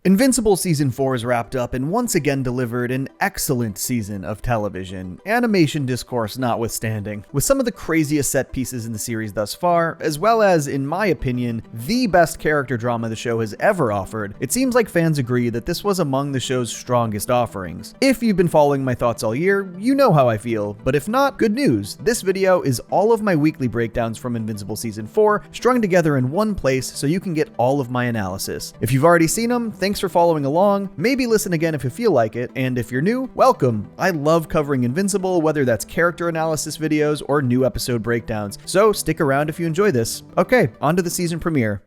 Invincible Season 4 is wrapped up and once again delivered an excellent season of television, animation discourse notwithstanding, with some of the craziest set pieces in the series thus far, as well as, in my opinion, the best character drama the show has ever offered. It seems like fans agree that this was among the show's strongest offerings. If you've been following my thoughts all year, you know how I feel, but if not, good news. This video is all of my weekly breakdowns from Invincible Season 4 strung together in one place so you can get all of my analysis. If you've already seen them, thanks for following along. Maybe listen again if you feel like it, and if you're new, welcome. I love covering Invincible, whether that's character analysis videos or new episode breakdowns, so stick around if you enjoy this. Okay, on to the season premiere.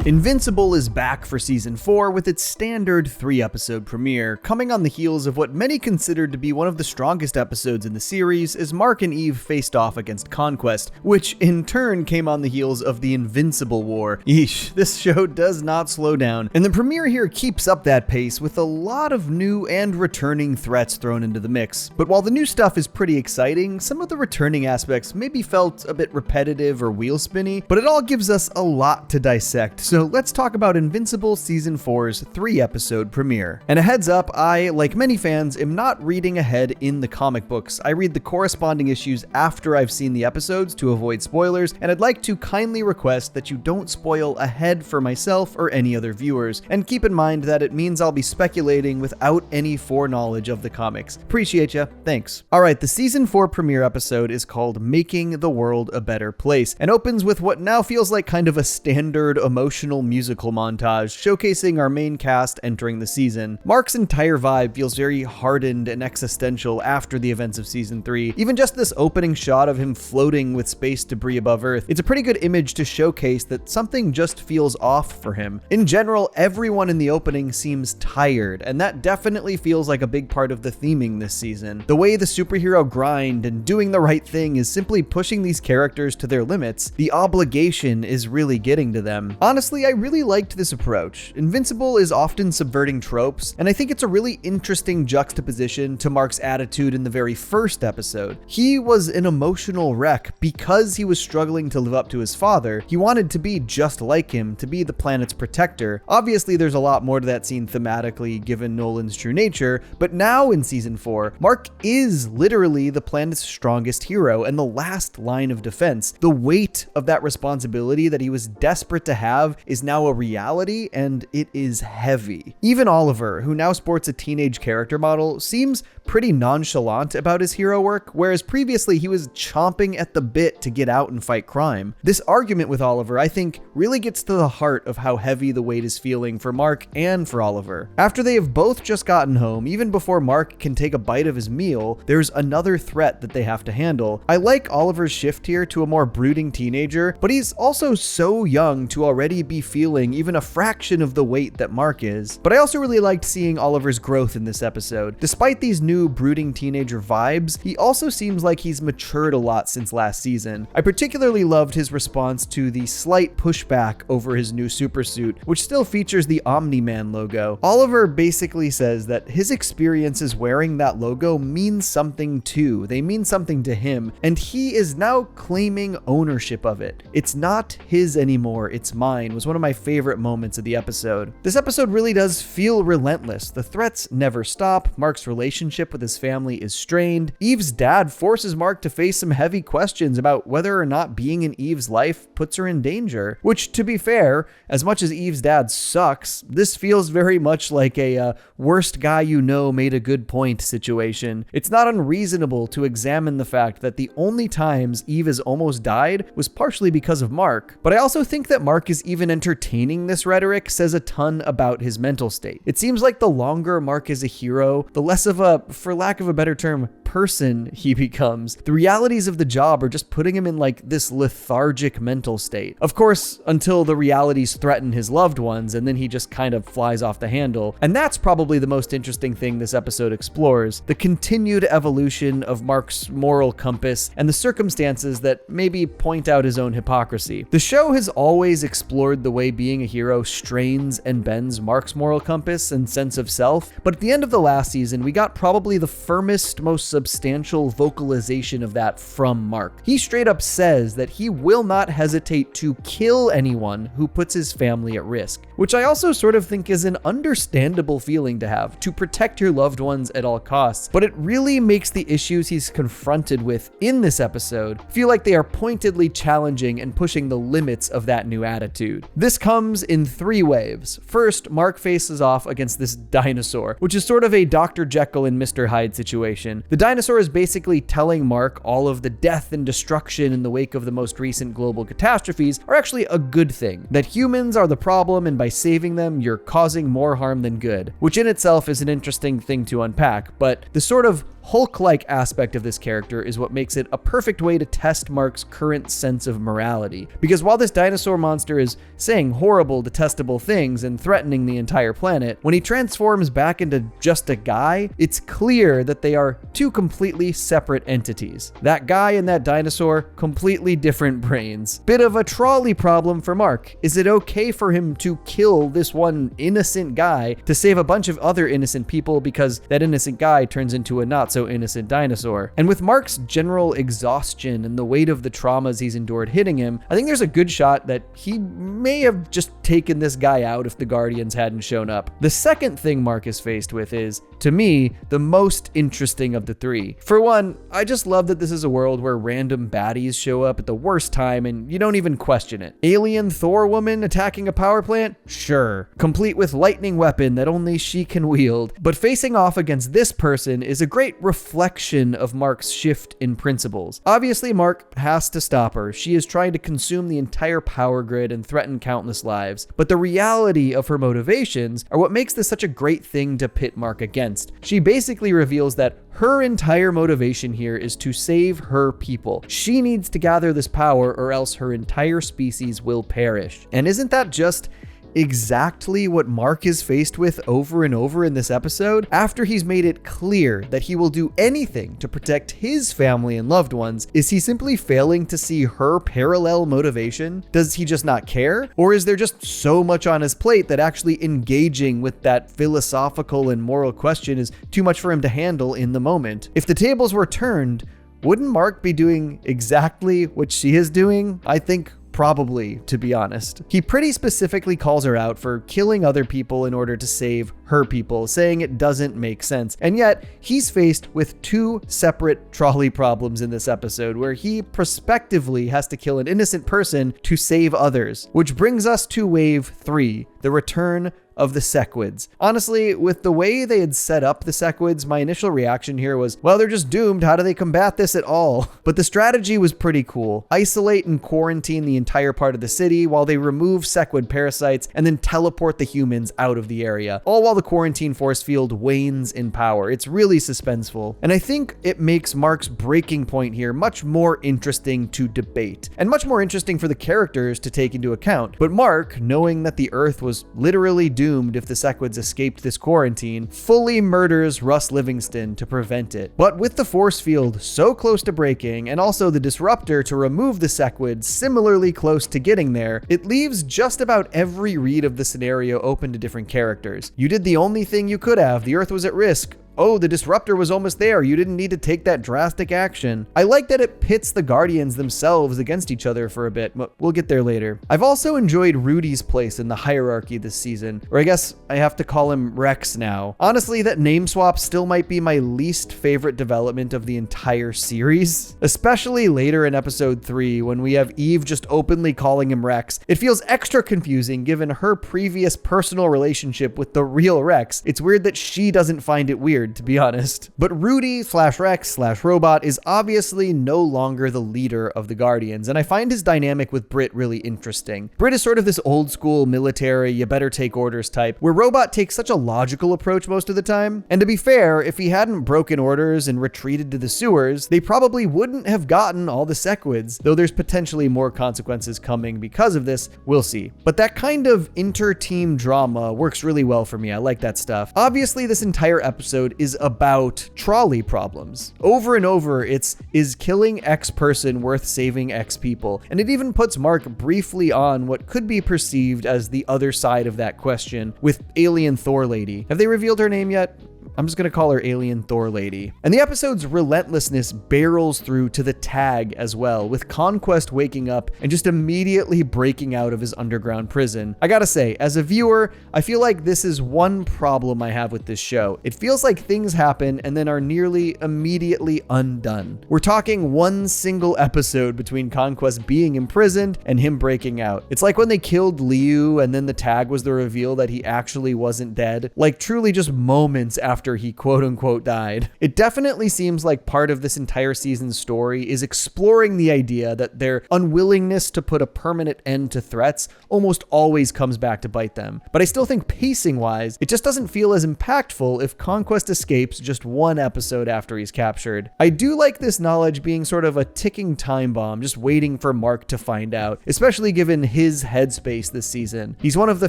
Invincible is back for Season 4 with its standard 3-episode premiere, coming on the heels of what many considered to be one of the strongest episodes in the series as Mark and Eve faced off against Conquest, which in turn came on the heels of the Invincible War. Yeesh, this show does not slow down, and the premiere here keeps up that pace with a lot of new and returning threats thrown into the mix. But while the new stuff is pretty exciting, some of the returning aspects maybe felt a bit repetitive or wheel spinny, but it all gives us a lot to dissect. So let's talk about Invincible Season 4's 3-episode premiere. And a heads up, I, like many fans, am not reading ahead in the comic books. I read the corresponding issues after I've seen the episodes to avoid spoilers, and I'd like to kindly request that you don't spoil ahead for myself or any other viewers. And keep in mind that it means I'll be speculating without any foreknowledge of the comics. Appreciate ya, thanks. Alright, the Season 4 premiere episode is called Making the World a Better Place, and opens with what now feels like kind of a standard emotional musical montage showcasing our main cast entering the season. Mark's entire vibe feels very hardened and existential after the events of Season 3. Even just this opening shot of him floating with space debris above Earth, it's a pretty good image to showcase that something just feels off for him. In general, everyone in the opening seems tired, and that definitely feels like a big part of the theming this season. The way the superhero grind and doing the right thing is simply pushing these characters to their limits. The obligation is really getting to them. Honestly, I really liked this approach. Invincible is often subverting tropes, and I think it's a really interesting juxtaposition to Mark's attitude in the very first episode. He was an emotional wreck because he was struggling to live up to his father. He wanted to be just like him, to be the planet's protector. Obviously, there's a lot more to that scene thematically given Nolan's true nature, but now in Season 4, Mark is literally the planet's strongest hero and the last line of defense. The weight of that responsibility that he was desperate to have is now a reality, and it is heavy. Even Oliver, who now sports a teenage character model, seems pretty nonchalant about his hero work, whereas previously he was chomping at the bit to get out and fight crime. This argument with Oliver, I think, really gets to the heart of how heavy the weight is feeling for Mark and for Oliver. After they have both just gotten home, even before Mark can take a bite of his meal, there's another threat that they have to handle. I like Oliver's shift here to a more brooding teenager, but he's also so young to already be feeling even a fraction of the weight that Mark is. But I also really liked seeing Oliver's growth in this episode. Despite these new brooding teenager vibes, he also seems like he's matured a lot since last season. I particularly loved his response to the slight pushback over his new supersuit, which still features the Omni-man logo. Oliver basically says that his experiences wearing that logo means something too. They mean something to him, and he is now claiming ownership of it. It's not his anymore, it's mine, was one of my favorite moments of the episode. This episode really does feel relentless. The threats never stop. Mark's relationship with his family is strained. Eve's dad forces Mark to face some heavy questions about whether or not being in Eve's life puts her in danger, which, to be fair, as much as Eve's dad sucks, this feels very much like a worst guy you know made a good point situation. It's not unreasonable to examine the fact that the only times Eve has almost died was partially because of Mark, but I also think that Mark is even entertaining this rhetoric says a ton about his mental state. It seems like the longer Mark is a hero, the less of a, for lack of a better term, person he becomes. The realities of the job are just putting him in like this lethargic mental state. Of course, until the realities threaten his loved ones, and then he just kind of flies off the handle. And that's probably the most interesting thing this episode explores, the continued evolution of Mark's moral compass and the circumstances that maybe point out his own hypocrisy. The show has always explored toward the way being a hero strains and bends Mark's moral compass and sense of self, but at the end of the last season, we got probably the firmest, most substantial vocalization of that from Mark. He straight up says that he will not hesitate to kill anyone who puts his family at risk, which I also sort of think is an understandable feeling to have, to protect your loved ones at all costs, but it really makes the issues he's confronted with in this episode feel like they are pointedly challenging and pushing the limits of that new attitude. This comes in 3 waves. First, Mark faces off against this dinosaur, which is sort of a Dr. Jekyll and Mr. Hyde situation. The dinosaur is basically telling Mark all of the death and destruction in the wake of the most recent global catastrophes are actually a good thing, that humans are the problem and by saving them, you're causing more harm than good, which in itself is an interesting thing to unpack, but the sort of Hulk-like aspect of this character is what makes it a perfect way to test Mark's current sense of morality. Because while this dinosaur monster is saying horrible, detestable things and threatening the entire planet, when he transforms back into just a guy, it's clear that they are 2 completely separate entities. That guy and that dinosaur, completely different brains. Bit of a trolley problem for Mark. Is it okay for him to kill this one innocent guy to save a bunch of other innocent people because that innocent guy turns into a not so innocent dinosaur? And with Mark's general exhaustion and the weight of the traumas he's endured hitting him, I think there's a good shot that he may have just taken this guy out if the Guardians hadn't shown up. The second thing Mark is faced with is, to me, the most interesting of the 3. For one, I just love that this is a world where random baddies show up at the worst time and you don't even question it. Alien Thor woman attacking a power plant? Sure. Complete with lightning weapon that only she can wield. But facing off against this person is a great reflection of Mark's shift in principles. Obviously, Mark has to stop her. She is trying to consume the entire power grid and threaten countless lives. But the reality of her motivations are what makes this such a great thing to pit Mark against. She basically reveals that her entire motivation here is to save her people. She needs to gather this power or else her entire species will perish. And isn't that just exactly what Mark is faced with over and over in this episode? After he's made it clear that he will do anything to protect his family and loved ones, is he simply failing to see her parallel motivation? Does he just not care? Or is there just so much on his plate that actually engaging with that philosophical and moral question is too much for him to handle in the moment? If the tables were turned, wouldn't Mark be doing exactly what she is doing? I think probably, to be honest. He pretty specifically calls her out for killing other people in order to save her people, saying it doesn't make sense. And yet, he's faced with 2 separate trolley problems in this episode, where he prospectively has to kill an innocent person to save others. Which brings us to wave 3, the return of the Sequids. Honestly, with the way they had set up the Sequids, my initial reaction here was, well, they're just doomed. How do they combat this at all? But the strategy was pretty cool. Isolate and quarantine the entire part of the city while they remove Sequid parasites and then teleport the humans out of the area, all while the quarantine force field wanes in power. It's really suspenseful. And I think it makes Mark's breaking point here much more interesting to debate and much more interesting for the characters to take into account. But Mark, knowing that the Earth was literally doomed if the Sequids escaped this quarantine, fully murders Russ Livingston to prevent it. But with the force field so close to breaking, and also the disruptor to remove the Sequids similarly close to getting there, it leaves just about every read of the scenario open to different characters. You did the only thing you could have. The Earth was at risk. Oh, the disruptor was almost there. You didn't need to take that drastic action. I like that it pits the Guardians themselves against each other for a bit, but we'll get there later. I've also enjoyed Rudy's place in the hierarchy this season, or I guess I have to call him Rex now. Honestly, that name swap still might be my least favorite development of the entire series, especially later in episode 3 when we have Eve just openly calling him Rex. It feels extra confusing given her previous personal relationship with the real Rex. It's weird that she doesn't find it weird, to be honest. But Rudy/Rex/Robot is obviously no longer the leader of the Guardians, and I find his dynamic with Britt really interesting. Britt is sort of this old school military, you better take orders type, where Robot takes such a logical approach most of the time. And to be fair, if he hadn't broken orders and retreated to the sewers, they probably wouldn't have gotten all the Sequids, though there's potentially more consequences coming because of this, we'll see. But that kind of inter-team drama works really well for me. I like that stuff. Obviously, this entire episode is about trolley problems. Over and over, it's, is killing X person worth saving X people? And it even puts Mark briefly on what could be perceived as the other side of that question with Alien Thor Lady. Have they revealed her name yet? I'm just gonna call her Alien Thor Lady. And the episode's relentlessness barrels through to the tag as well, with Conquest waking up and just immediately breaking out of his underground prison. I gotta say, as a viewer, I feel like this is one problem I have with this show. It feels like things happen and then are nearly immediately undone. We're talking one single episode between Conquest being imprisoned and him breaking out. It's like when they killed Liu and then the tag was the reveal that he actually wasn't dead. Like truly just moments after he quote-unquote died. It definitely seems like part of this entire season's story is exploring the idea that their unwillingness to put a permanent end to threats almost always comes back to bite them. But I still think pacing-wise, it just doesn't feel as impactful if Conquest escapes just one episode after he's captured. I do like this knowledge being sort of a ticking time bomb, just waiting for Mark to find out, especially given his headspace this season. He's one of the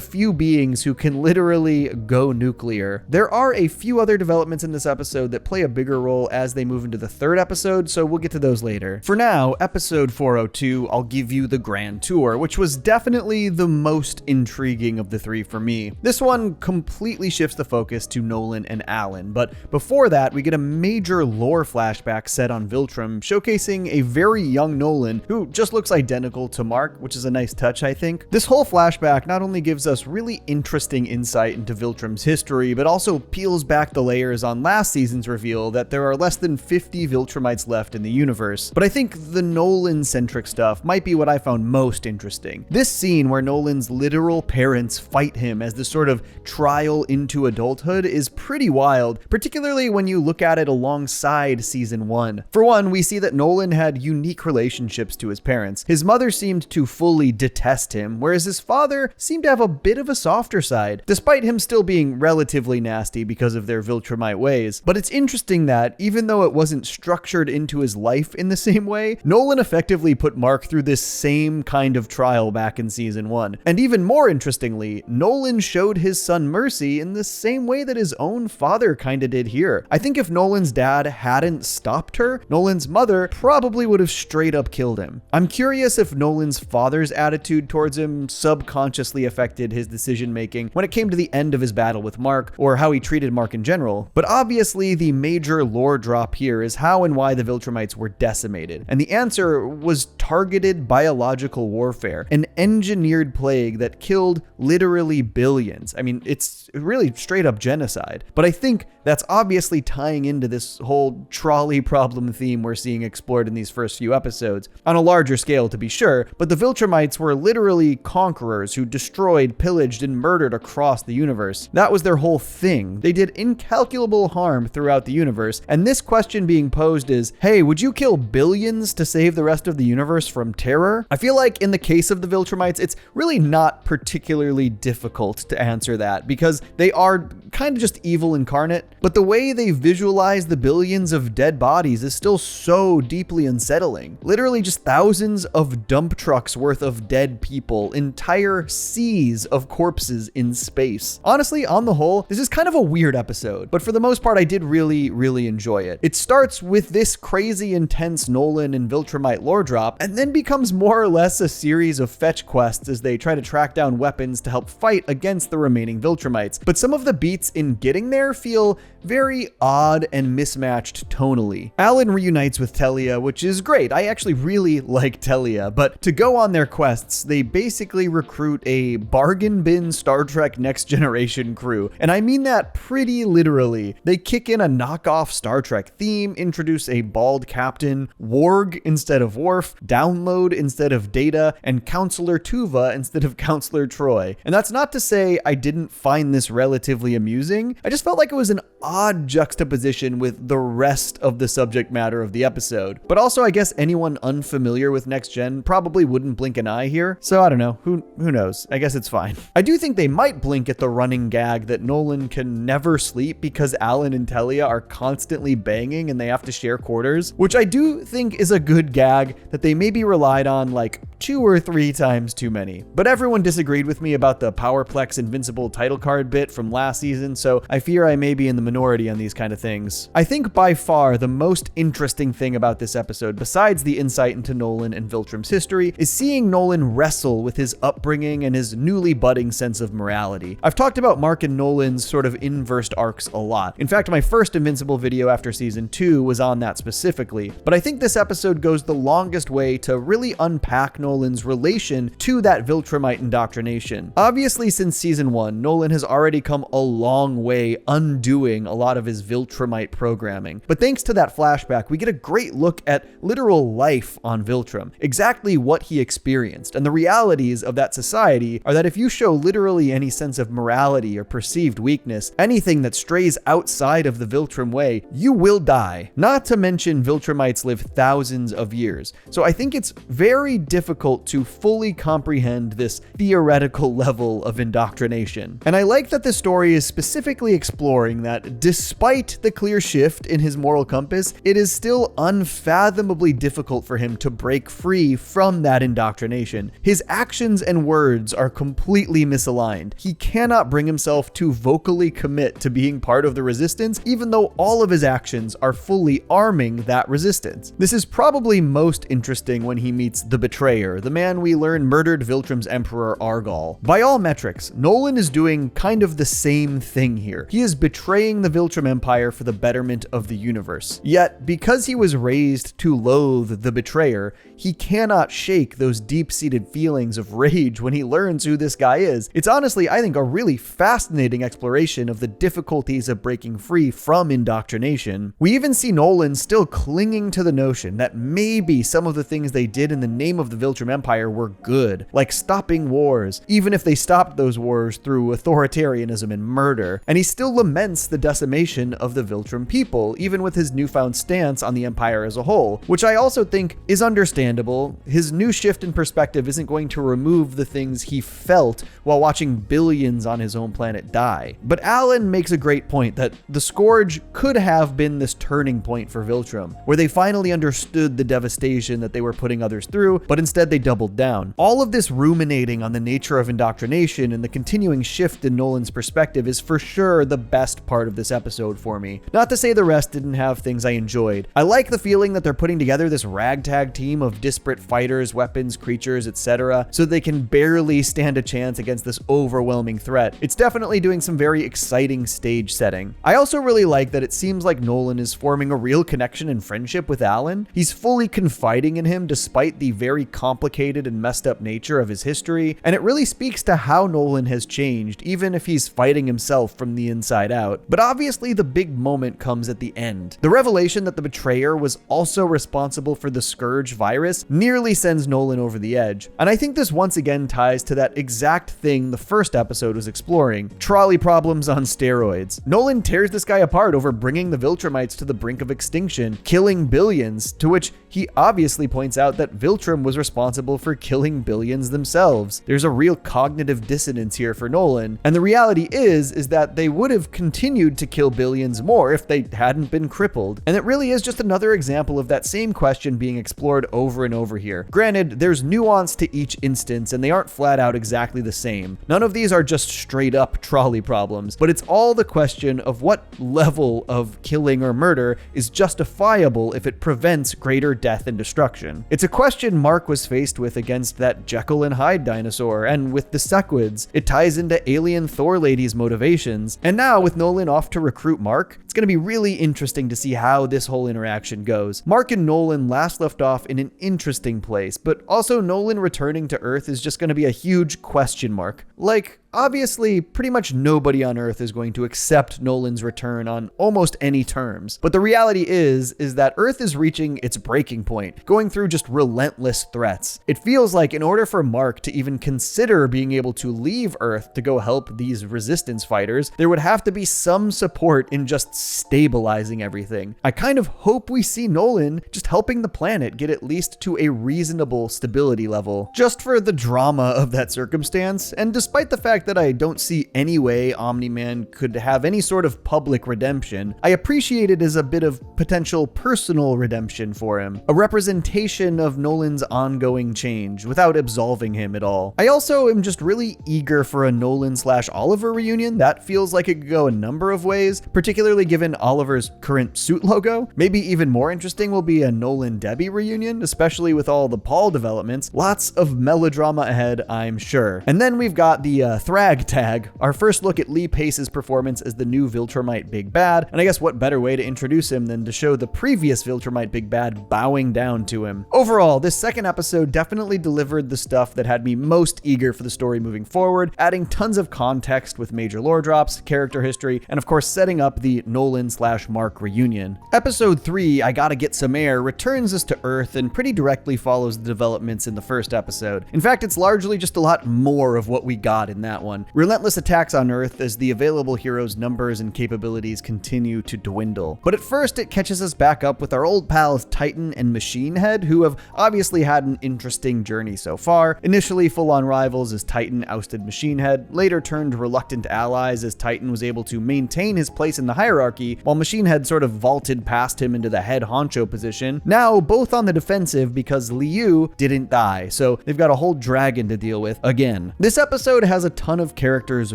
few beings who can literally go nuclear. There are a few other developments in this episode that play a bigger role as they move into the third episode, so we'll get to those later. For now, episode 402, I'll give you the grand tour, which was definitely the most intriguing of the three for me. This one completely shifts the focus to Nolan and Alan, but before that, we get a major lore flashback set on Viltrum, showcasing a very young Nolan who just looks identical to Mark, which is a nice touch, I think. This whole flashback not only gives us really interesting insight into Viltrum's history, but also peels back the layers on last season's reveal that there are less than 50 Viltrumites left in the universe. But I think the Nolan-centric stuff might be what I found most interesting. This scene where Nolan's literal parents fight him as this sort of trial into adulthood is pretty wild, particularly when you look at it alongside season 1. For one, we see that Nolan had unique relationships to his parents. His mother seemed to fully detest him, whereas his father seemed to have a bit of a softer side, despite him still being relatively nasty because of their Viltrumite ways. But it's interesting that, even though it wasn't structured into his life in the same way, Nolan effectively put Mark through this same kind of trial back in season 1. And even more interestingly, Nolan showed his son mercy in the same way that his own father kinda did here. I think if Nolan's dad hadn't stopped her, Nolan's mother probably would have straight up killed him. I'm curious if Nolan's father's attitude towards him subconsciously affected his decision making when it came to the end of his battle with Mark, or how he treated Mark in general. But obviously the major lore drop here is how and why the Viltrumites were decimated. And the answer was targeted biological warfare, an engineered plague that killed literally billions. I mean, it's really straight up genocide. But I think that's obviously tying into this whole trolley problem theme we're seeing explored in these first few episodes, on a larger scale to be sure, but the Viltrumites were literally conquerors who destroyed, pillaged, and murdered across the universe. That was their whole thing. They did incalculable harm throughout the universe, and this question being posed is, hey, would you kill billions to save the rest of the universe from terror? I feel like in the case of the Viltrumites, it's really not particularly difficult to answer that, because they are kind of just evil incarnate, but the way they visualize the billions of dead bodies is still so deeply unsettling. Literally just thousands of dump trucks worth of dead people, entire seas of corpses in space. Honestly, on the whole, this is kind of a weird episode, but for the most part, I did really enjoy it. It starts with this crazy intense Nolan and Viltrumite lore drop, and then becomes more or less a series of fetch quests as they try to track down weapons to help fight against the remaining Viltrumites. But some of the beats in getting there feel very odd and mismatched tonally. Alan reunites with Telia, which is great. I actually really like Telia, but to go on their quests, they basically recruit a bargain bin Star Trek Next Generation crew. And I mean that pretty literally. They kick in a knockoff Star Trek theme, introduce a bald captain, Warg instead of Worf, Download instead of Data, and Counselor Tuva instead of Counselor Troy. And that's not to say I didn't find this relatively amusing. I just felt like it was an odd juxtaposition with the rest of the subject matter of the episode. But also, I guess anyone unfamiliar with Next Gen probably wouldn't blink an eye here. So I don't know, who knows? I guess it's fine. I do think they might blink at the running gag that Nolan can never sleep because Alan and Telia are constantly banging and they have to share quarters, which I do think is a good gag that they maybe relied on like 2 or 3 times too many. But everyone disagreed with me about the Powerplex Invincible title card bit from last season, so I fear I may be in the minority minority on these kind of things. I think by far the most interesting thing about this episode, besides the insight into Nolan and Viltrum's history, is seeing Nolan wrestle with his upbringing and his newly budding sense of morality. I've talked about Mark and Nolan's sort of inversed arcs a lot. In fact, my first Invincible video after season 2 was on that specifically, but I think this episode goes the longest way to really unpack Nolan's relation to that Viltrumite indoctrination. Obviously, since season 1, Nolan has already come a long way undoing a lot of his Viltrumite programming, but thanks to that flashback, we get a great look at literal life on Viltrum, exactly what he experienced, and the realities of that society are that if you show literally any sense of morality or perceived weakness, anything that strays outside of the Viltrum way, you will die. Not to mention Viltrumites live thousands of years, so I think it's very difficult to fully comprehend this theoretical level of indoctrination. And I like that the story is specifically exploring that despite the clear shift in his moral compass, it is still unfathomably difficult for him to break free from that indoctrination. His actions and words are completely misaligned. He cannot bring himself to vocally commit to being part of the resistance, even though all of his actions are fully arming that resistance. This is probably most interesting when he meets the Betrayer, the man we learn murdered Viltrum's emperor Argal. By all metrics, Nolan is doing kind of the same thing here. He is betraying the Viltrum Empire for the betterment of the universe. Yet, because he was raised to loathe the Betrayer, he cannot shake those deep-seated feelings of rage when he learns who this guy is. It's honestly, I think, a really fascinating exploration of the difficulties of breaking free from indoctrination. We even see Nolan still clinging to the notion that maybe some of the things they did in the name of the Viltrum Empire were good, like stopping wars, even if they stopped those wars through authoritarianism and murder. And he still laments the decimation of the Viltrum people, even with his newfound stance on the Empire as a whole, which I also think is understandable. His new shift in perspective isn't going to remove the things he felt while watching billions on his own planet die. But Alan makes a great point that the Scourge could have been this turning point for Viltrum, where they finally understood the devastation that they were putting others through, but instead they doubled down. All of this ruminating on the nature of indoctrination and the continuing shift in Nolan's perspective is for sure the best part of this episode for me. Not to say the rest didn't have things I enjoyed. I like the feeling that they're putting together this ragtag team of disparate fighters, weapons, creatures, etc., so they can barely stand a chance against this overwhelming threat. It's definitely doing some very exciting stage setting. I also really like that it seems like Nolan is forming a real connection and friendship with Alan. He's fully confiding in him despite the very complicated and messed up nature of his history, and it really speaks to how Nolan has changed, even if he's fighting himself from the inside out. But obviously the big moment comes at the end. The revelation that the Betrayer was also responsible for the Scourge virus nearly sends Nolan over the edge, and I think this once again ties to that exact thing the first episode was exploring: trolley problems on steroids. Nolan tears this guy apart over bringing the Viltrumites to the brink of extinction, killing billions, to which he obviously points out that Viltrum was responsible for killing billions themselves. There's a real cognitive dissonance here for Nolan, and the reality is that they would have continued to kill billions more if they hadn't been crippled. And it really is just another example of that same question being explored over and over here. Granted, there's nuance to each instance, and they aren't flat out exactly the same. None of these are just straight up trolley problems, but it's all the question of what level of killing or murder is justifiable if it prevents greater death and destruction. It's a question Mark was faced with against that Jekyll and Hyde dinosaur, and with the Sequids. It ties into alien Thor lady's motivations, and now with Nolan off to recruit Mark, it's going to be really interesting to see how this whole interaction goes. Mark and Nolan last left off in an interesting place, but also Nolan returning to Earth is just going to be a huge question mark. Like, obviously, pretty much nobody on Earth is going to accept Nolan's return on almost any terms. But the reality is that Earth is reaching its breaking point, going through just relentless threats. It feels like in order for Mark to even consider being able to leave Earth to go help these resistance fighters, there would have to be some support in just stabilizing everything. I kind of hope we see Nolan just helping the planet get at least to a reasonable stability level, just for the drama of that circumstance, and despite the fact fact that I don't see any way Omni-Man could have any sort of public redemption, I appreciate it as a bit of potential personal redemption for him, a representation of Nolan's ongoing change without absolving him at all. I also am just really eager for a Nolan/Oliver reunion. That feels like it could go a number of ways, particularly given Oliver's current suit logo. Maybe even more interesting will be a Nolan-Debbie reunion, especially with all the Paul developments. Lots of melodrama ahead, I'm sure. And then we've got the Thrag tag, our first look at Lee Pace's performance as the new Viltrumite Big Bad, and I guess what better way to introduce him than to show the previous Viltrumite Big Bad bowing down to him. Overall, this second episode definitely delivered the stuff that had me most eager for the story moving forward, adding tons of context with major lore drops, character history, and of course setting up the Nolan/Mark reunion. Episode 3, I Gotta Get Some Air, returns us to Earth and pretty directly follows the developments in the first episode. In fact, it's largely just a lot more of what we got in that one. Relentless attacks on Earth as the available heroes' numbers and capabilities continue to dwindle. But at first, it catches us back up with our old pals Titan and Machine Head, who have obviously had an interesting journey so far. Initially full-on rivals as Titan ousted Machine Head, later turned reluctant allies as Titan was able to maintain his place in the hierarchy, while Machine Head sort of vaulted past him into the head honcho position. Now, both on the defensive because Liu didn't die, so they've got a whole dragon to deal with again. This episode has a ton of characters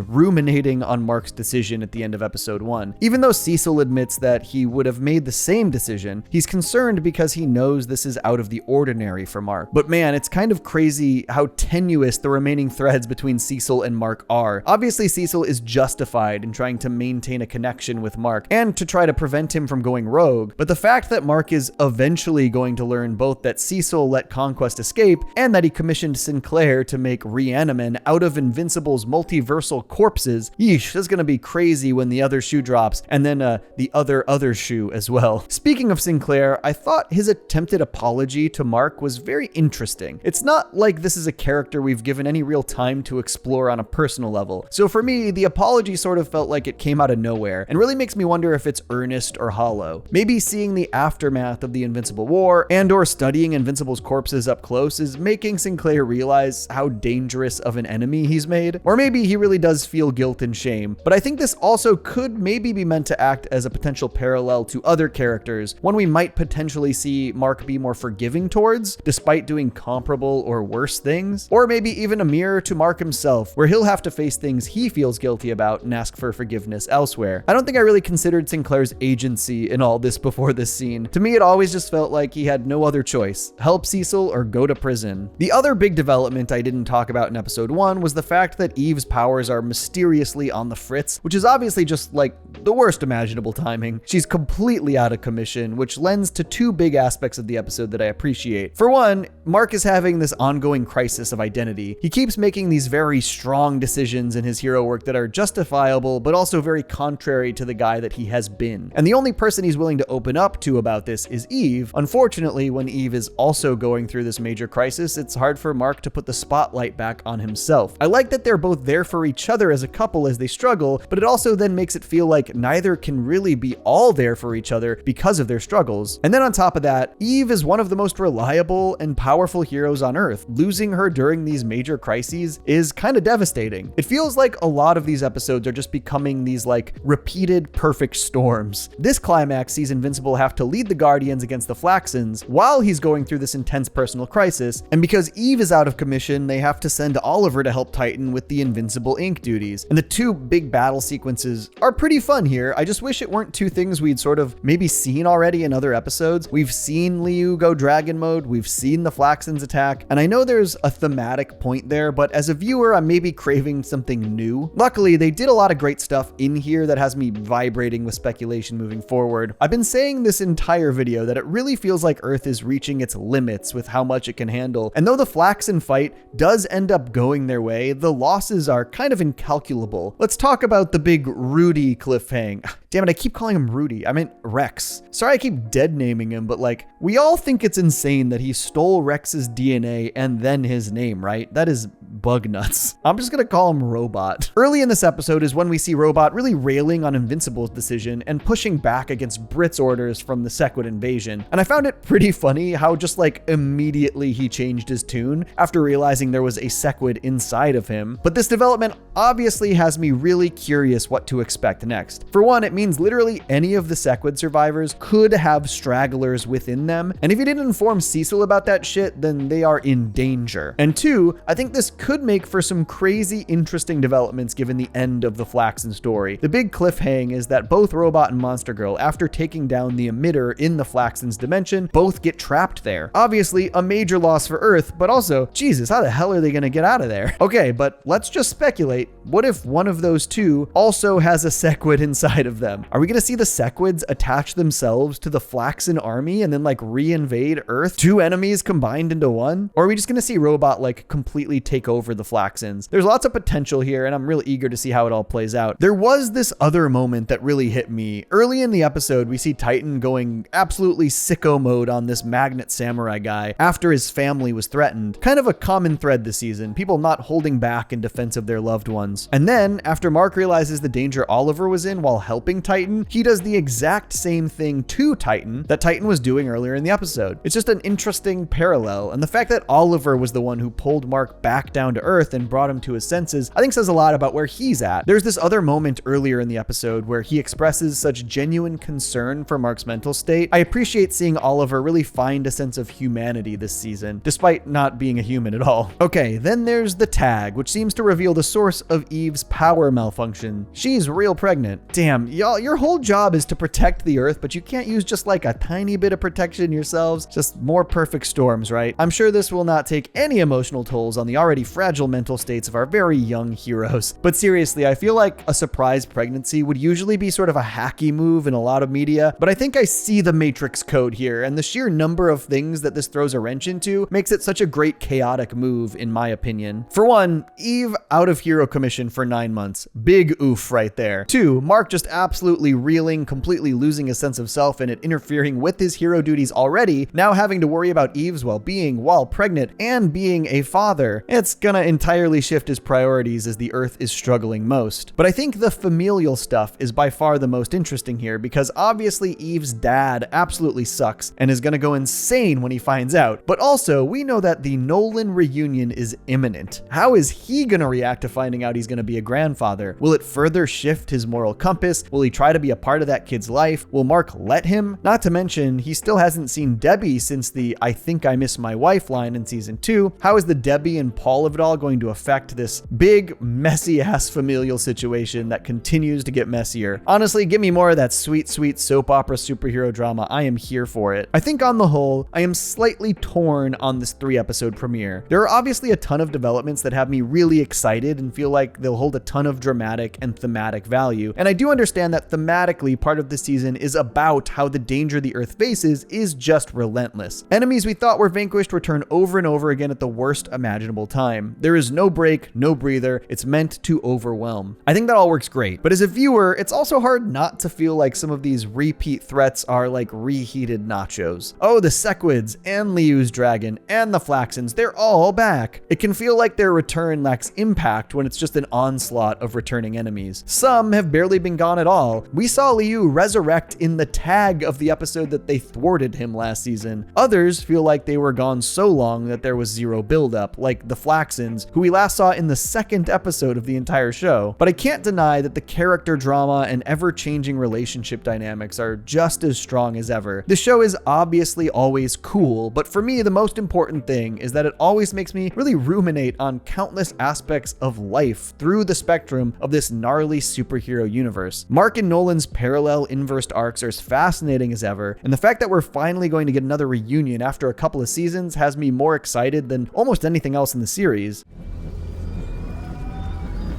ruminating on Mark's decision at the end of episode 1. Even though Cecil admits that he would have made the same decision, he's concerned because he knows this is out of the ordinary for Mark. But man, it's kind of crazy how tenuous the remaining threads between Cecil and Mark are. Obviously, Cecil is justified in trying to maintain a connection with Mark and to try to prevent him from going rogue, but the fact that Mark is eventually going to learn both that Cecil let Conquest escape and that he commissioned Sinclair to make Reaniman out of Invincible's multiversal corpses, yeesh, that's gonna be crazy when the other shoe drops, and then the other shoe as well. Speaking of Sinclair, I thought his attempted apology to Mark was very interesting. It's not like this is a character we've given any real time to explore on a personal level, so for me, the apology sort of felt like it came out of nowhere, and really makes me wonder if it's earnest or hollow. Maybe seeing the aftermath of the Invincible War and or studying Invincible's corpses up close is making Sinclair realize how dangerous of an enemy he's made, or maybe he really does feel guilt and shame. But I think this also could maybe be meant to act as a potential parallel to other characters, one we might potentially see Mark be more forgiving towards, despite doing comparable or worse things, or maybe even a mirror to Mark himself, where he'll have to face things he feels guilty about and ask for forgiveness elsewhere. I don't think I really considered Sinclair's agency in all this before this scene. To me, it always just felt like he had no other choice: help Cecil or go to prison. The other big development I didn't talk about in episode 1 was the fact that Eve's powers are mysteriously on the fritz, which is obviously just like the worst imaginable timing. She's completely out of commission, which lends to two big aspects of the episode that I appreciate. For one, Mark is having this ongoing crisis of identity. He keeps making these very strong decisions in his hero work that are justifiable, but also very contrary to the guy that he has been. And the only person he's willing to open up to about this is Eve. Unfortunately, when Eve is also going through this major crisis, it's hard for Mark to put the spotlight back on himself. I like that they're both there for each other as a couple as they struggle, but it also then makes it feel like neither can really be all there for each other because of their struggles. And then on top of that, Eve is one of the most reliable and powerful heroes on Earth. Losing her during these major crises is kind of devastating. It feels like a lot of these episodes are just becoming these like repeated perfect storms. This climax sees Invincible have to lead the Guardians against the Flaxons while he's going through this intense personal crisis, and because Eve is out of commission, they have to send Oliver to help Titan with the Invincible Inc. duties. And the two big battle sequences are pretty fun here. I just wish it weren't two things we'd sort of maybe seen already in other episodes. We've seen Liu go dragon mode, we've seen the Flaxons attack, and I know there's a thematic point there, but as a viewer, I'm maybe craving something new. Luckily, they did a lot of great stuff in here that has me vibrating with speculation moving forward. I've been saying this entire video that it really feels like Earth is reaching its limits with how much it can handle, and though the Flaxon fight does end up going their way, the losses are kind of incalculable. Let's talk about the big Rudy cliffhang. Damn it, I keep calling him Rudy. I meant Rex. Sorry I keep dead naming him, but like, we all think it's insane that he stole Rex's DNA and then his name, right? That is bug nuts. I'm just gonna call him Robot. Early in this episode is when we see Robot really railing on Invincible's decision and pushing back against Brit's orders from the Sequid invasion. And I found it pretty funny how just like immediately he changed his tune after realizing there was a Sequid inside of him. But But this development obviously has me really curious what to expect next. For one, it means literally any of the Sequid survivors could have stragglers within them, and if you didn't inform Cecil about that shit, then they are in danger. And two, I think this could make for some crazy interesting developments given the end of the Flaxen story. The big cliffhang is that both Robot and Monster Girl, after taking down the emitter in the Flaxen's dimension, both get trapped there. Obviously, a major loss for Earth, but also, Jesus, how the hell are they gonna get out of there? Okay, but let's just speculate. What if one of those two also has a Sequid inside of them? Are we gonna see the Sequids attach themselves to the Flaxen army and then like re-invade Earth? Two enemies combined into one? Or are we just gonna see Robot like completely take over the Flaxens? There's lots of potential here, and I'm really eager to see how it all plays out. There was this other moment that really hit me. Early in the episode, we see Titan going absolutely sicko mode on this magnet samurai guy after his family was threatened. Kind of a common thread this season, people not holding back in defense of their loved ones. And then, after Mark realizes the danger Oliver was in while helping Titan, he does the exact same thing to Titan that Titan was doing earlier in the episode. It's just an interesting parallel, and the fact that Oliver was the one who pulled Mark back down to Earth and brought him to his senses, I think says a lot about where he's at. There's this other moment earlier in the episode where he expresses such genuine concern for Mark's mental state. I appreciate seeing Oliver really find a sense of humanity this season, despite not being a human at all. Okay, then there's the tag, which seems to reveal the source of Eve's power malfunction. She's real pregnant. Damn, y'all, your whole job is to protect the Earth, but you can't use just like a tiny bit of protection yourselves. Just more perfect storms, right? I'm sure this will not take any emotional tolls on the already fragile mental states of our very young heroes. But seriously, I feel like a surprise pregnancy would usually be sort of a hacky move in a lot of media, but I think I see the Matrix code here, and the sheer number of things that this throws a wrench into makes it such a great chaotic move, in my opinion. For one, Eve out of hero commission for 9 months. Big oof right there. Two, Mark just absolutely reeling, completely losing his sense of self and it interfering with his hero duties already, now having to worry about Eve's well-being while pregnant and being a father. It's gonna entirely shift his priorities as the Earth is struggling most. But I think the familial stuff is by far the most interesting here, because obviously Eve's dad absolutely sucks and is gonna go insane when he finds out. But also, we know that the Nolan reunion is imminent. How is he gonna react to finding out he's gonna be a grandfather? Will it further shift his moral compass? Will he try to be a part of that kid's life? Will Mark let him? Not to mention, he still hasn't seen Debbie since the "I think I miss my wife" line in season 2. How is the Debbie and Paul of it all going to affect this big, messy-ass familial situation that continues to get messier? Honestly, give me more of that sweet, sweet soap opera superhero drama. I am here for it. I think on the whole, I am slightly torn on this 3-episode premiere. There are obviously a ton of developments that have me really excited and feel like they'll hold a ton of dramatic and thematic value. And I do understand that thematically, part of the season is about how the danger the Earth faces is just relentless. Enemies we thought were vanquished return over and over again at the worst imaginable time. There is no break, no breather. It's meant to overwhelm. I think that all works great, but as a viewer, it's also hard not to feel like some of these repeat threats are like reheated nachos. Oh, the Sequids and Liu's dragon and the Flaxens, they're all back. It can feel like their return lacks impact when it's just an onslaught of returning enemies. Some have barely been gone at all. We saw Liu resurrect in the tag of the episode that they thwarted him last season. Others feel like they were gone so long that there was zero buildup, like the Flaxens, who we last saw in the 2nd episode of the entire show. But I can't deny that the character drama and ever-changing relationship dynamics are just as strong as ever. The show is obviously always cool, but for me, the most important thing is that it always makes me really ruminate on countless aspects of life through the spectrum of this gnarly superhero universe. Mark and Nolan's parallel inversed arcs are as fascinating as ever, and the fact that we're finally going to get another reunion after a couple of seasons has me more excited than almost anything else in the series.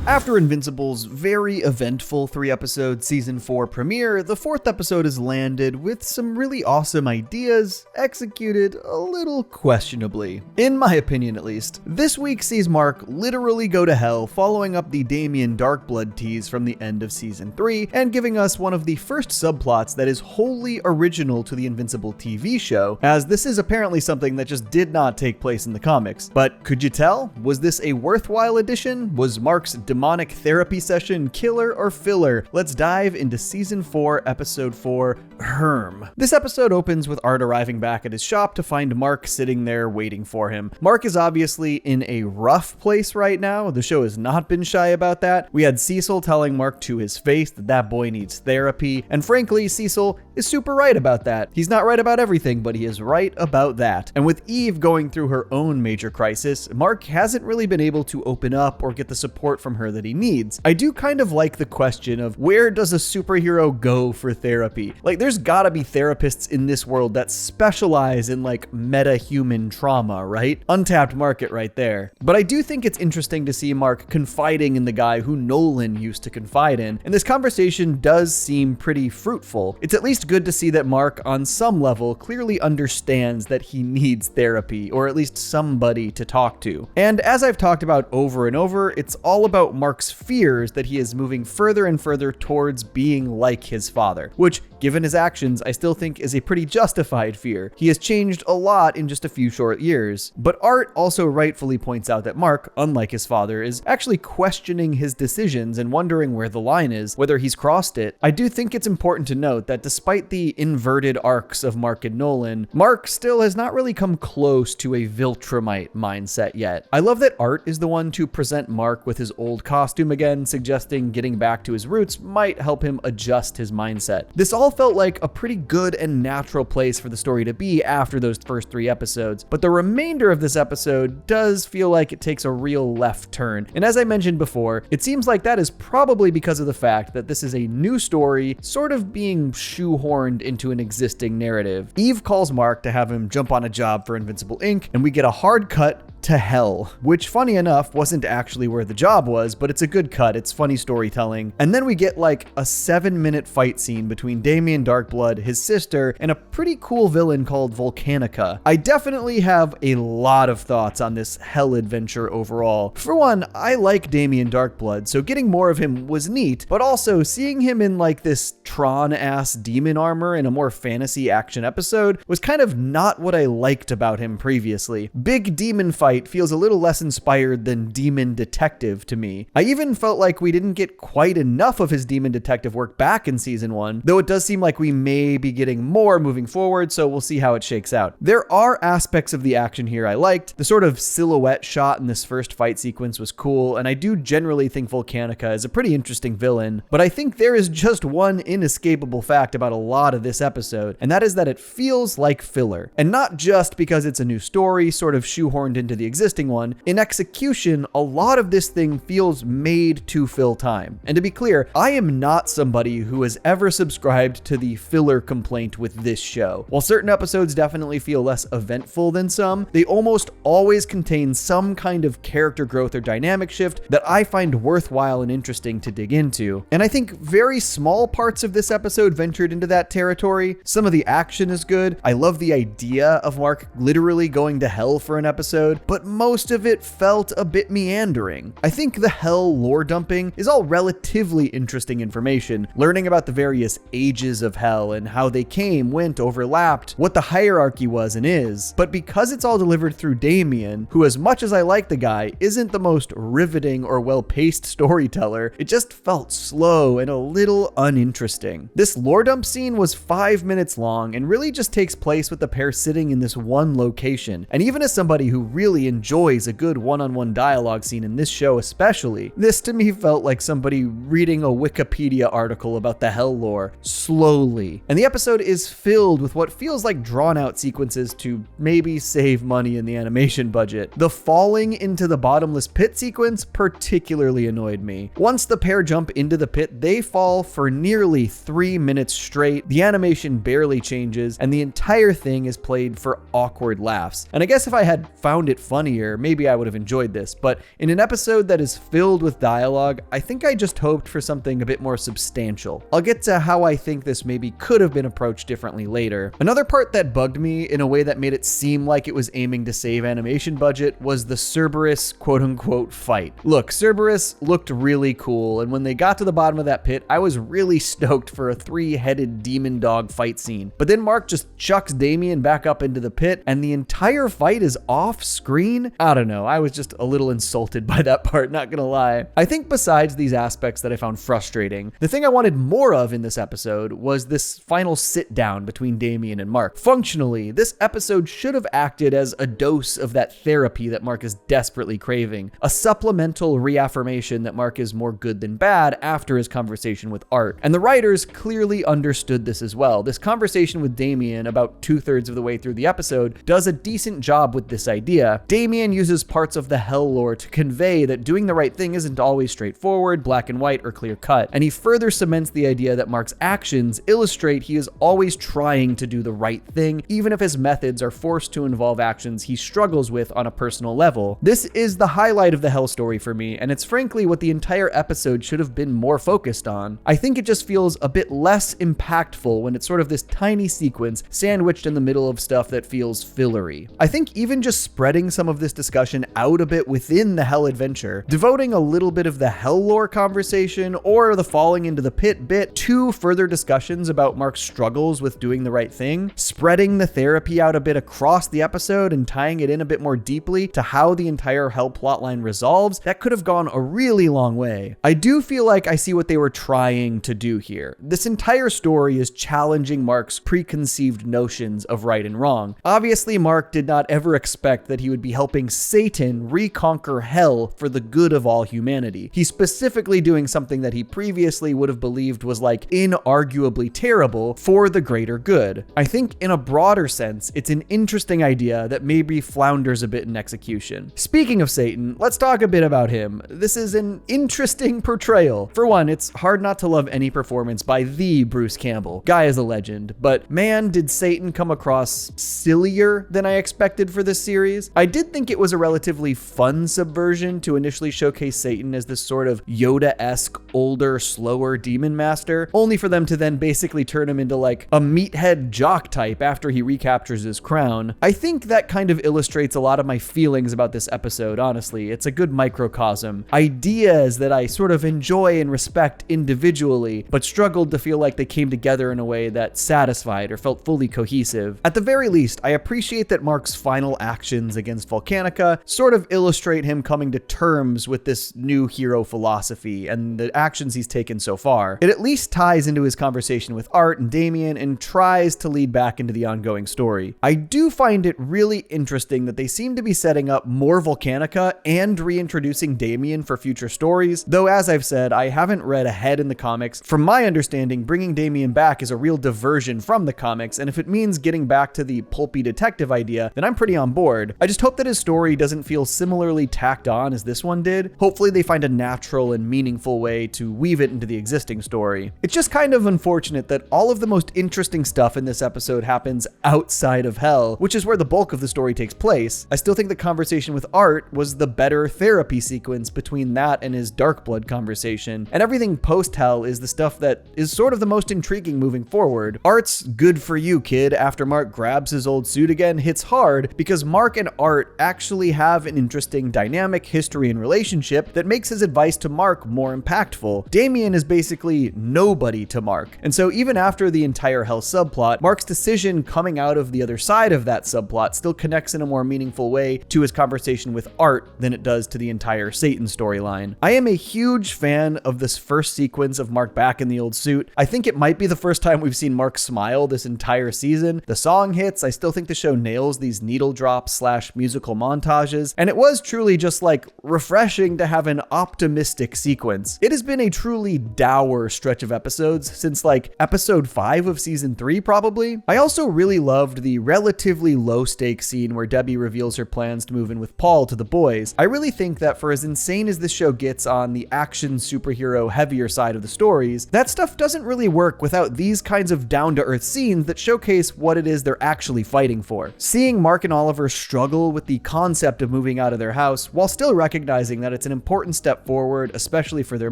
After Invincible's very eventful 3-episode season 4 premiere, the 4th episode has landed with some really awesome ideas, executed a little questionably. In my opinion, at least. This week sees Mark literally go to hell, following up the Damien Darkblood tease from the end of season 3, and giving us one of the first subplots that is wholly original to the Invincible TV show, as this is apparently something that just did not take place in the comics. But could you tell? Was this a worthwhile addition? Was Mark's demonic therapy session, killer or filler? Let's dive into Season 4, Episode 4, Herm. This episode opens with Art arriving back at his shop to find Mark sitting there waiting for him. Mark is obviously in a rough place right now. The show has not been shy about that. We had Cecil telling Mark to his face that that boy needs therapy, and frankly, Cecil is super right about that. He's not right about everything, but he is right about that. And with Eve going through her own major crisis, Mark hasn't really been able to open up or get the support from her that he needs. I do kind of like the question of where does a superhero go for therapy? Like, there's gotta be therapists in this world that specialize in like meta-human trauma, right? Untapped market right there. But I do think it's interesting to see Mark confiding in the guy who Nolan used to confide in, and this conversation does seem pretty fruitful. It's at least good to see that Mark, on some level, clearly understands that he needs therapy, or at least somebody to talk to. And as I've talked about over and over, it's all about Mark's fears that he is moving further and further towards being like his father, which, given his actions, I still think is a pretty justified fear. He has changed a lot in just a few short years. But Art also rightfully points out that Mark, unlike his father, is actually questioning his decisions and wondering where the line is, whether he's crossed it. I do think it's important to note that despite the inverted arcs of Mark and Nolan, Mark still has not really come close to a Viltrumite mindset yet. I love that Art is the one to present Mark with his old costume again, suggesting getting back to his roots might help him adjust his mindset. This all felt like a pretty good and natural place for the story to be after those first 3 episodes, but the remainder of this episode does feel like it takes a real left turn. And as I mentioned before, it seems like that is probably because of the fact that this is a new story sort of being shoehorned into an existing narrative. Eve calls Mark to have him jump on a job for Invincible Inc., and we get a hard cut to hell, which funny enough wasn't actually where the job was, but it's a good cut. It's funny storytelling. And then we get like a 7-minute fight scene between Damien Darkblood, his sister, and a pretty cool villain called Volcanica. I definitely have a lot of thoughts on this hell adventure overall. For one, I like Damien Darkblood, so getting more of him was neat, but also seeing him in like this Tron-ass demon armor in a more fantasy action episode was kind of not what I liked about him previously. Big demon fight feels a little less inspired than Demon Detective to me. I even felt like we didn't get quite enough of his Demon Detective work back in season 1, though it does seem like we may be getting more moving forward, so we'll see how it shakes out. There are aspects of the action here I liked. The sort of silhouette shot in this first fight sequence was cool, and I do generally think Volcanica is a pretty interesting villain, but I think there is just one inescapable fact about a lot of this episode, and that is that it feels like filler. And not just because it's a new story, sort of shoehorned into the existing one. In execution, a lot of this thing feels made to fill time. And to be clear, I am not somebody who has ever subscribed to the filler complaint with this show. While certain episodes definitely feel less eventful than some, they almost always contain some kind of character growth or dynamic shift that I find worthwhile and interesting to dig into. And I think very small parts of this episode ventured into that territory. Some of the action is good. I love the idea of Mark literally going to hell for an episode, but most of it felt a bit meandering. I think the hell lore dumping is all relatively interesting information, learning about the various ages of hell and how they came, went, overlapped, what the hierarchy was and is, but because it's all delivered through Damien, who, as much as I like the guy, isn't the most riveting or well-paced storyteller, it just felt slow and a little uninteresting. This lore dump scene was 5 minutes long and really just takes place with the pair sitting in this one location, and even as somebody who really enjoys a good one-on-one dialogue scene in this show especially, this to me felt like somebody reading a Wikipedia article about the hell lore slowly. And the episode is filled with what feels like drawn-out sequences to maybe save money in the animation budget. The falling into the bottomless pit sequence particularly annoyed me. Once the pair jump into the pit, they fall for nearly 3 minutes straight, the animation barely changes, and the entire thing is played for awkward laughs. And I guess if I had found it funnier, maybe I would have enjoyed this, but in an episode that is filled with dialogue, I think I just hoped for something a bit more substantial. I'll get to how I think this maybe could have been approached differently later. Another part that bugged me in a way that made it seem like it was aiming to save animation budget was the Cerberus quote-unquote fight. Look, Cerberus looked really cool, and when they got to the bottom of that pit, I was really stoked for a 3-headed demon dog fight scene. But then Mark just chucks Damien back up into the pit, and the entire fight is off screen. screen? I don't know. I was just a little insulted by that part, not gonna lie. I think besides these aspects that I found frustrating, the thing I wanted more of in this episode was this final sit down between Damien and Mark. Functionally, this episode should have acted as a dose of that therapy that Mark is desperately craving, a supplemental reaffirmation that Mark is more good than bad after his conversation with Art. And the writers clearly understood this as well. This conversation with Damien about 2/3 of the way through the episode does a decent job with this idea. Damien uses parts of the Hell lore to convey that doing the right thing isn't always straightforward, black and white, or clear cut. And he further cements the idea that Mark's actions illustrate he is always trying to do the right thing, even if his methods are forced to involve actions he struggles with on a personal level. This is the highlight of the Hell story for me, and it's frankly what the entire episode should have been more focused on. I think it just feels a bit less impactful when it's sort of this tiny sequence sandwiched in the middle of stuff that feels fillery. I think even just spreading some of this discussion out a bit within the Hell adventure, devoting a little bit of the Hell lore conversation or the falling into the pit bit to further discussions about Mark's struggles with doing the right thing, spreading the therapy out a bit across the episode and tying it in a bit more deeply to how the entire Hell plotline resolves, that could have gone a really long way. I do feel like I see what they were trying to do here. This entire story is challenging Mark's preconceived notions of right and wrong. Obviously, Mark did not ever expect that he would be helping Satan reconquer Hell for the good of all humanity. He's specifically doing something that he previously would have believed was like inarguably terrible for the greater good. I think in a broader sense, it's an interesting idea that maybe flounders a bit in execution. Speaking of Satan, let's talk a bit about him. This is an interesting portrayal. For one, it's hard not to love any performance by the Bruce Campbell. Guy is a legend, but man, did Satan come across sillier than I expected for this series. I did think it was a relatively fun subversion to initially showcase Satan as this sort of Yoda-esque, older, slower demon master, only for them to then basically turn him into like a meathead jock type after he recaptures his crown. I think that kind of illustrates a lot of my feelings about this episode, honestly. It's a good microcosm. Ideas that I sort of enjoy and respect individually, but struggled to feel like they came together in a way that satisfied or felt fully cohesive. At the very least, I appreciate that Mark's final actions against Volcanica sort of illustrate him coming to terms with this new hero philosophy and the actions he's taken so far. It at least ties into his conversation with Art and Damien and tries to lead back into the ongoing story. I do find it really interesting that they seem to be setting up more Volcanica and reintroducing Damien for future stories, though as I've said, I haven't read ahead in the comics. From my understanding, bringing Damien back is a real diversion from the comics, and if it means getting back to the pulpy detective idea, then I'm pretty on board. I just hope that his story doesn't feel similarly tacked on as this one did. Hopefully they find a natural and meaningful way to weave it into the existing story. It's just kind of unfortunate that all of the most interesting stuff in this episode happens outside of Hell, which is where the bulk of the story takes place. I still think the conversation with Art was the better therapy sequence between that and his Darkblood conversation, and everything post-Hell is the stuff that is sort of the most intriguing moving forward. Art's "good for you, kid" after Mark grabs his old suit again hits hard because Mark and Art actually have an interesting dynamic, history, and relationship that makes his advice to Mark more impactful. Damien is basically nobody to Mark, and so even after the entire Hell subplot, Mark's decision coming out of the other side of that subplot still connects in a more meaningful way to his conversation with Art than it does to the entire Satan storyline. I am a huge fan of this first sequence of Mark back in the old suit. I think it might be the first time we've seen Mark smile this entire season. The song hits, I still think the show nails these needle drops / musical montages, and it was truly just like refreshing to have an optimistic sequence. It has been a truly dour stretch of episodes since like episode 5 of season 3 probably. I also really loved the relatively low stakes scene where Debbie reveals her plans to move in with Paul to the boys. I really think that for as insane as this show gets on the action superhero heavier side of the stories, that stuff doesn't really work without these kinds of down-to-earth scenes that showcase what it is they're actually fighting for. Seeing Mark and Oliver struggle with the concept of moving out of their house while still recognizing that it's an important step forward, especially for their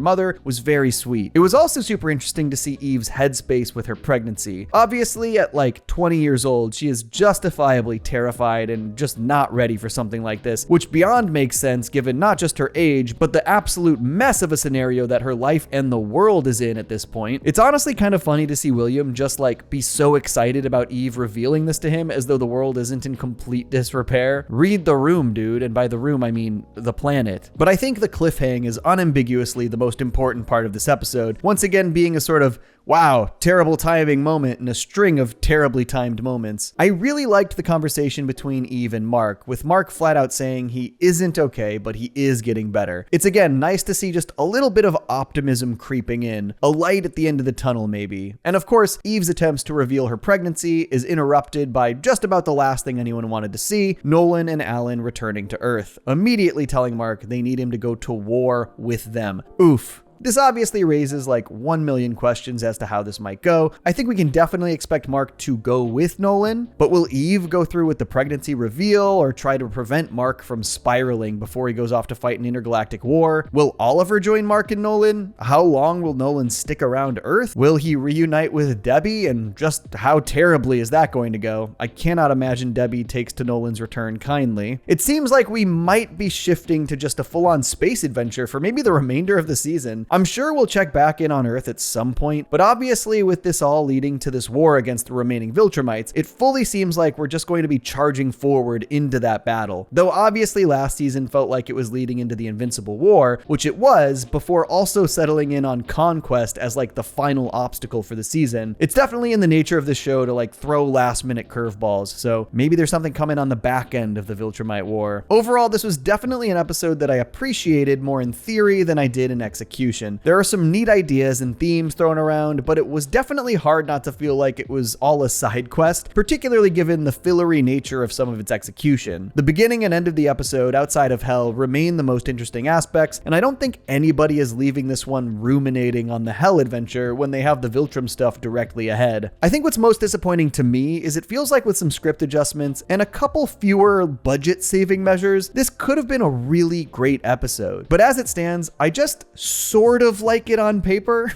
mother, was very sweet. It was also super interesting to see Eve's headspace with her pregnancy. Obviously, at like 20 years old, she is justifiably terrified and just not ready for something like this, which beyond makes sense given not just her age, but the absolute mess of a scenario that her life and the world is in at this point. It's honestly kind of funny to see William just like be so excited about Eve revealing this to him as though the world isn't in complete disrepair. read the room, dude. And by the room, I mean the planet. But I think the cliffhang is unambiguously the most important part of this episode, once again being a sort of wow, terrible timing moment in a string of terribly timed moments. I really liked the conversation between Eve and Mark, with Mark flat out saying he isn't okay, but he is getting better. It's again nice to see just a little bit of optimism creeping in, a light at the end of the tunnel maybe. And of course, Eve's attempts to reveal her pregnancy is interrupted by just about the last thing anyone wanted to see, Nolan and Alan returning to Earth, immediately telling Mark they need him to go to war with them. Oof. This obviously raises like 1 million questions as to how this might go. I think we can definitely expect Mark to go with Nolan, but will Eve go through with the pregnancy reveal or try to prevent Mark from spiraling before he goes off to fight an intergalactic war? Will Oliver join Mark and Nolan? How long will Nolan stick around Earth? Will he reunite with Debbie? And just how terribly is that going to go? I cannot imagine Debbie takes to Nolan's return kindly. It seems like we might be shifting to just a full-on space adventure for maybe the remainder of the season. I'm sure we'll check back in on Earth at some point, but obviously with this all leading to this war against the remaining Viltrumites, it fully seems like we're just going to be charging forward into that battle. Though obviously last season felt like it was leading into the Invincible War, which it was, before also settling in on Conquest as like the final obstacle for the season. It's definitely in the nature of the show to like throw last minute curveballs, so maybe there's something coming on the back end of the Viltrumite War. Overall, this was definitely an episode that I appreciated more in theory than I did in execution. There are some neat ideas and themes thrown around, but it was definitely hard not to feel like it was all a side quest, particularly given the fillery nature of some of its execution. The beginning and end of the episode, outside of Hell, remain the most interesting aspects, and I don't think anybody is leaving this one ruminating on the Hell adventure when they have the Viltrum stuff directly ahead. I think what's most disappointing to me is it feels like with some script adjustments and a couple fewer budget-saving measures, this could have been a really great episode. But as it stands, I just sort of like it on paper.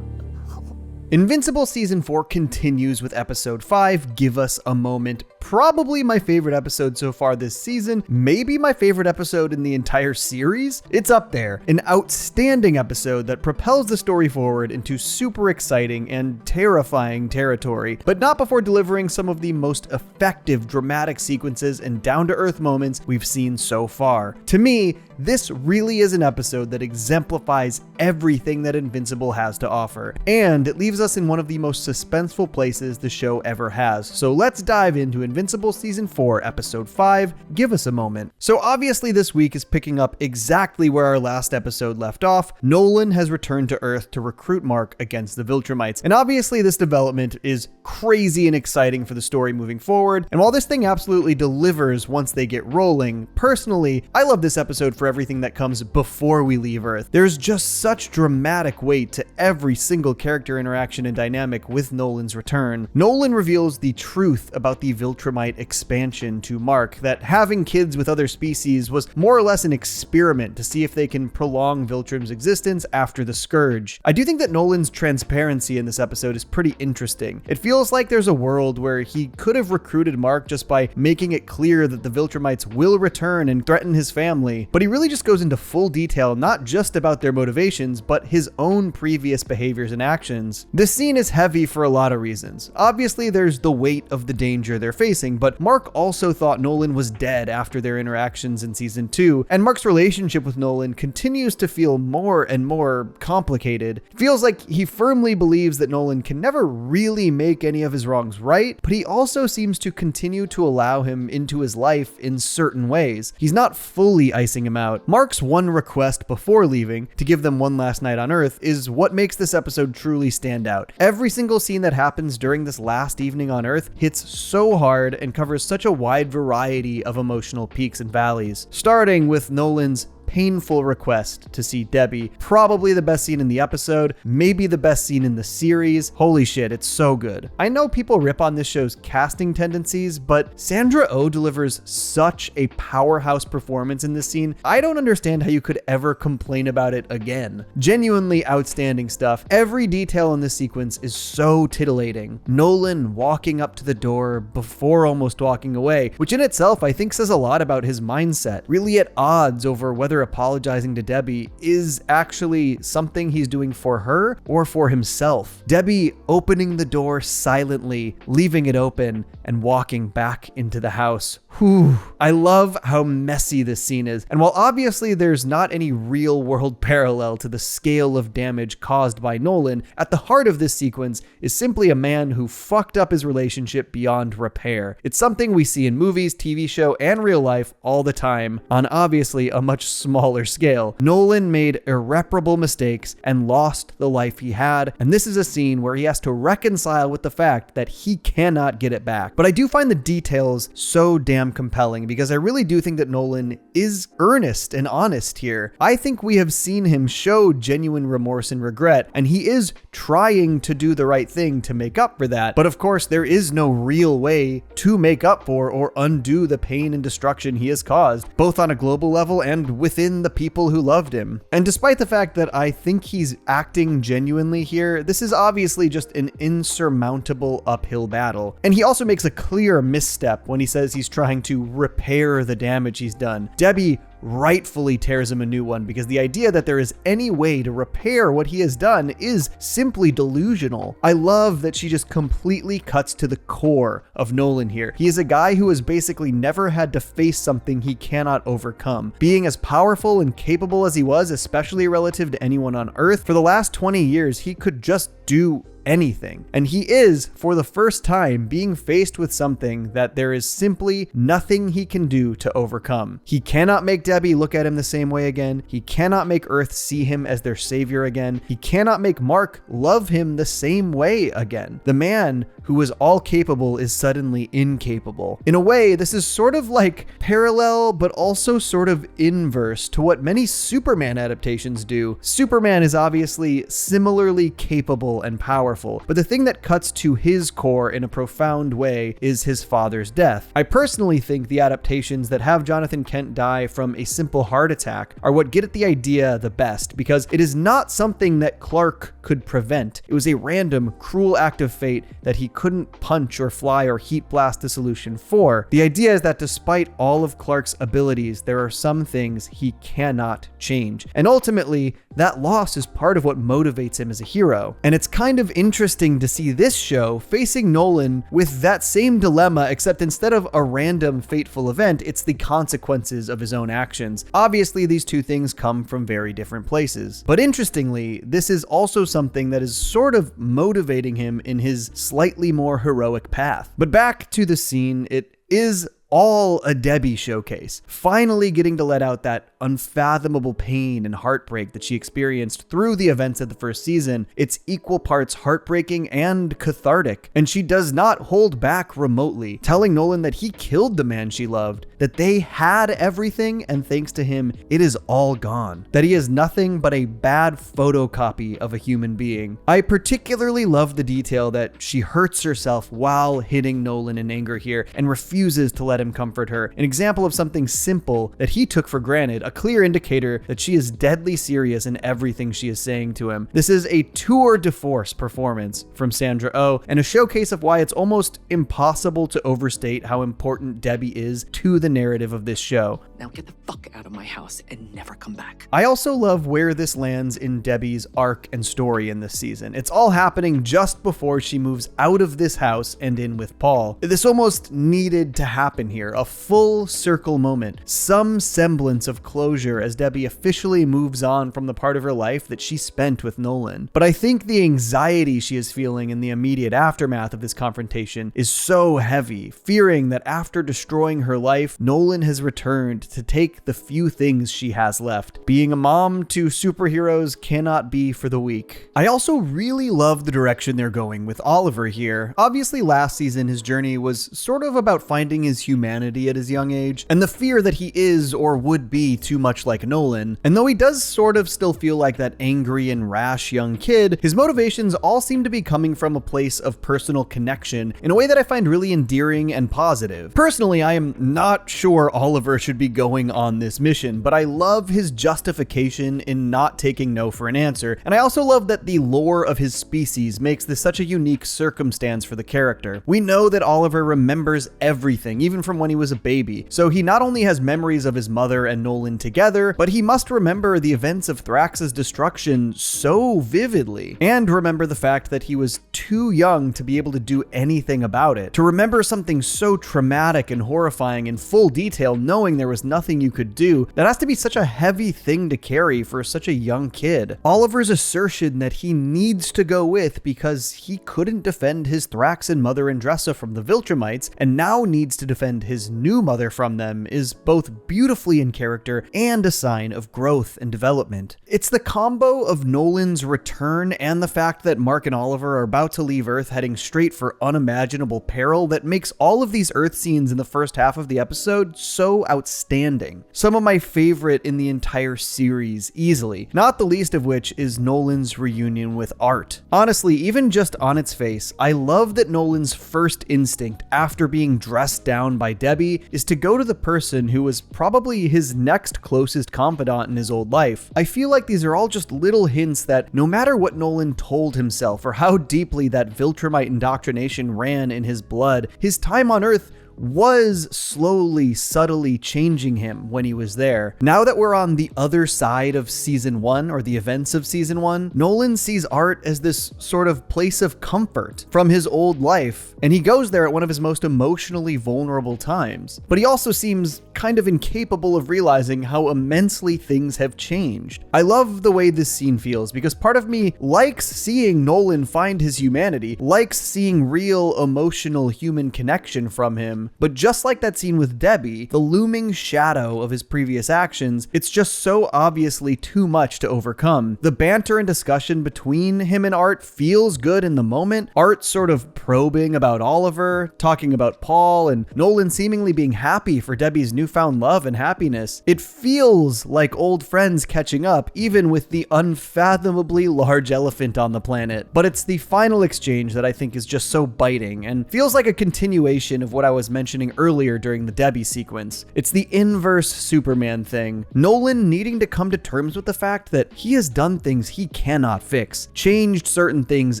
Invincible Season 4 continues with Episode 5, Give Us a Moment. Probably my favorite episode so far this season, maybe my favorite episode in the entire series. It's up there, an outstanding episode that propels the story forward into super exciting and terrifying territory, but not before delivering some of the most effective dramatic sequences and down-to-earth moments we've seen so far. To me, this really is an episode that exemplifies everything that Invincible has to offer, and it leaves us in one of the most suspenseful places the show ever has. So let's dive into Invincible Season 4, Episode 5, Give Us a Moment. So obviously this week is picking up exactly where our last episode left off. Nolan has returned to Earth to recruit Mark against the Viltrumites, and obviously this development is crazy and exciting for the story moving forward, and while this thing absolutely delivers once they get rolling, personally, I love this episode for everything that comes before we leave Earth. There's just such dramatic weight to every single character interaction and dynamic with Nolan's return. Nolan reveals the truth about the Viltrumite expansion to Mark, that having kids with other species was more or less an experiment to see if they can prolong Viltrum's existence after the Scourge. I do think that Nolan's transparency in this episode is pretty interesting. It feels like there's a world where he could have recruited Mark just by making it clear that the Viltrumites will return and threaten his family, but he really just goes into full detail not just about their motivations, but his own previous behaviors and actions. This scene is heavy for a lot of reasons. Obviously, there's the weight of the danger they're facing, but Mark also thought Nolan was dead after their interactions in Season 2, and Mark's relationship with Nolan continues to feel more and more complicated. It feels like he firmly believes that Nolan can never really make any of his wrongs right, but he also seems to continue to allow him into his life in certain ways. He's not fully icing him out. Mark's one request before leaving, to give them one last night on Earth, is what makes this episode truly stand out. Every single scene that happens during this last evening on Earth hits so hard and covers such a wide variety of emotional peaks and valleys, starting with Nolan's painful request to see Debbie. Probably the best scene in the episode, maybe the best scene in the series. Holy shit, it's so good. I know people rip on this show's casting tendencies, but Sandra Oh delivers such a powerhouse performance in this scene. I don't understand how you could ever complain about it again. Genuinely outstanding stuff. Every detail in this sequence is so titillating. Nolan walking up to the door before almost walking away, which in itself I think says a lot about his mindset, really at odds over whether apologizing to Debbie is actually something he's doing for her or for himself. Debbie opening the door silently, leaving it open, and walking back into the house. Whew. I love how messy this scene is, and while obviously there's not any real world parallel to the scale of damage caused by Nolan, at the heart of this sequence is simply a man who fucked up his relationship beyond repair. It's something we see in movies, TV show, and real life all the time, on obviously a much smaller scale. Nolan made irreparable mistakes and lost the life he had, and this is a scene where he has to reconcile with the fact that he cannot get it back. But I do find the details so damn compelling, because I really do think that Nolan is earnest and honest here. I think we have seen him show genuine remorse and regret, and he is trying to do the right thing to make up for that. But of course, there is no real way to make up for or undo the pain and destruction he has caused, both on a global level and within the people who loved him. And despite the fact that I think he's acting genuinely here, this is obviously just an insurmountable uphill battle. And he also makes a clear misstep when he says he's trying to repair the damage he's done. Debbie rightfully tears him a new one, because the idea that there is any way to repair what he has done is simply delusional. I love that she just completely cuts to the core of Nolan here. He is a guy who has basically never had to face something he cannot overcome. Being as powerful and capable as he was, especially relative to anyone on Earth, for the last 20 years, he could just do anything. And he is, for the first time, being faced with something that there is simply nothing he can do to overcome. He cannot make Debbie look at him the same way again. He cannot make Earth see him as their savior again. He cannot make Mark love him the same way again. The man who was all capable is suddenly incapable. In a way, this is sort of like parallel, but also sort of inverse to what many Superman adaptations do. Superman is obviously similarly capable and powerful, but the thing that cuts to his core in a profound way is his father's death. I personally think the adaptations that have Jonathan Kent die from a simple heart attack are what get at the idea the best, because it is not something that Clark could prevent. It was a random, cruel act of fate that he couldn't punch or fly or heat blast the solution for. The idea is that despite all of Clark's abilities, there are some things he cannot change. And ultimately, that loss is part of what motivates him as a hero. And it's kind of interesting to see this show facing Nolan with that same dilemma, except instead of a random fateful event, it's the consequences of his own actions. Obviously, these two things come from very different places. But interestingly, this is also something that is sort of motivating him in his slightly more heroic path. But back to the scene, it is all a Debbie showcase, finally getting to let out that unfathomable pain and heartbreak that she experienced through the events of the first season. It's equal parts heartbreaking and cathartic, and she does not hold back remotely, telling Nolan that he killed the man she loved, that they had everything, and thanks to him, it is all gone, that he is nothing but a bad photocopy of a human being. I particularly love the detail that she hurts herself while hitting Nolan in anger here and refuses to let him comfort her, an example of something simple that he took for granted, a clear indicator that she is deadly serious in everything she is saying to him. This is a tour de force performance from Sandra Oh, and a showcase of why it's almost impossible to overstate how important Debbie is to the narrative of this show. Now get the fuck out of my house and never come back. I also love where this lands in Debbie's arc and story in this season. It's all happening just before she moves out of this house and in with Paul. This almost needed to happen here, a full circle moment, some semblance of closure as Debbie officially moves on from the part of her life that she spent with Nolan. But I think the anxiety she is feeling in the immediate aftermath of this confrontation is so heavy, fearing that after destroying her life, Nolan has returned to take the few things she has left. Being a mom to superheroes cannot be for the weak. I also really love the direction they're going with Oliver here. Obviously, last season his journey was sort of about finding his humanity at his young age, and the fear that he is or would be too much like Nolan. And though he does sort of still feel like that angry and rash young kid, his motivations all seem to be coming from a place of personal connection in a way that I find really endearing and positive. Personally, I am not sure Oliver should be going on this mission, but I love his justification in not taking no for an answer, and I also love that the lore of his species makes this such a unique circumstance for the character. We know that Oliver remembers everything, even from when he was a baby, so he not only has memories of his mother and Nolan together, but he must remember the events of Thrax's destruction so vividly, and remember the fact that he was too young to be able to do anything about it. To remember something so traumatic and horrifying in full detail, knowing there was nothing you could do, that has to be such a heavy thing to carry for such a young kid. Oliver's assertion that he needs to go with because he couldn't defend his Thraxan mother Andressa from the Viltrumites, and now needs to defend his new mother from them, is both beautifully in character and a sign of growth and development. It's the combo of Nolan's return and the fact that Mark and Oliver are about to leave Earth heading straight for unimaginable peril that makes all of these Earth scenes in the first half of the episode so outstanding. Some of my favorite in the entire series, easily, not the least of which is Nolan's reunion with Art. Honestly, even just on its face, I love that Nolan's first instinct after being dressed down by Debbie is to go to the person who was probably his next closest confidant in his old life. I feel like these are all just little hints that no matter what Nolan told himself or how deeply that Viltrumite indoctrination ran in his blood, his time on Earth was slowly, subtly changing him when he was there. Now that we're on the other side of season 1, or the events of season 1, Nolan sees Art as this sort of place of comfort from his old life, and he goes there at one of his most emotionally vulnerable times. But he also seems kind of incapable of realizing how immensely things have changed. I love the way this scene feels, because part of me likes seeing Nolan find his humanity, likes seeing real emotional human connection from him. But just like that scene with Debbie, the looming shadow of his previous actions, it's just so obviously too much to overcome. The banter and discussion between him and Art feels good in the moment. Art sort of probing about Oliver, talking about Paul, and Nolan seemingly being happy for Debbie's newfound love and happiness. It feels like old friends catching up, even with the unfathomably large elephant on the planet. But it's the final exchange that I think is just so biting, and feels like a continuation of what I was mentioning earlier during the Debbie sequence. It's the inverse Superman thing. Nolan needing to come to terms with the fact that he has done things he cannot fix, changed certain things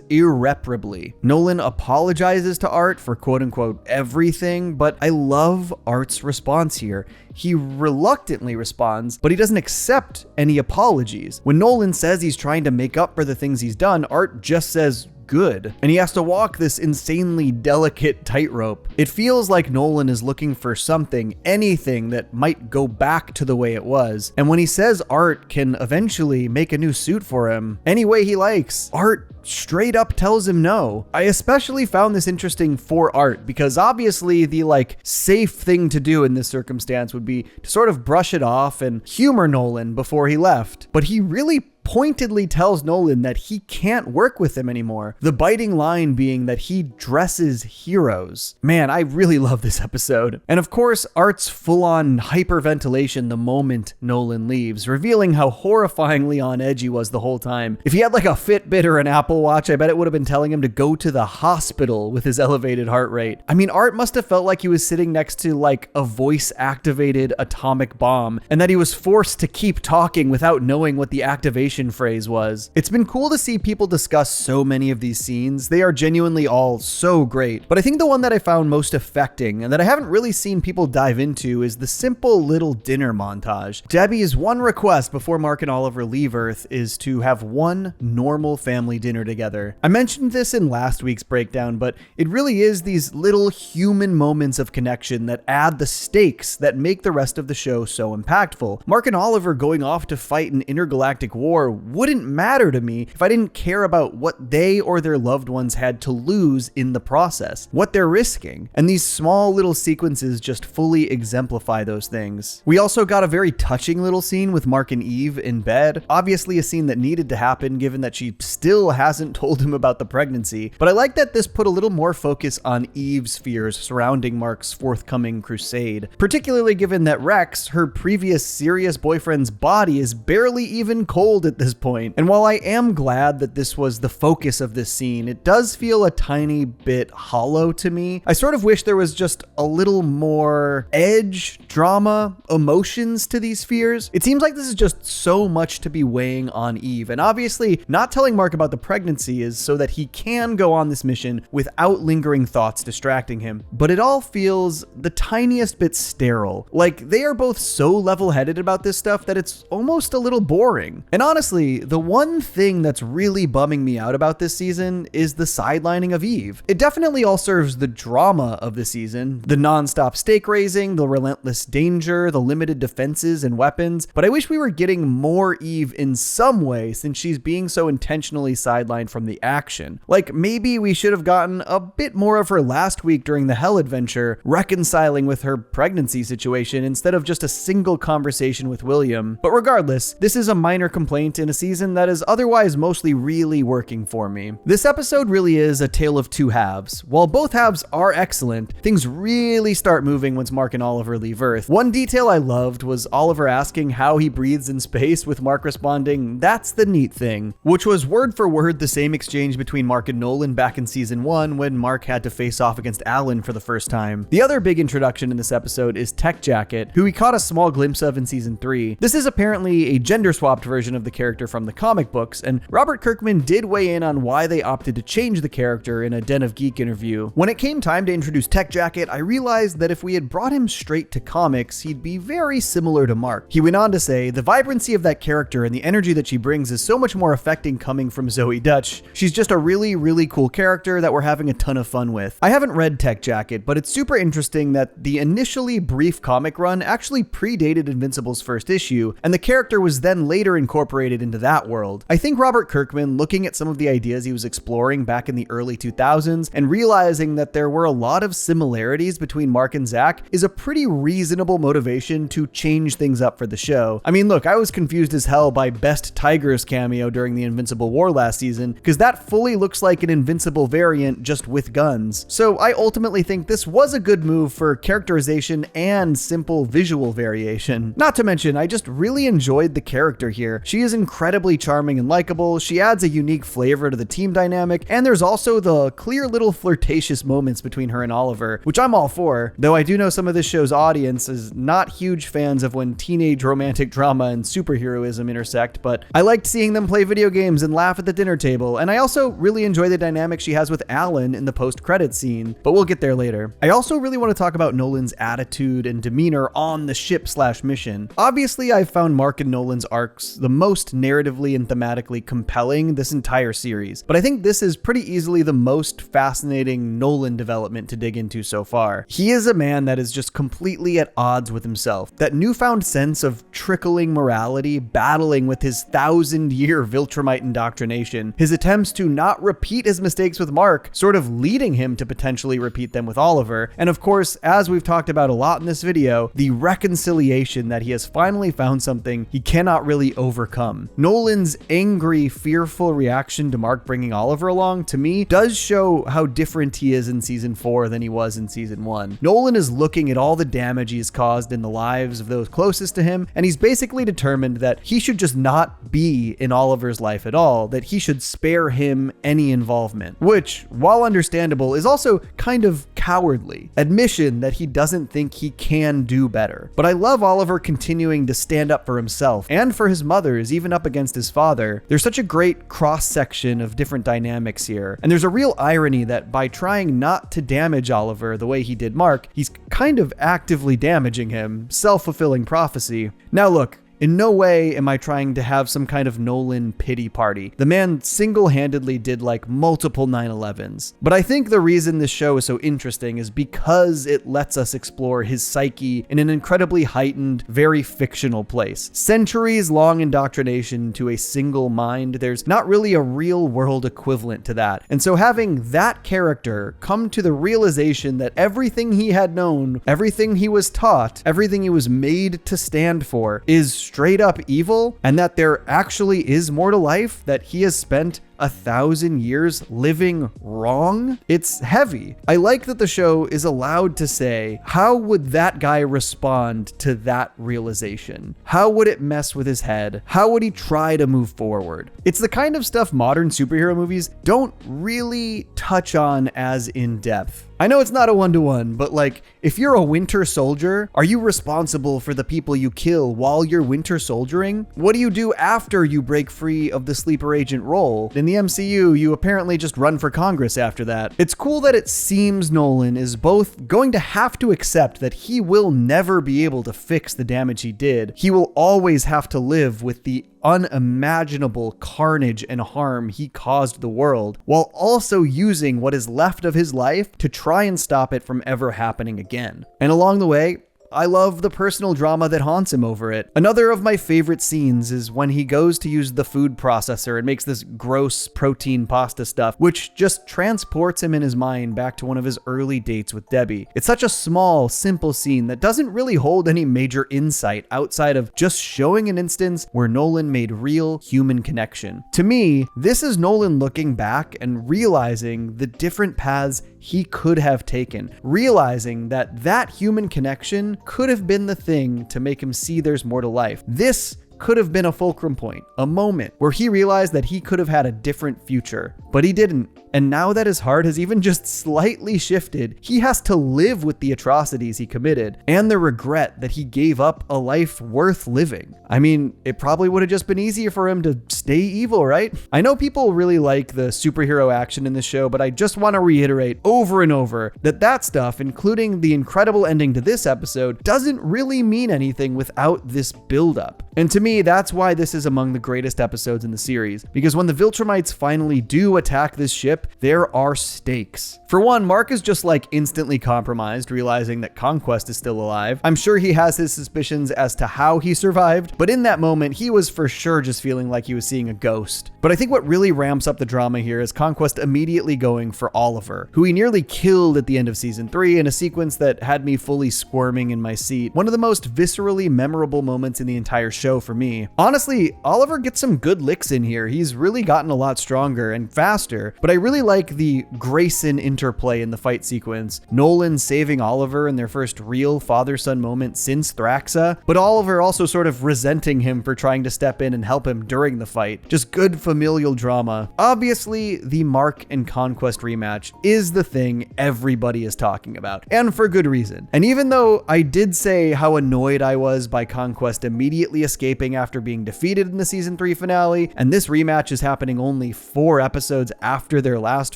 irreparably. Nolan apologizes to Art for quote-unquote everything, but I love Art's response here. He reluctantly responds, but he doesn't accept any apologies. When Nolan says he's trying to make up for the things he's done, Art just says, good. And he has to walk this insanely delicate tightrope. It feels like Nolan is looking for something, anything that might go back to the way it was. And when he says Art can eventually make a new suit for him any way he likes, Art straight up tells him no. I especially found this interesting for Art because obviously the safe thing to do in this circumstance would be to sort of brush it off and humor Nolan before he left. But he really pointedly tells Nolan that he can't work with him anymore. The biting line being that he dresses heroes. Man, I really love this episode. And of course, Art's full-on hyperventilation the moment Nolan leaves, revealing how horrifyingly on edge he was the whole time. If he had a Fitbit or an Apple Watch, I bet it would have been telling him to go to the hospital with his elevated heart rate. I mean, Art must have felt like he was sitting next to a voice-activated atomic bomb, and that he was forced to keep talking without knowing what the activation phrase was. It's been cool to see people discuss so many of these scenes. They are genuinely all so great. But I think the one that I found most affecting and that I haven't really seen people dive into is the simple little dinner montage. Debbie's one request before Mark and Oliver leave Earth is to have one normal family dinner together. I mentioned this in last week's breakdown, but it really is these little human moments of connection that add the stakes that make the rest of the show so impactful. Mark and Oliver going off to fight an intergalactic war wouldn't matter to me if I didn't care about what they or their loved ones had to lose in the process, what they're risking. And these small little sequences just fully exemplify those things. We also got a very touching little scene with Mark and Eve in bed. Obviously a scene that needed to happen given that she still had hasn't told him about the pregnancy, but I like that this put a little more focus on Eve's fears surrounding Mark's forthcoming crusade, particularly given that Rex, her previous serious boyfriend's body, is barely even cold at this point. And while I am glad that this was the focus of this scene, it does feel a tiny bit hollow to me. I sort of wish there was just a little more edge, drama, emotions to these fears. It seems like this is just so much to be weighing on Eve, and obviously not telling Mark about the pregnancy is so that he can go on this mission without lingering thoughts distracting him. But it all feels the tiniest bit sterile. Like, they are both so level-headed about this stuff that it's almost a little boring. And honestly, the one thing that's really bumming me out about this season is the sidelining of Eve. It definitely all serves the drama of the season, the non-stop stake raising, the relentless danger, the limited defenses and weapons, but I wish we were getting more Eve in some way since she's being so intentionally sidelined from the action. Like, maybe we should have gotten a bit more of her last week during the Hell adventure, reconciling with her pregnancy situation instead of just a single conversation with William. But regardless, this is a minor complaint in a season that is otherwise mostly really working for me. This episode really is a tale of two halves. While both halves are excellent, things really start moving once Mark and Oliver leave Earth. One detail I loved was Oliver asking how he breathes in space, with Mark responding, "That's the neat thing," which was word for word the same exchange between Mark and Nolan back in season 1 when Mark had to face off against Alan for the first time. The other big introduction in this episode is Tech Jacket, who we caught a small glimpse of in season 3. This is apparently a gender-swapped version of the character from the comic books, and Robert Kirkman did weigh in on why they opted to change the character in a Den of Geek interview. When it came time to introduce Tech Jacket, I realized that if we had brought him straight to comics, he'd be very similar to Mark. He went on to say, "The vibrancy of that character and the energy that she brings is so much more affecting coming from Zoe Dutch. She's just a really, really cool character that we're having a ton of fun with." I haven't read Tech Jacket, but it's super interesting that the initially brief comic run actually predated Invincible's first issue, and the character was then later incorporated into that world. I think Robert Kirkman, looking at some of the ideas he was exploring back in the early 2000s and realizing that there were a lot of similarities between Mark and Zach, is a pretty reasonable motivation to change things up for the show. I mean, look, I was confused as hell by Best Tiger's cameo during the Invincible War last season, because that fully looks like an Invincible variant just with guns. So I ultimately think this was a good move for characterization and simple visual variation. Not to mention, I just really enjoyed the character here. She is incredibly charming and likable, she adds a unique flavor to the team dynamic, and there's also the clear little flirtatious moments between her and Oliver, which I'm all for, though I do know some of this show's audience is not huge fans of when teenage romantic drama and superheroism intersect, but I liked seeing them play video games and laugh at the dinner table, and I also really enjoy the dynamic she has with Alan in the post-credits scene, but we'll get there later. I also really want to talk about Nolan's attitude and demeanor on the ship/mission. Obviously, I've found Mark and Nolan's arcs the most narratively and thematically compelling this entire series, but I think this is pretty easily the most fascinating Nolan development to dig into so far. He is a man that is just completely at odds with himself. That newfound sense of trickling morality, battling with his 1,000-year Viltrumite indoctrination, his attempts to not repeat his mistakes with Mark, sort of leading him to potentially repeat them with Oliver, and of course, as we've talked about a lot in this video, the reconciliation that he has finally found something he cannot really overcome. Nolan's angry, fearful reaction to Mark bringing Oliver along, to me, does show how different he is in season 4 than he was in season 1. Nolan is looking at all the damage he's caused in the lives of those closest to him, and he's basically determined that he should just not be in Oliver's life at all, that he should spare him any involvement, which, while understandable, is also kind of cowardly. Admission that he doesn't think he can do better. But I love Oliver continuing to stand up for himself and for his mothers, even up against his father. There's such a great cross-section of different dynamics here, and there's a real irony that by trying not to damage Oliver the way he did Mark, he's kind of actively damaging him. Self-fulfilling prophecy. Now look, in no way am I trying to have some kind of Nolan pity party. The man single-handedly did like multiple 9/11s. But I think the reason this show is so interesting is because it lets us explore his psyche in an incredibly heightened, very fictional place. Centuries-long indoctrination to a single mind, there's not really a real-world equivalent to that. And so having that character come to the realization that everything he had known, everything he was taught, everything he was made to stand for is straight up evil, and that there actually is more to life, that he has spent 1,000 years living wrong? It's heavy. I like that the show is allowed to say, how would that guy respond to that realization? How would it mess with his head? How would he try to move forward? It's the kind of stuff modern superhero movies don't really touch on as in depth. I know it's not a one-to-one, but like, if you're a winter soldier, are you responsible for the people you kill while you're winter soldiering? What do you do after you break free of the sleeper agent role? In the MCU, you apparently just run for Congress after that. It's cool that it seems Nolan is both going to have to accept that he will never be able to fix the damage he did. He will always have to live with the unimaginable carnage and harm he caused the world, while also using what is left of his life to try and stop it from ever happening again. And along the way, I love the personal drama that haunts him over it. Another of my favorite scenes is when he goes to use the food processor and makes this gross protein pasta stuff, which just transports him in his mind back to one of his early dates with Debbie. It's such a small, simple scene that doesn't really hold any major insight outside of just showing an instance where Nolan made real human connection. To me, this is Nolan looking back and realizing the different paths he could have taken, realizing that that human connection could have been the thing to make him see there's more to life. This could have been a fulcrum point, a moment where he realized that he could have had a different future, but he didn't. And now that his heart has even just slightly shifted, he has to live with the atrocities he committed and the regret that he gave up a life worth living. I mean, it probably would have just been easier for him to stay evil, right? I know people really like the superhero action in this show, but I just want to reiterate over and over that that stuff, including the incredible ending to this episode, doesn't really mean anything without this buildup. And to me, that's why this is among the greatest episodes in the series, because when the Viltrumites finally do attack this ship, there are stakes. For one, Mark is just like instantly compromised, realizing that Conquest is still alive. I'm sure he has his suspicions as to how he survived, but in that moment, he was for sure just feeling like he was seeing a ghost. But I think what really ramps up the drama here is Conquest immediately going for Oliver, who he nearly killed at the end of season 3 in a sequence that had me fully squirming in my seat. One of the most viscerally memorable moments in the entire show for me. Honestly, Oliver gets some good licks in here. He's really gotten a lot stronger and faster, but I really like the Grayson interplay in the fight sequence. Nolan saving Oliver in their first real father-son moment since Thraxa, but Oliver also sort of resenting him for trying to step in and help him during the fight. Just good familial drama. Obviously, the Mark and Conquest rematch is the thing everybody is talking about, and for good reason. And even though I did say how annoyed I was by Conquest immediately escaping after being defeated in the season 3 finale, and this rematch is happening only 4 episodes after their last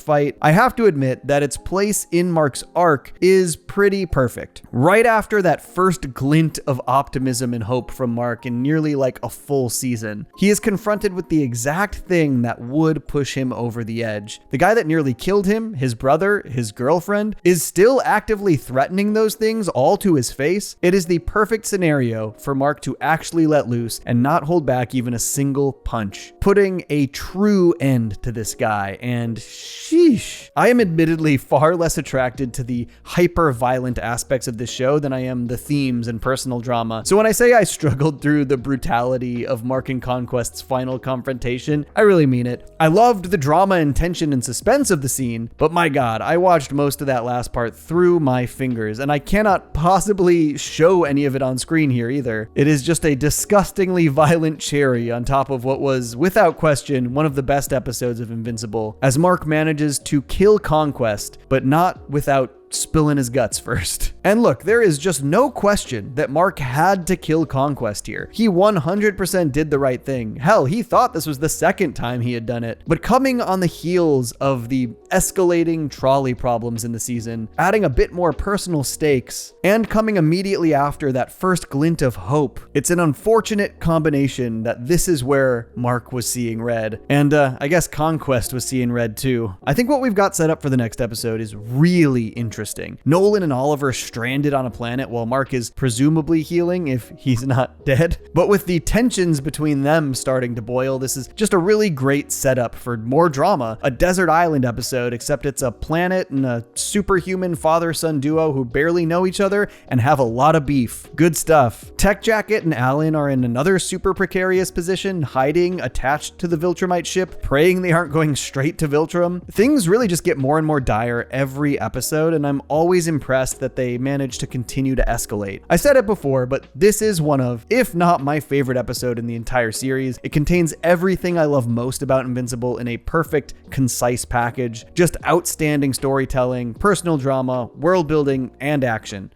fight, I have to admit that its place in Mark's arc is pretty perfect. Right after that first glint of optimism and hope from Mark in nearly like a full season, he is confronted with the exact thing that would push him over the edge. The guy that nearly killed him, his brother, his girlfriend, is still actively threatening those things all to his face. It is the perfect scenario for Mark to actually let loose and not hold back even a single punch, putting a true end to this guy. And sheesh, I am admittedly far less attracted to the hyper-violent aspects of this show than I am the themes and personal drama. So when I say I struggled through the brutality of Mark and Conquest's final confrontation, I really mean it. I loved the drama and tension and suspense of the scene, but my god, I watched most of that last part through my fingers, and I cannot possibly show any of it on screen here either. It is just a disgustingly violent cherry on top of what was, without question, one of the best episodes of Invincible, as Mark manages to kill Conquest, but not without spilling his guts first. And look, there is just no question that Mark had to kill Conquest here. He 100% did the right thing. Hell, he thought this was the second time he had done it. But coming on the heels of the escalating trolley problems in the season, adding a bit more personal stakes, and coming immediately after that first glint of hope, it's an unfortunate combination that this is where Mark was seeing red. And I guess Conquest was seeing red too. I think what we've got set up for the next episode is really interesting. interesting. Nolan and Oliver stranded on a planet while Mark is presumably healing if he's not dead. But with the tensions between them starting to boil, this is just a really great setup for more drama. A desert island episode, except it's a planet and a superhuman father-son duo who barely know each other and have a lot of beef. Good stuff. Tech Jacket and Alan are in another super precarious position, hiding attached to the Viltrumite ship, praying they aren't going straight to Viltrum. Things really just get more and more dire every episode, and I'm always impressed that they manage to continue to escalate. I said it before, but this is one of, if not my favorite episode in the entire series. It contains everything I love most about Invincible in a perfect, concise package. Just outstanding storytelling, personal drama, world building, and action.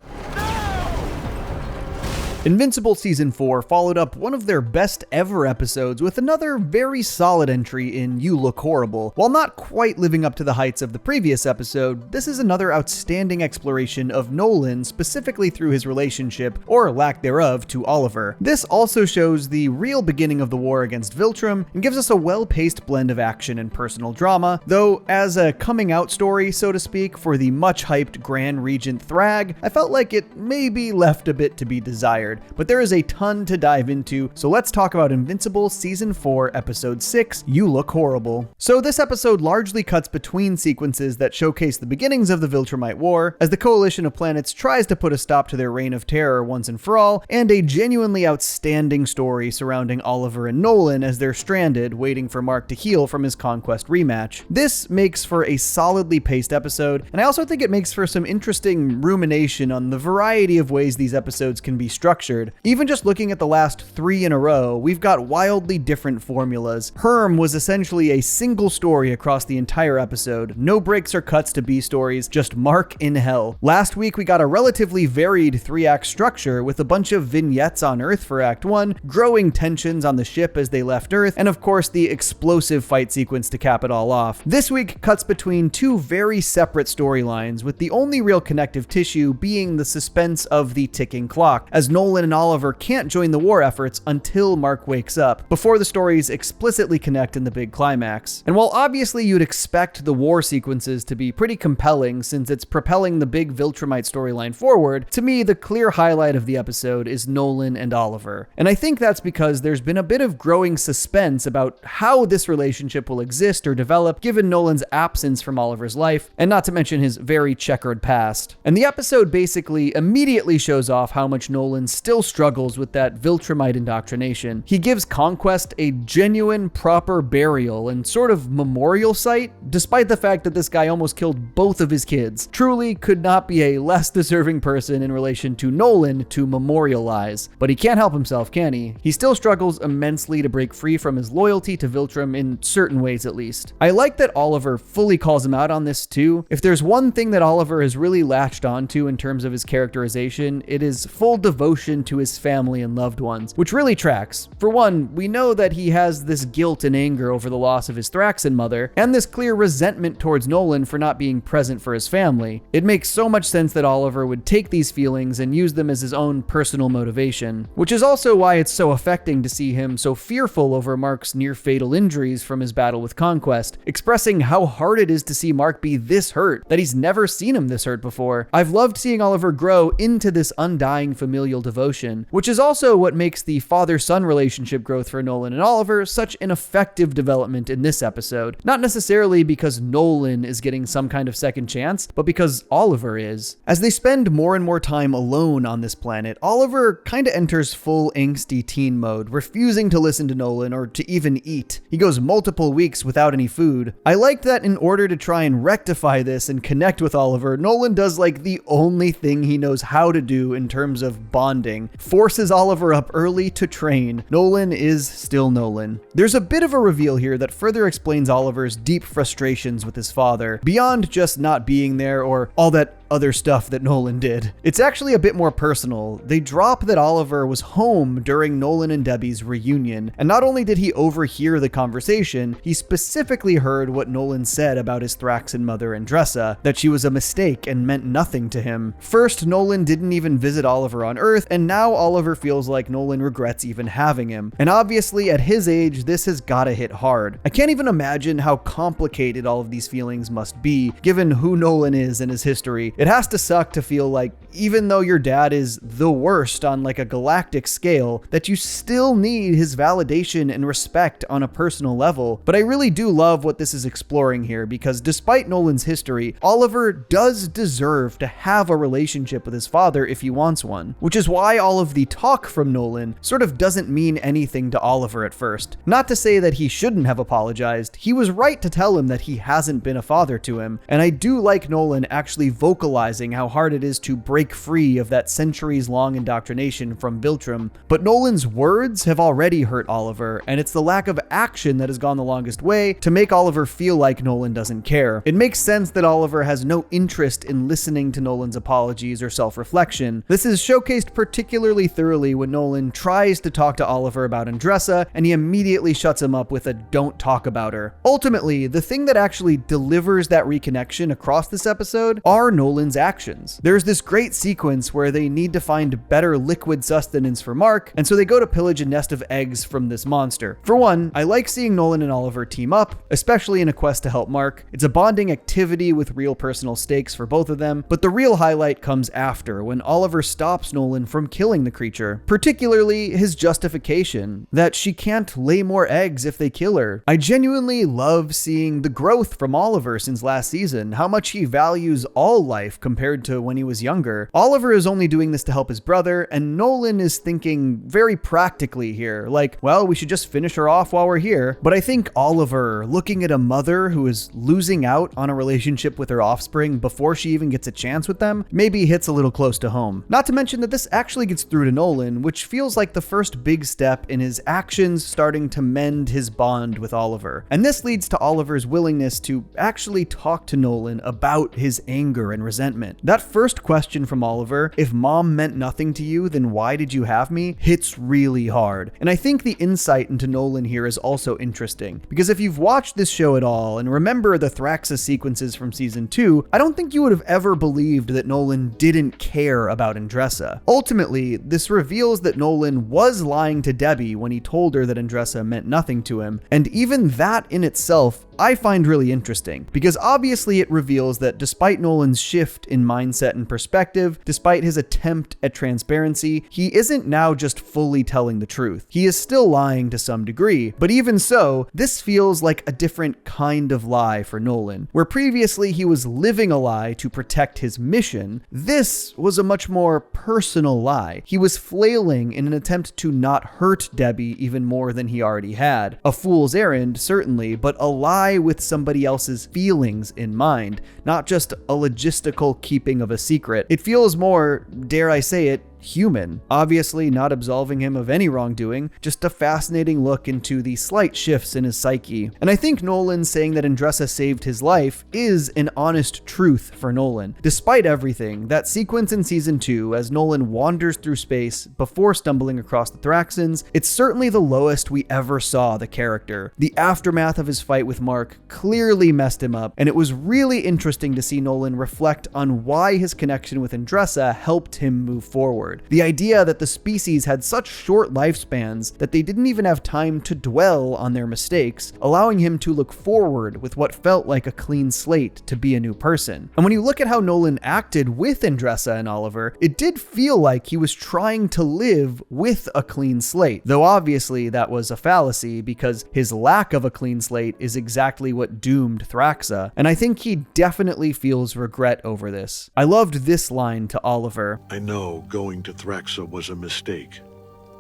Invincible Season 4 followed up one of their best ever episodes with another very solid entry in You Look Horrible. While not quite living up to the heights of the previous episode, this is another outstanding exploration of Nolan, specifically through his relationship, or lack thereof, to Oliver. This also shows the real beginning of the war against Viltrum and gives us a well-paced blend of action and personal drama, though as a coming-out story, so to speak, for the much-hyped Grand Regent Thrag, I felt like it maybe left a bit to be desired. But there is a ton to dive into, so let's talk about Invincible Season 4, Episode 6, You Look Horrible. So this episode largely cuts between sequences that showcase the beginnings of the Viltrumite War, as the coalition of planets tries to put a stop to their reign of terror once and for all, and a genuinely outstanding story surrounding Oliver and Nolan as they're stranded, waiting for Mark to heal from his Conquest rematch. This makes for a solidly paced episode, and I also think it makes for some interesting rumination on the variety of ways these episodes can be structured. Even just looking at the last 3 in a row, we've got wildly different formulas. Herm was essentially a single story across the entire episode. No breaks or cuts to B stories, just Mark in hell. Last week we got a relatively varied 3-act structure with a bunch of vignettes on Earth for Act 1, growing tensions on the ship as they left Earth, and of course the explosive fight sequence to cap it all off. This week cuts between 2 very separate storylines, with the only real connective tissue being the suspense of the ticking clock, as Nolan and Oliver can't join the war efforts until Mark wakes up, before the stories explicitly connect in the big climax. And while obviously you'd expect the war sequences to be pretty compelling since it's propelling the big Viltrumite storyline forward, to me the clear highlight of the episode is Nolan and Oliver. And I think that's because there's been a bit of growing suspense about how this relationship will exist or develop given Nolan's absence from Oliver's life, and not to mention his very checkered past. And the episode basically immediately shows off how much Nolan still struggles with that Viltrumite indoctrination. He gives Conquest a genuine, proper burial and sort of memorial site, despite the fact that this guy almost killed both of his kids. Truly could not be a less deserving person in relation to Nolan to memorialize. But he can't help himself, can he? He still struggles immensely to break free from his loyalty to Viltrum in certain ways at least. I like that Oliver fully calls him out on this too. If there's one thing that Oliver has really latched onto in terms of his characterization, it is full devotion to his family and loved ones, which really tracks. For one, we know that he has this guilt and anger over the loss of his Thraxan mother, and this clear resentment towards Nolan for not being present for his family. It makes so much sense that Oliver would take these feelings and use them as his own personal motivation, which is also why it's so affecting to see him so fearful over Mark's near-fatal injuries from his battle with Conquest, expressing how hard it is to see Mark be this hurt, that he's never seen him this hurt before. I've loved seeing Oliver grow into this undying familial devotion, which is also what makes the father-son relationship growth for Nolan and Oliver such an effective development in this episode. Not necessarily because Nolan is getting some kind of second chance, but because Oliver is. As they spend more and more time alone on this planet, Oliver kinda enters full angsty teen mode, refusing to listen to Nolan or to even eat. He goes multiple weeks without any food. I liked that in order to try and rectify this and connect with Oliver, Nolan does like the only thing he knows how to do in terms of bonding. Forces Oliver up early to train. Nolan is still Nolan. There's a bit of a reveal here that further explains Oliver's deep frustrations with his father, beyond just not being there or all that other stuff that Nolan did. It's actually a bit more personal. They drop that Oliver was home during Nolan and Debbie's reunion, and not only did he overhear the conversation, he specifically heard what Nolan said about his Thraxan mother Andressa, that she was a mistake and meant nothing to him. First, Nolan didn't even visit Oliver on Earth, and now Oliver feels like Nolan regrets even having him. And obviously, at his age, this has gotta hit hard. I can't even imagine how complicated all of these feelings must be, given who Nolan is and his history, It has to suck to feel like even though your dad is the worst on like a galactic scale, that you still need his validation and respect on a personal level. But I really do love what this is exploring here, because despite Nolan's history, Oliver does deserve to have a relationship with his father if he wants one, which is why all of the talk from Nolan sort of doesn't mean anything to Oliver at first. Not to say that he shouldn't have apologized. He was right to tell him that he hasn't been a father to him, and I do like Nolan actually vocalizing how hard it is to break free of that centuries-long indoctrination from Biltram. But Nolan's words have already hurt Oliver, and it's the lack of action that has gone the longest way to make Oliver feel like Nolan doesn't care. It makes sense that Oliver has no interest in listening to Nolan's apologies or self-reflection. This is showcased particularly thoroughly when Nolan tries to talk to Oliver about Andressa, and he immediately shuts him up with a "don't talk about her." Ultimately, the thing that actually delivers that reconnection across this episode are Nolan's actions. There's this great sequence where they need to find better liquid sustenance for Mark, and so they go to pillage a nest of eggs from this monster. For one, I like seeing Nolan and Oliver team up, especially in a quest to help Mark. It's a bonding activity with real personal stakes for both of them, but the real highlight comes after, when Oliver stops Nolan from killing the creature, particularly his justification that she can't lay more eggs if they kill her. I genuinely love seeing the growth from Oliver since last season, how much he values all life compared to when he was younger. Oliver is only doing this to help his brother, and Nolan is thinking very practically here, like, well, we should just finish her off while we're here. But I think Oliver, looking at a mother who is losing out on a relationship with her offspring before she even gets a chance with them, maybe hits a little close to home. Not to mention that this actually gets through to Nolan, which feels like the first big step in his actions starting to mend his bond with Oliver. And this leads to Oliver's willingness to actually talk to Nolan about his anger and resentment. That first question from Oliver, "If mom meant nothing to you, then why did you have me?" hits really hard. And I think the insight into Nolan here is also interesting, because if you've watched this show at all and remember the Thraxa sequences from season 2, I don't think you would have ever believed that Nolan didn't care about Andressa. Ultimately, this reveals that Nolan was lying to Debbie when he told her that Andressa meant nothing to him, and even that in itself I find really interesting, because obviously it reveals that despite Nolan's shift in mindset and perspective, despite his attempt at transparency, he isn't now just fully telling the truth. He is still lying to some degree, but even so, this feels like a different kind of lie for Nolan. Where previously he was living a lie to protect his mission, this was a much more personal lie. He was flailing in an attempt to not hurt Debbie even more than he already had. A fool's errand, certainly, but a lie with somebody else's feelings in mind, not just a logistical keeping of a secret. It feels more, dare I say it, human. Obviously not absolving him of any wrongdoing, just a fascinating look into the slight shifts in his psyche. And I think Nolan saying that Andressa saved his life is an honest truth for Nolan. Despite everything, that sequence in season 2 as Nolan wanders through space before stumbling across the Thraxans, it's certainly the lowest we ever saw the character. The aftermath of his fight with Mark clearly messed him up, and it was really interesting to see Nolan reflect on why his connection with Andressa helped him move forward. The idea that the species had such short lifespans that they didn't even have time to dwell on their mistakes, allowing him to look forward with what felt like a clean slate to be a new person. And when you look at how Nolan acted with Andressa and Oliver, it did feel like he was trying to live with a clean slate, though obviously that was a fallacy because his lack of a clean slate is exactly what doomed Thraxa, and I think he definitely feels regret over this. I loved this line to Oliver. "I know going to Thraxa was a mistake,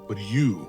but you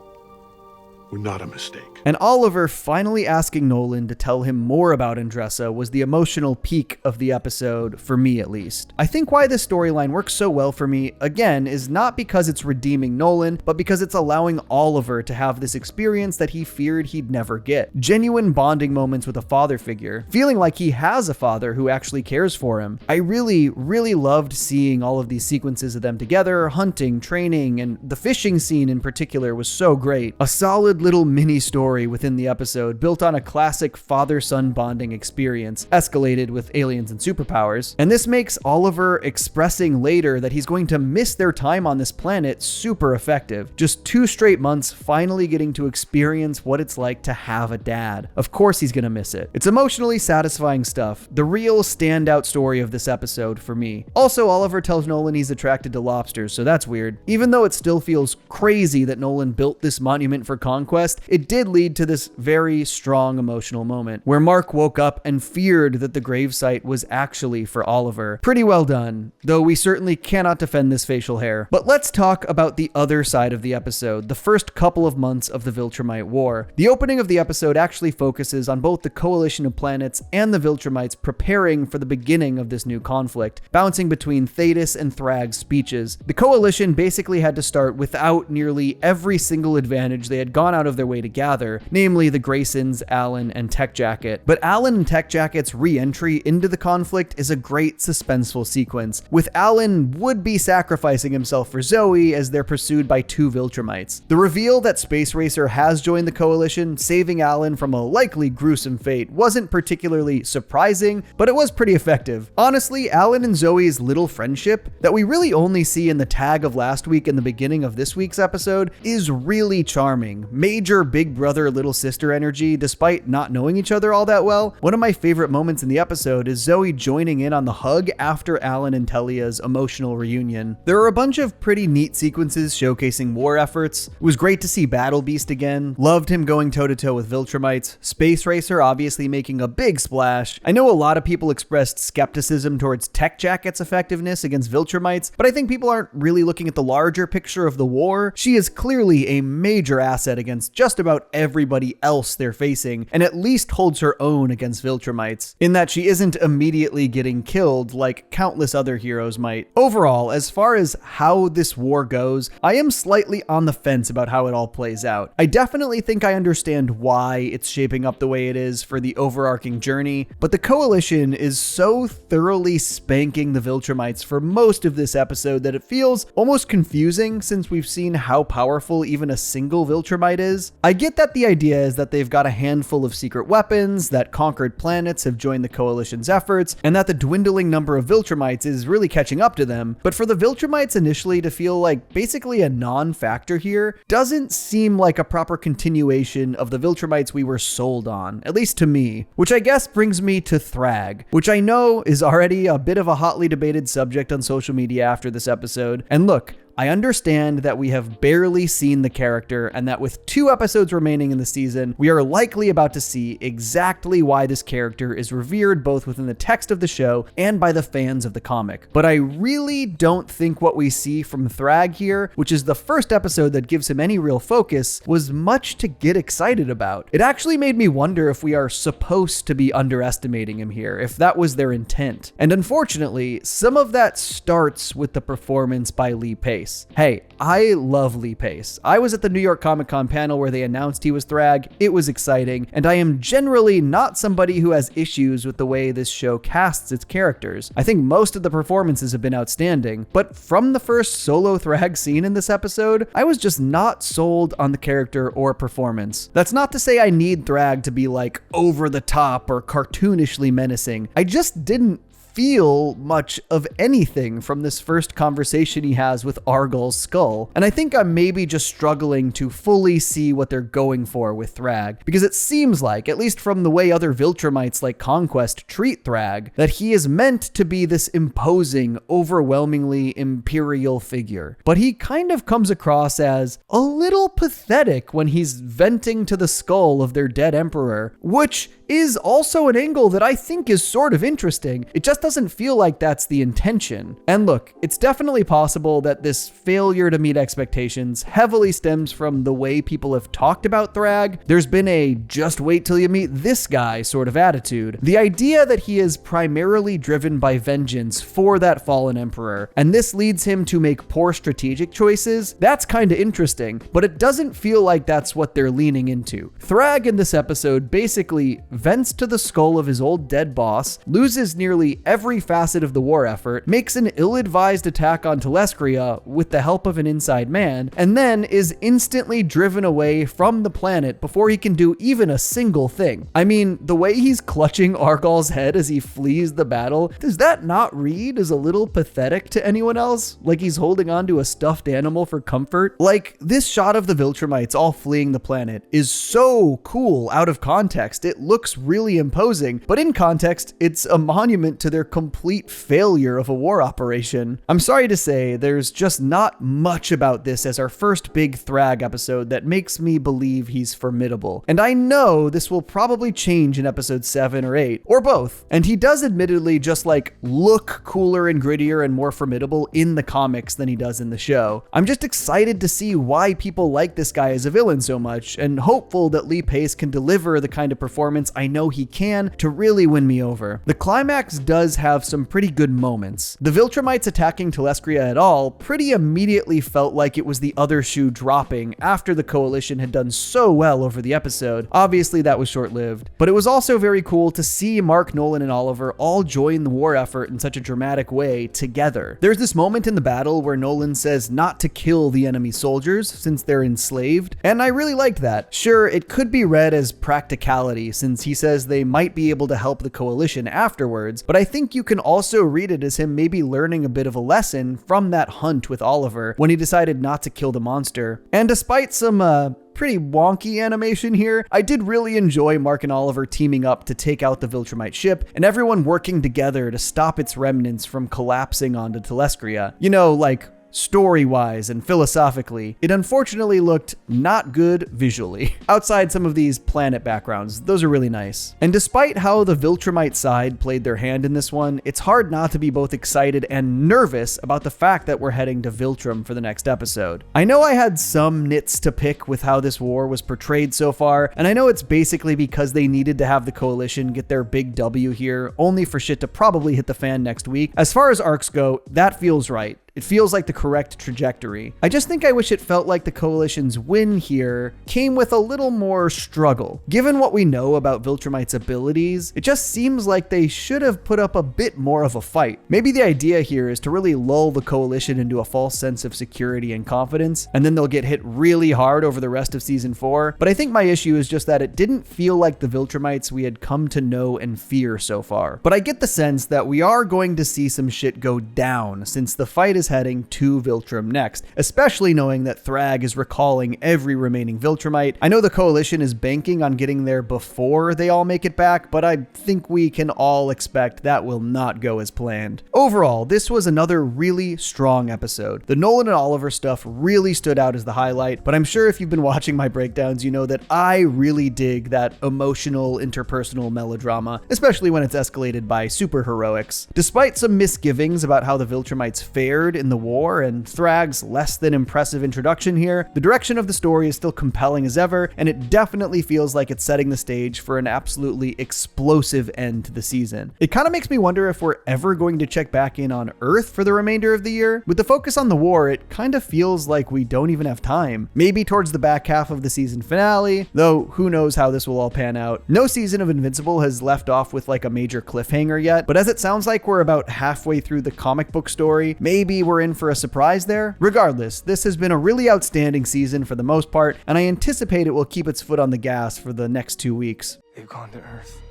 were not a mistake." And Oliver finally asking Nolan to tell him more about Andressa was the emotional peak of the episode, for me at least. I think why this storyline works so well for me, again, is not because it's redeeming Nolan, but because it's allowing Oliver to have this experience that he feared he'd never get. Genuine bonding moments with a father figure, feeling like he has a father who actually cares for him. I really loved seeing all of these sequences of them together, hunting, training, and the fishing scene in particular was so great. A solid solid little mini story within the episode, built on a classic father-son bonding experience, escalated with aliens and superpowers. And this makes Oliver expressing later that he's going to miss their time on this planet super effective. Just 2 straight months finally getting to experience what it's like to have a dad. Of course he's gonna miss it. It's emotionally satisfying stuff. The real standout story of this episode for me. Also, Oliver tells Nolan he's attracted to lobsters, so that's weird. Even though it still feels crazy that Nolan built this monument for conquest, it did lead to this very strong emotional moment where Mark woke up and feared that the gravesite was actually for Oliver. Pretty well done, though we certainly cannot defend this facial hair. But let's talk about the other side of the episode, the first couple of months of the Viltrumite War. The opening of the episode actually focuses on both the coalition of planets and the Viltrumites preparing for the beginning of this new conflict, bouncing between Thetis and Thrag's speeches. The coalition basically had to start without nearly every single advantage they had gone out of their way to gather, namely the Graysons, Alan, and Tech Jacket. But Alan and Tech Jacket's re-entry into the conflict is a great suspenseful sequence, with Alan would be sacrificing himself for Zoe as they're pursued by 2 Viltrumites. The reveal that Space Racer has joined the coalition, saving Alan from a likely gruesome fate, wasn't particularly surprising, but it was pretty effective. Honestly, Alan and Zoe's little friendship that we really only see in the tag of last week and the beginning of this week's episode is really charming. Major big brother little sister energy despite not knowing each other all that well. One of my favorite moments in the episode is Zoe joining in on the hug after Alan and Telia's emotional reunion. There are a bunch of pretty neat sequences showcasing war efforts. It was great to see Battle Beast again. Loved him going toe-to-toe with Viltrumites. Space Racer obviously making a big splash. I know a lot of people expressed skepticism towards Tech Jacket's effectiveness against Viltrumites, but I think people aren't really looking at the larger picture of the war. She is clearly a major asset against just about everybody else they're facing, and at least holds her own against Viltrumites, in that she isn't immediately getting killed like countless other heroes might. Overall, as far as how this war goes, I am slightly on the fence about how it all plays out. I definitely think I understand why it's shaping up the way it is for the overarching journey, but the coalition is so thoroughly spanking the Viltrumites for most of this episode that it feels almost confusing since we've seen how powerful even a single Viltrumite is. I get that the idea is that they've got a handful of secret weapons, that conquered planets have joined the coalition's efforts, and that the dwindling number of Viltrumites is really catching up to them, but for the Viltrumites initially to feel like basically a non-factor here doesn't seem like a proper continuation of the Viltrumites we were sold on, at least to me. Which I guess brings me to Thrag, which I know is already a bit of a hotly debated subject on social media after this episode. And look, I understand that we have barely seen the character and that with 2 episodes remaining in the season, we are likely about to see exactly why this character is revered both within the text of the show and by the fans of the comic. But I really don't think what we see from Thrag here, which is the first episode that gives him any real focus, was much to get excited about. It actually made me wonder if we are supposed to be underestimating him here, if that was their intent. And unfortunately, some of that starts with the performance by Lee Pace. Hey, I love Lee Pace. I was at the New York Comic Con panel where they announced he was Thrag. It was exciting, and I am generally not somebody who has issues with the way this show casts its characters. I think most of the performances have been outstanding, but from the first solo Thrag scene in this episode, I was just not sold on the character or performance. That's not to say I need Thrag to be like over the top or cartoonishly menacing. I just didn't feel much of anything from this first conversation he has with Argyl's skull. And I think I'm maybe just struggling to fully see what they're going for with Thrag, because it seems like, at least from the way other Viltrumites like Conquest treat Thrag, that he is meant to be this imposing, overwhelmingly imperial figure. But he kind of comes across as a little pathetic when he's venting to the skull of their dead emperor, which is also an angle that I think is sort of interesting. It just doesn't feel like that's the intention. And look, it's definitely possible that this failure to meet expectations heavily stems from the way people have talked about Thrag. There's been a just wait till you meet this guy sort of attitude. The idea that he is primarily driven by vengeance for that fallen emperor, and this leads him to make poor strategic choices, that's kind of interesting, but it doesn't feel like that's what they're leaning into. Thrag in this episode basically vents to the skull of his old dead boss, loses nearly every every facet of the war effort, makes an ill-advised attack on Telescria with the help of an inside man, and then is instantly driven away from the planet before he can do even a single thing. I mean, the way he's clutching Argal's head as he flees the battle, does that not read as a little pathetic to anyone else? Like he's holding on to a stuffed animal for comfort? Like, this shot of the Viltrumites all fleeing the planet is so cool out of context. It looks really imposing, but in context, it's a monument to their complete failure of a war operation. I'm sorry to say, there's just not much about this as our first big Thrag episode that makes me believe he's formidable. And I know this will probably change in episode 7 or 8, or both. And he does admittedly just like look cooler and grittier and more formidable in the comics than he does in the show. I'm just excited to see why people like this guy as a villain so much, and hopeful that Lee Pace can deliver the kind of performance I know he can to really win me over. The climax does have some pretty good moments. The Viltrumites attacking Telescria at all pretty immediately felt like it was the other shoe dropping after the Coalition had done so well over the episode. Obviously that was short-lived, but it was also very cool to see Mark, Nolan, and Oliver all join the war effort in such a dramatic way together. There's this moment in the battle where Nolan says not to kill the enemy soldiers since they're enslaved, and I really liked that. Sure, it could be read as practicality since he says they might be able to help the Coalition afterwards, but I think you can also read it as him maybe learning a bit of a lesson from that hunt with Oliver when he decided not to kill the monster. And despite some pretty wonky animation here, I did really enjoy Mark and Oliver teaming up to take out the Viltrumite ship and everyone working together to stop its remnants from collapsing onto Telescria. You know, like story-wise and philosophically, it unfortunately looked not good visually. Outside some of these planet backgrounds, those are really nice. And despite how the Viltrumite side played their hand in this one, it's hard not to be both excited and nervous about the fact that we're heading to Viltrum for the next episode. I know I had some nits to pick with how this war was portrayed so far, and I know it's basically because they needed to have the Coalition get their big W here, only for shit to probably hit the fan next week. As far as arcs go, that feels right. It feels like the correct trajectory. I just think I wish it felt like the Coalition's win here came with a little more struggle. Given what we know about Viltrumite's abilities, it just seems like they should have put up a bit more of a fight. Maybe the idea here is to really lull the Coalition into a false sense of security and confidence, and then they'll get hit really hard over the rest of season 4. But I think my issue is just that it didn't feel like the Viltrumites we had come to know and fear so far. But I get the sense that we are going to see some shit go down since the fight is heading to Viltrum next, especially knowing that Thrag is recalling every remaining Viltrumite. I know the Coalition is banking on getting there before they all make it back, but I think we can all expect that will not go as planned. Overall, this was another really strong episode. The Nolan and Oliver stuff really stood out as the highlight, but I'm sure if you've been watching my breakdowns, you know that I really dig that emotional, interpersonal melodrama, especially when it's escalated by superheroics. Despite some misgivings about how the Viltrumites fared in the war and Thrag's less than impressive introduction here, the direction of the story is still compelling as ever, and it definitely feels like it's setting the stage for an absolutely explosive end to the season. It kind of makes me wonder if we're ever going to check back in on Earth for the remainder of the year. With the focus on the war, it kind of feels like we don't even have time. Maybe towards the back half of the season finale, though who knows how this will all pan out. No season of Invincible has left off with like a major cliffhanger yet, but as it sounds like we're about halfway through the comic book story, maybe we're in for a surprise there. Regardless, this has been a really outstanding season for the most part, and I anticipate it will keep its foot on the gas for the next 2 weeks. They've gone to Earth.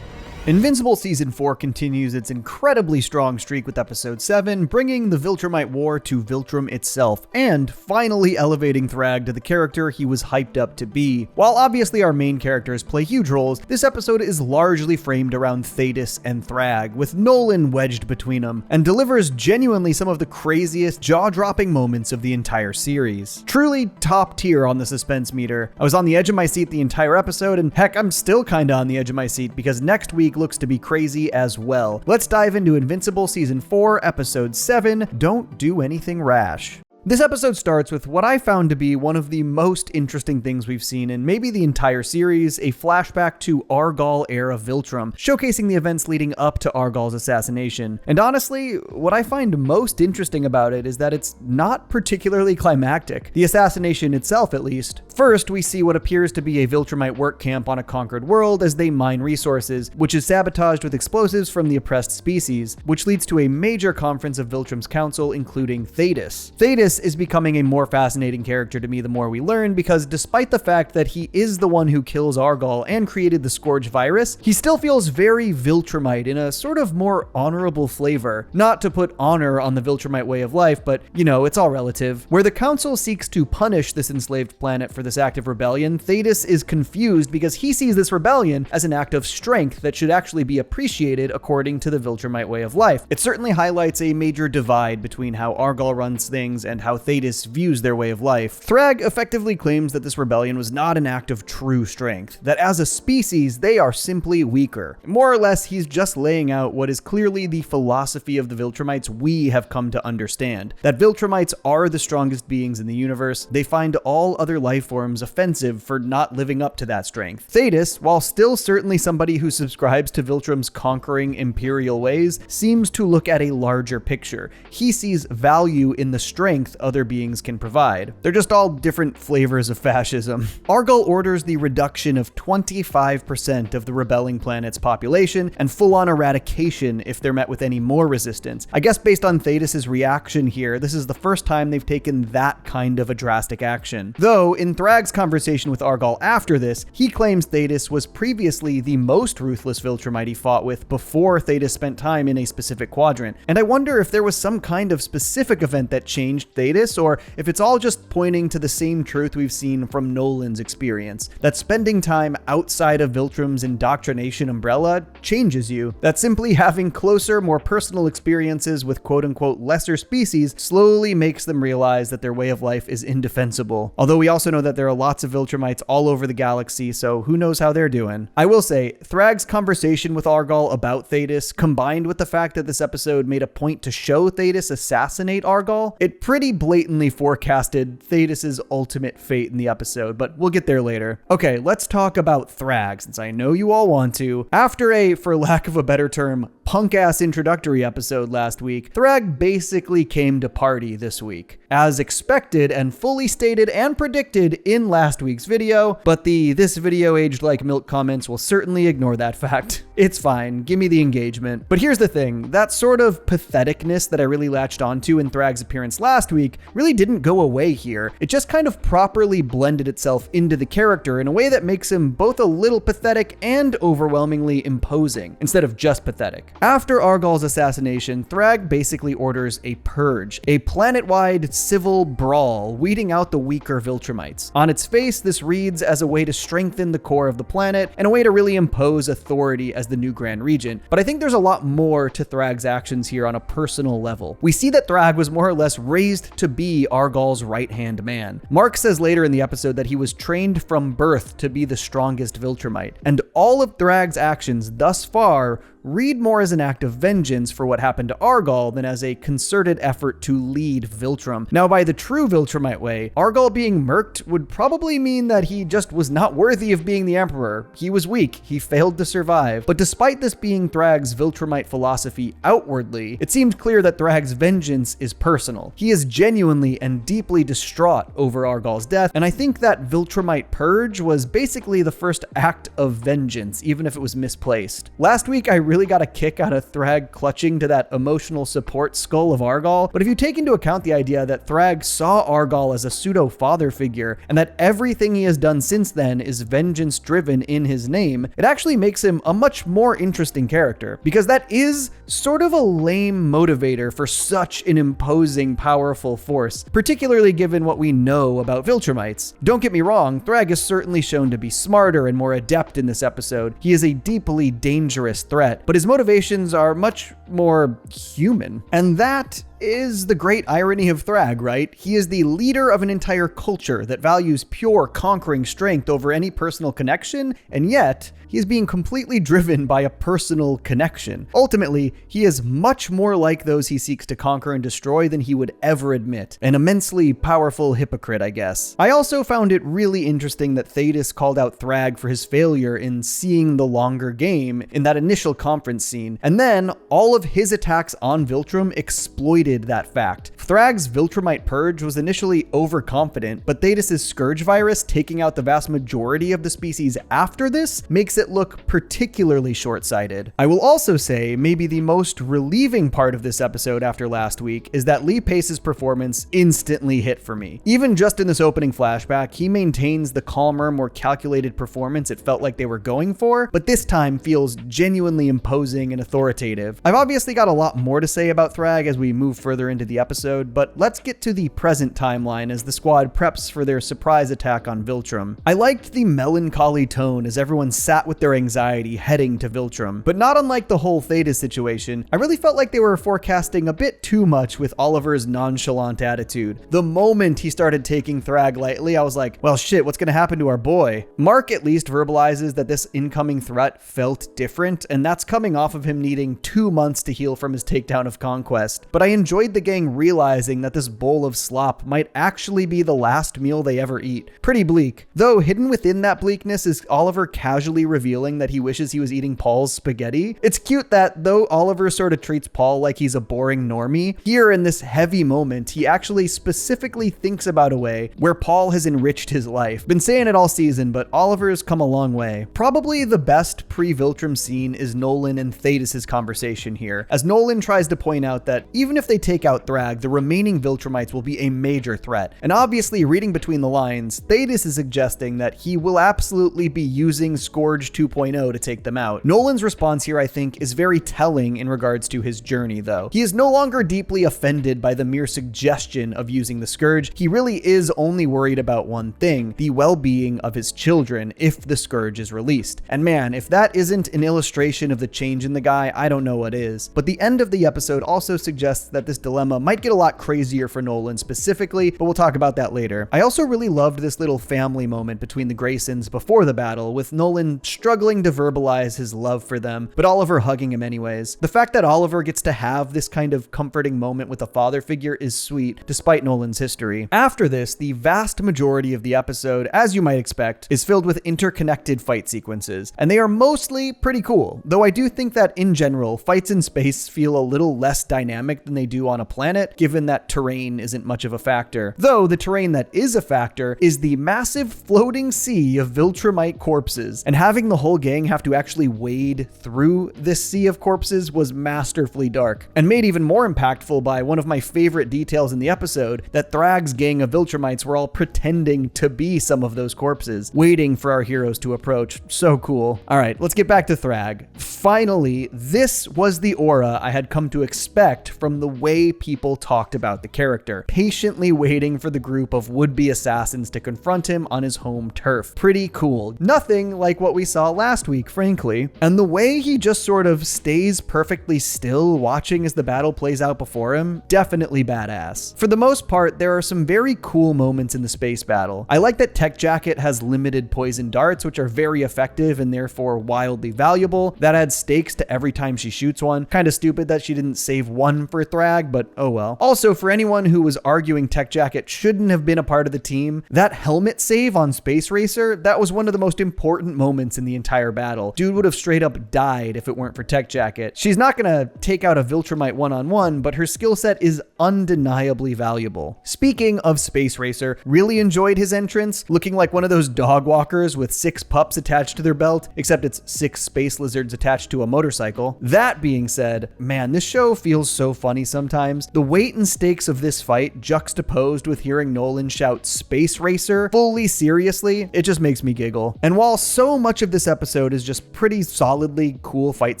Invincible Season 4 continues its incredibly strong streak with Episode 7, bringing the Viltrumite War to Viltrum itself, and finally elevating Thrag to the character he was hyped up to be. While obviously our main characters play huge roles, this episode is largely framed around Thetis and Thrag, with Nolan wedged between them, and delivers genuinely some of the craziest, jaw-dropping moments of the entire series. Truly top tier on the suspense meter. I was on the edge of my seat the entire episode, and heck, I'm still kinda on the edge of my seat because next week looks to be crazy as well. Let's dive into Invincible Season 4, Episode 7, Don't Do Anything Rash. This episode starts with what I found to be one of the most interesting things we've seen in maybe the entire series, a flashback to Argal-era Viltrum, showcasing the events leading up to Argal's assassination. And honestly, what I find most interesting about it is that it's not particularly climactic. The assassination itself, at least. First, we see what appears to be a Viltrumite work camp on a conquered world as they mine resources, which is sabotaged with explosives from the oppressed species, which leads to a major conference of Viltrum's council, including Thetis. Thetis is becoming a more fascinating character to me the more we learn, because despite the fact that he is the one who kills Argal and created the Scourge virus, he still feels very Viltrumite in a sort of more honorable flavor. Not to put honor on the Viltrumite way of life, but it's all relative. Where the council seeks to punish this enslaved planet for this act of rebellion, Thetis is confused because he sees this rebellion as an act of strength that should actually be appreciated according to the Viltrumite way of life. It certainly highlights a major divide between how Argal runs things and how Thetis views their way of life. Thrag effectively claims that this rebellion was not an act of true strength, that as a species, they are simply weaker. More or less, he's just laying out what is clearly the philosophy of the Viltrumites we have come to understand, that Viltrumites are the strongest beings in the universe. They find all other life forms offensive for not living up to that strength. Thetis, while still certainly somebody who subscribes to Viltrum's conquering imperial ways, seems to look at a larger picture. He sees value in the strength other beings can provide. They're just all different flavors of fascism. Argal orders the reduction of 25% of the rebelling planet's population and full-on eradication if they're met with any more resistance. I guess based on Thetis' reaction here, this is the first time they've taken that kind of a drastic action. Though, in Thrag's conversation with Argal after this, he claims Thetis was previously the most ruthless Viltrumite he fought with before Thetis spent time in a specific quadrant. And I wonder if there was some kind of specific event that changed Thetis, or if it's all just pointing to the same truth we've seen from Nolan's experience, that spending time outside of Viltrum's indoctrination umbrella changes you, that simply having closer, more personal experiences with quote-unquote lesser species slowly makes them realize that their way of life is indefensible. Although we also know that there are lots of Viltrumites all over the galaxy, so who knows how they're doing. I will say, Thrag's conversation with Argal about Thetis, combined with the fact that this episode made a point to show Thetis assassinate Argal, it pretty blatantly forecasted Thetis' ultimate fate in the episode, but we'll get there later. Okay, let's talk about Thrag, since I know you all want to. After a, for lack of a better term, punk-ass introductory episode last week, Thrag basically came to party this week. As expected and fully stated and predicted in last week's video, but the "this video aged like milk" comments will certainly ignore that fact. It's fine, give me the engagement. But here's the thing, that sort of patheticness that I really latched onto in Thrag's appearance last week really didn't go away here. It just kind of properly blended itself into the character in a way that makes him both a little pathetic and overwhelmingly imposing, instead of just pathetic. After Argal's assassination, Thrag basically orders a purge, a planet-wide civil brawl, weeding out the weaker Viltrumites. On its face, this reads as a way to strengthen the core of the planet and a way to really impose authority as the new Grand Regent. But I think there's a lot more to Thrag's actions here on a personal level. We see that Thrag was more or less raised to be Argal's right-hand man. Mark says later in the episode that he was trained from birth to be the strongest Viltrumite, and all of Thrag's actions thus far read more as an act of vengeance for what happened to Argal than as a concerted effort to lead Viltrum. Now, by the true Viltrumite way, Argal being murked would probably mean that he just was not worthy of being the Emperor. He was weak, he failed to survive. But despite this being Thrag's Viltrumite philosophy outwardly, it seemed clear that Thrag's vengeance is personal. He is genuinely and deeply distraught over Argal's death, and I think that Viltrumite purge was basically the first act of vengeance, even if it was misplaced. Last week, I really got a kick out of Thrag clutching to that emotional support skull of Argal, but if you take into account the idea that Thrag saw Argal as a pseudo-father figure, and that everything he has done since then is vengeance-driven in his name, it actually makes him a much more interesting character, because that is sort of a lame motivator for such an imposing, powerful force, particularly given what we know about Viltrumites. Don't get me wrong, Thrag is certainly shown to be smarter and more adept in this episode. He is a deeply dangerous threat, but his motivations are much more human. And that is the great irony of Thrag, right? He is the leader of an entire culture that values pure conquering strength over any personal connection, and yet he is being completely driven by a personal connection. Ultimately, he is much more like those he seeks to conquer and destroy than he would ever admit. An immensely powerful hypocrite, I guess. I also found it really interesting that Thetis called out Thrag for his failure in seeing the longer game in that initial conference scene, and then all of his attacks on Viltrum exploited that fact. Thrag's Viltrumite purge was initially overconfident, but Thetis' Scourge virus taking out the vast majority of the species after this makes it look particularly short-sighted. I will also say maybe the most relieving part of this episode after last week is that Lee Pace's performance instantly hit for me. Even just in this opening flashback, he maintains the calmer, more calculated performance it felt like they were going for, but this time feels genuinely imposing and authoritative. I've obviously got a lot more to say about Thrag as we move further into the episode, but let's get to the present timeline as the squad preps for their surprise attack on Viltrum. I liked the melancholy tone as everyone sat with their anxiety heading to Viltrum, but not unlike the whole Thetis situation, I really felt like they were forecasting a bit too much with Oliver's nonchalant attitude. The moment he started taking Thrag lightly, I was like, well shit, what's gonna happen to our boy? Mark at least verbalizes that this incoming threat felt different, and that's coming off of him needing 2 months to heal from his takedown of Conquest. But I enjoyed the gang realizing that this bowl of slop might actually be the last meal they ever eat. Pretty bleak. Though hidden within that bleakness is Oliver casually revealing that he wishes he was eating Paul's spaghetti. It's cute that though Oliver sort of treats Paul like he's a boring normie, here in this heavy moment, he actually specifically thinks about a way where Paul has enriched his life. Been saying it all season, but Oliver's come a long way. Probably the best pre-Viltrum scene is Nolan and Thetis' conversation here, as Nolan tries to point out that even if they take out Thrag, the remaining Viltrumites will be a major threat. And obviously, reading between the lines, Thetis is suggesting that he will absolutely be using Scourge 2.0 to take them out. Nolan's response here, I think, is very telling in regards to his journey, though. He is no longer deeply offended by the mere suggestion of using the Scourge. He really is only worried about one thing, the well-being of his children if the Scourge is released. And man, if that isn't an illustration of the change in the guy, I don't know what is. But the end of the episode also suggests that this dilemma might get a lot crazier for Nolan specifically, but we'll talk about that later. I also really loved this little family moment between the Graysons before the battle, with Nolan struggling to verbalize his love for them, but Oliver hugging him anyways. The fact that Oliver gets to have this kind of comforting moment with a father figure is sweet, despite Nolan's history. After this, the vast majority of the episode, as you might expect, is filled with interconnected fight sequences, and they are mostly pretty cool, though I do think that in general, fights in space feel a little less dynamic than they do on a planet, given that terrain isn't much of a factor. Though the terrain that is a factor is the massive floating sea of Viltrumite corpses, and having the whole gang have to actually wade through this sea of corpses was masterfully dark, and made even more impactful by one of my favorite details in the episode, that Thrag's gang of Viltrumites were all pretending to be some of those corpses, waiting for our heroes to approach. So cool. Alright, let's get back to Thrag. Finally, this was the aura I had come to expect from the way people talked about the character, patiently waiting for the group of would-be assassins to confront him on his home turf. Pretty cool. Nothing like what we saw last week, frankly. And the way he just sort of stays perfectly still watching as the battle plays out before him, definitely badass. For the most part, there are some very cool moments in the space battle. I like that Tech Jacket has limited poison darts, which are very effective and therefore wildly valuable. That adds stakes to every time she shoots one. Kind of stupid that she didn't save one for Thrag, but oh well. Also, for anyone who was arguing Tech Jacket shouldn't have been a part of the team, that helmet save on Space Racer, that was one of the most important moments in the entire battle. Dude would have straight up died if it weren't for Tech Jacket. She's not gonna take out a Viltrumite one-on-one, but her skill set is undeniably valuable. Speaking of Space Racer, really enjoyed his entrance, looking like one of those dog walkers with 6 pups attached to their belt, except it's 6 space lizards attached to a motorcycle. That being said, man, this show feels so funny sometimes. The weight and stakes of this fight juxtaposed with hearing Nolan shout "Space Racer" fully seriously, it just makes me giggle. And while so much of this episode is just pretty solidly cool fight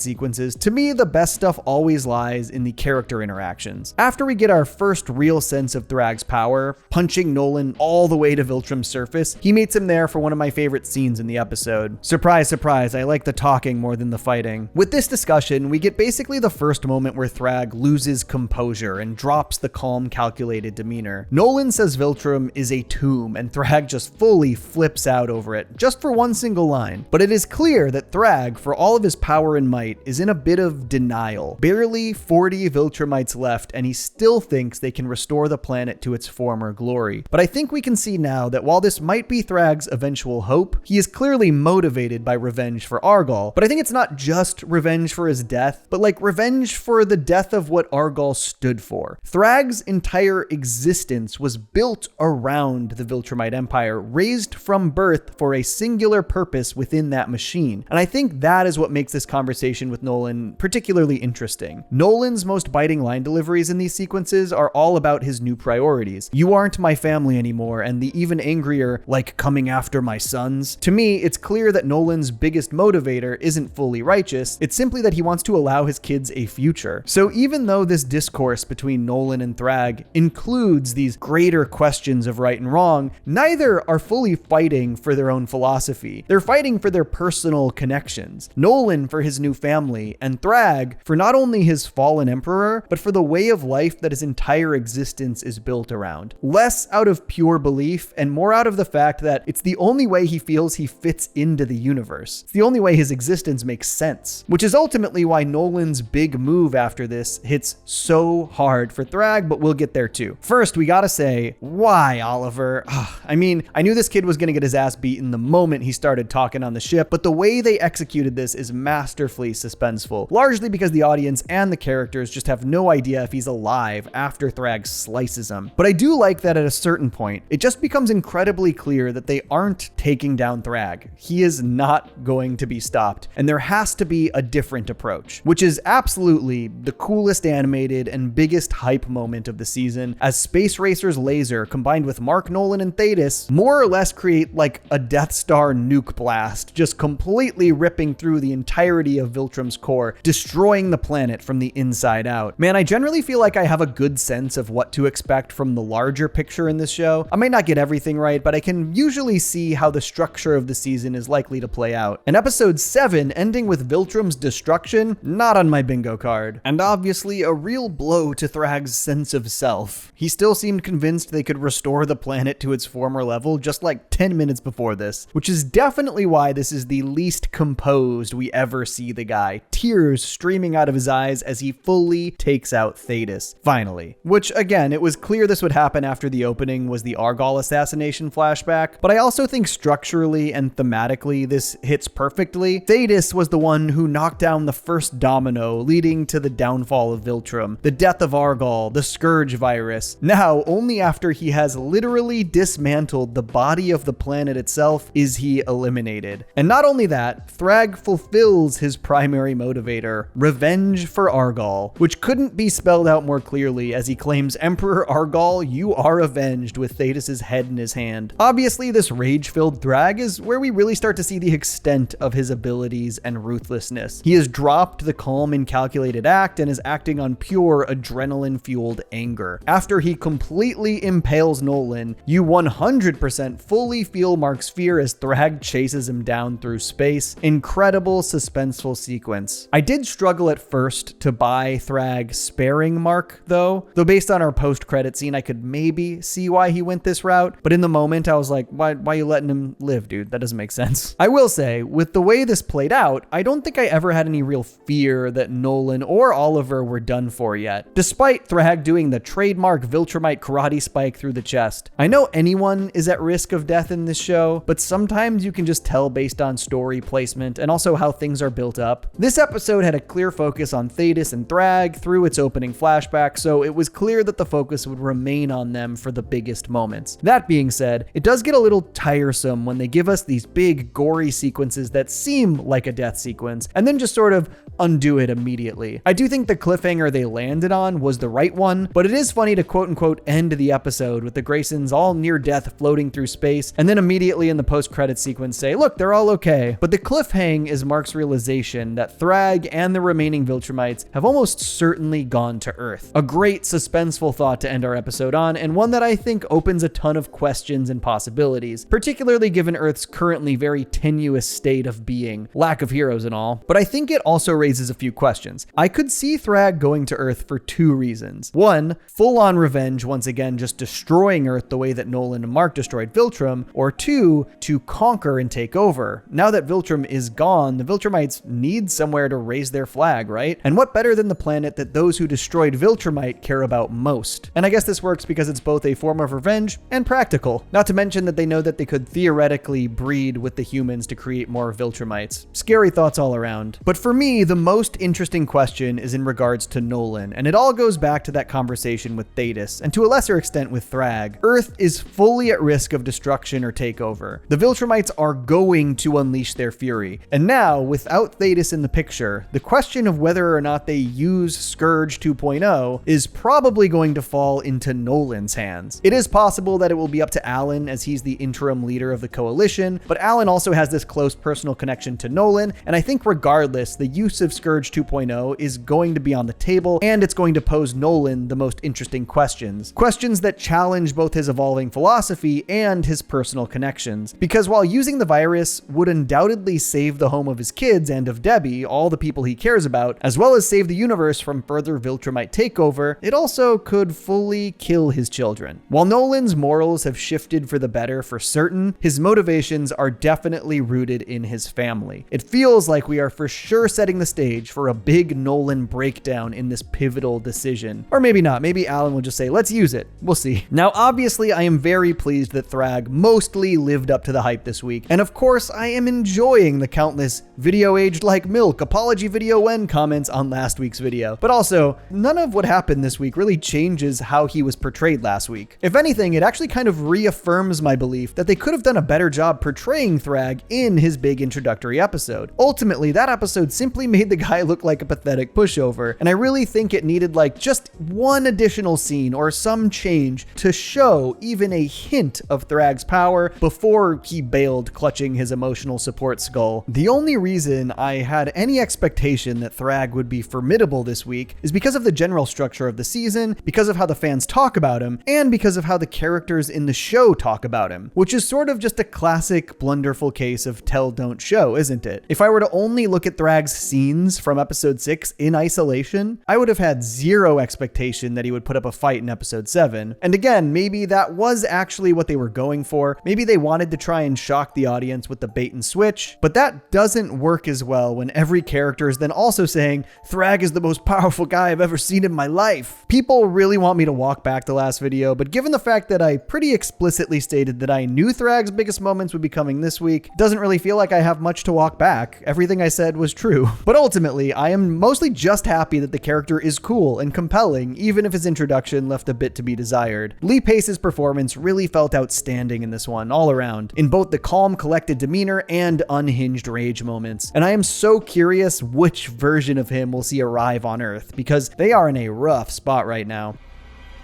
sequences, to me the best stuff always lies in the character interactions. After we get our first real sense of Thrag's power, punching Nolan all the way to Viltrum's surface, he meets him there for one of my favorite scenes in the episode. Surprise, surprise, I like the talking more than the fighting. With this discussion, we get basically the first moment where Thrag loses composure and drops the calm, calculated demeanor. Nolan says Viltrum is a tomb, and Thrag just fully flips out over it, just for one single line. But it is clear that Thrag, for all of his power and might, is in a bit of denial. Barely 40 Viltrumites left, and he still thinks they can restore the planet to its former glory. But I think we can see now that while this might be Thrag's eventual hope, he is clearly motivated by revenge for Argal. But I think it's not just revenge for his death, but like revenge for the death of what Argal stood for. Thrag's entire existence was built around the Viltrumite Empire, raised from birth for a singular purpose within that machine. And I think that is what makes this conversation with Nolan particularly interesting. Nolan's most biting line deliveries in these sequences are all about his new priorities. "You aren't my family anymore," and the even angrier, "like coming after my sons." To me, it's clear that Nolan's biggest motivator isn't fully righteous, it's simply that he wants to allow his kids a future. So even though this discourse between Nolan and Thrag includes these greater questions of right and wrong, neither are fully fighting for their own philosophy. They're fighting for their personal connections. Nolan for his new family, and Thrag for not only his fallen emperor, but for the way of life that his entire existence is built around. Less out of pure belief and more out of the fact that it's the only way he feels he fits into the universe. It's the only way his existence makes sense, which is ultimately why Nolan's big move after this hits so hard for Thrag, but we'll get there too. First, we gotta say, why Oliver? I mean, I knew this kid was gonna get his ass beaten the moment he started talking on the ship, but the way they executed this is masterfully suspenseful, largely because the audience and the characters just have no idea if he's alive after Thrag slices him. But I do like that at a certain point, it just becomes incredibly clear that they aren't taking down Thrag. He is not going to be stopped, and there has to be a different approach, which is absolutely the coolest animated and biggest hype moment of the season, as Space Racer's laser combined with Mark, Nolan, and Thetis more or less create like a Death Star nuke blast, just completely ripping through the entirety of Viltrum's core, destroying the planet from the inside out. Man, I generally feel like I have a good sense of what to expect from the larger picture in this show. I might not get everything right, but I can usually see how the structure of the season is likely to play out. And episode 7 ending with Viltrum's destruction, not on my bingo card. And obviously a real blow to Thrag's sense of self. He still seemed convinced they could restore the planet to its former level just like 10 minutes before this, which is definitely why this is the least composed we ever see the guy. Tears streaming out of his eyes as he fully takes out Thetis, finally. Which again, it was clear this would happen after the opening was the Argal assassination flashback, but I also think structurally and thematically this hits perfectly. Thetis was the one who knocked down the first domino leading to the downfall of Viltrum, the death of Argal, the Scourge virus. Now, only after he has literally dismantled the body of the planet itself is he eliminated. And not only that, Thrag fulfills his primary motivator, revenge for Argal, which couldn't be spelled out more clearly as he claims, "Emperor Argal, you are avenged," with Thetis' head in his hand. Obviously, this rage-filled Thrag is where we really start to see the extent of his abilities and ruthlessness. He has dropped the calm and calculated act and is acting on pure adrenaline-fueled anger. After he completely impales Nolan, you 100% fully feel Mark's fear as Thrag chases him down through space. Incredible suspenseful sequence. I did struggle at first to buy Thrag sparing Mark though based on our post-credit scene I could maybe see why he went this route, but in the moment I was like, why are you letting him live, dude? That doesn't make sense. I will say, with the way this played out, I don't think I ever had any real fear that Nolan or Oliver were done for yet, despite Thrag doing the trademark Viltrumite karate spike through the chest. I know anyone is at risk of death in this show, but sometimes you can just tell based on story placement and also how things are built up. This episode had a clear focus on Thetis and Thrag through its opening flashback, so it was clear that the focus would remain on them for the biggest moments. That being said, it does get a little tiresome when they give us these big gory sequences that seem like a death sequence and then just sort of undo it immediately. I do think the cliffhanger they landed on was the right right one, but it is funny to quote-unquote end the episode with the Graysons all near death floating through space, and then immediately in the post-credits sequence say, look, they're all okay. But the cliffhang is Mark's realization that Thrag and the remaining Viltrumites have almost certainly gone to Earth. A great suspenseful thought to end our episode on, and one that I think opens a ton of questions and possibilities, particularly given Earth's currently very tenuous state of being, lack of heroes and all. But I think it also raises a few questions. I could see Thrag going to Earth for two reasons. One, full-on revenge, once again just destroying Earth the way that Nolan and Mark destroyed Viltrum, or two, to conquer and take over. Now that Viltrum is gone, the Viltrumites need somewhere to raise their flag, right? And what better than the planet that those who destroyed Viltrumite care about most? And I guess this works because it's both a form of revenge and practical. Not to mention that they know that they could theoretically breed with the humans to create more Viltrumites. Scary thoughts all around. But for me, the most interesting question is in regards to Nolan, and it all goes back to that conversation with Thetis, and to a lesser extent with Thrag. Earth is fully at risk of destruction or takeover. The Viltrumites are going to unleash their fury. And now, without Thetis in the picture, the question of whether or not they use Scourge 2.0 is probably going to fall into Nolan's hands. It is possible that it will be up to Alan, as he's the interim leader of the coalition, but Alan also has this close personal connection to Nolan, and I think regardless, the use of Scourge 2.0 is going to be on the table, and it's going to pose Nolan the most interesting questions. Questions that challenge both his evolving philosophy and his personal connections. Because while using the virus would undoubtedly save the home of his kids and of Debbie, all the people he cares about, as well as save the universe from further Viltrumite takeover, it also could fully kill his children. While Nolan's morals have shifted for the better for certain, his motivations are definitely rooted in his family. It feels like we are for sure setting the stage for a big Nolan breakdown in this pivotal decision. Or maybe not, maybe Alan will just say, let's use it. We'll see. Now, obviously, I am very pleased that Thrag mostly lived up to the hype this week, and of course, I am enjoying the countless video aged like milk, apology video when comments on last week's video. But also, none of what happened this week really changes how he was portrayed last week. If anything, it actually kind of reaffirms my belief that they could have done a better job portraying Thrag in his big introductory episode. Ultimately, that episode simply made the guy look like a pathetic pushover, and I really think it needed like just one additional scene or some change to show even a hint of Thrag's power before he bailed, clutching his emotional support skull. The only reason I had any expectation that Thrag would be formidable this week is because of the general structure of the season, because of how the fans talk about him, and because of how the characters in the show talk about him, which is sort of just a classic blunderful case of tell don't show, isn't it? If I were to only look at Thrag's scenes from episode 6 in isolation, I would have had zero expectation that he would put up a fight in episode 7. And again, maybe that was actually what they were going for. Maybe they wanted to try and shock the audience with the bait and switch, but that doesn't work as well when every character is then also saying, Thrag is the most powerful guy I've ever seen in my life. People really want me to walk back the last video, but given the fact that I pretty explicitly stated that I knew Thrag's biggest moments would be coming this week, it doesn't really feel like I have much to walk back. Everything I said was true. But ultimately, I am mostly just happy that the character is cool and compelling, even if his introduction left a bit to be desired. Lee Pace's performance really felt outstanding in this one, all around, in both the calm, collected demeanor and unhinged rage moments. And I am so curious which version of him we'll see arrive on Earth, because they are in a rough spot right now.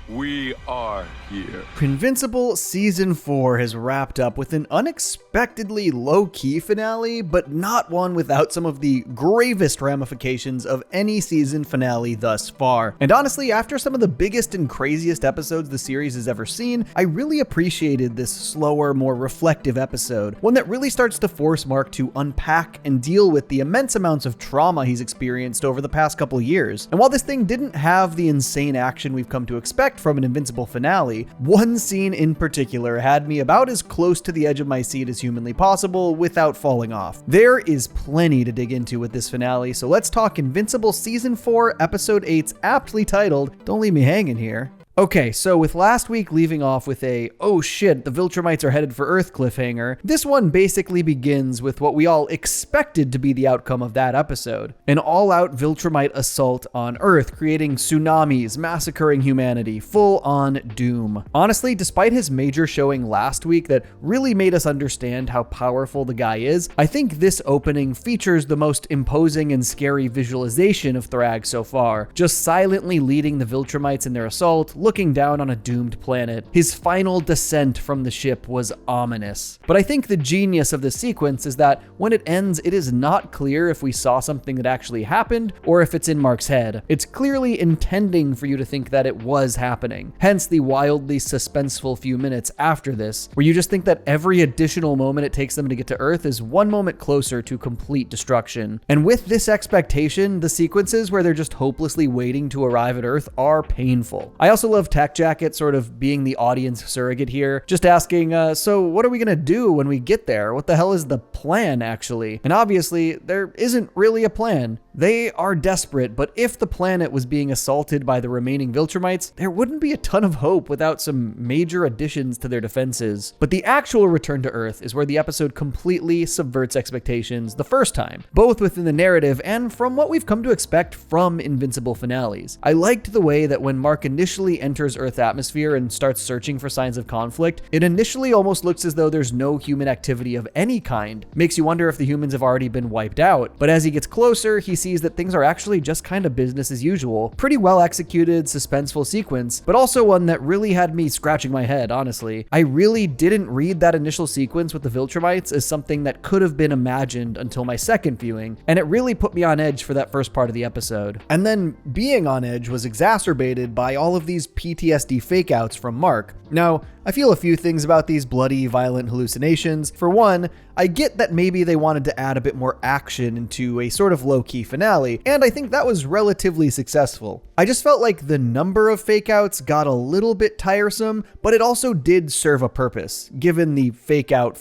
We are here. Invincible Season 4 has wrapped up with an unexpectedly low-key finale, but not one without some of the gravest ramifications of any season finale thus far. And honestly, after some of the biggest and craziest episodes the series has ever seen, I really appreciated this slower, more reflective episode, one that really starts to force Mark to unpack and deal with the immense amounts of trauma he's experienced over the past couple years. And while this thing didn't have the insane action we've come to expect from an Invincible finale, one scene in particular had me about as close to the edge of my seat as humanly possible without falling off. There is plenty to dig into with this finale, so let's talk Invincible Season 4, Episode 8's aptly titled, Don't Leave Me Hanging Here. Okay, so with last week leaving off with a, oh shit, the Viltrumites are headed for Earth cliffhanger, this one basically begins with what we all expected to be the outcome of that episode. An all-out Viltrumite assault on Earth, creating tsunamis, massacring humanity, full-on doom. Honestly, despite his major showing last week that really made us understand how powerful the guy is, I think this opening features the most imposing and scary visualization of Thrag so far, just silently leading the Viltrumites in their assault, looking down on a doomed planet. His final descent from the ship was ominous. But I think the genius of this sequence is that when it ends, it is not clear if we saw something that actually happened or if it's in Mark's head. It's clearly intending for you to think that it was happening. Hence the wildly suspenseful few minutes after this, where you just think that every additional moment it takes them to get to Earth is one moment closer to complete destruction. And with this expectation, the sequences where they're just hopelessly waiting to arrive at Earth are painful. I also love Tech Jacket sort of being the audience surrogate here, just asking, so what are we gonna do when we get there? What the hell is the plan, actually? And obviously, there isn't really a plan. They are desperate, but if the planet was being assaulted by the remaining Viltrumites, there wouldn't be a ton of hope without some major additions to their defenses. But the actual return to Earth is where the episode completely subverts expectations the first time, both within the narrative and from what we've come to expect from Invincible finales. I liked the way that when Mark initially enters Earth's atmosphere and starts searching for signs of conflict, it initially almost looks as though there's no human activity of any kind. Makes you wonder if the humans have already been wiped out. But as he gets closer, he sees that things are actually just kind of business as usual. Pretty well executed, suspenseful sequence, but also one that really had me scratching my head, honestly. I really didn't read that initial sequence with the Viltrumites as something that could have been imagined until my second viewing, and it really put me on edge for that first part of the episode. And then being on edge was exacerbated by all of these PTSD fake-outs from Mark. Now, I feel a few things about these bloody, violent hallucinations. For one, I get that maybe they wanted to add a bit more action into a sort of low-key finale, and I think that was relatively successful. I just felt like the number of fake-outs got a little bit tiresome, but it also did serve a purpose, given the fake-out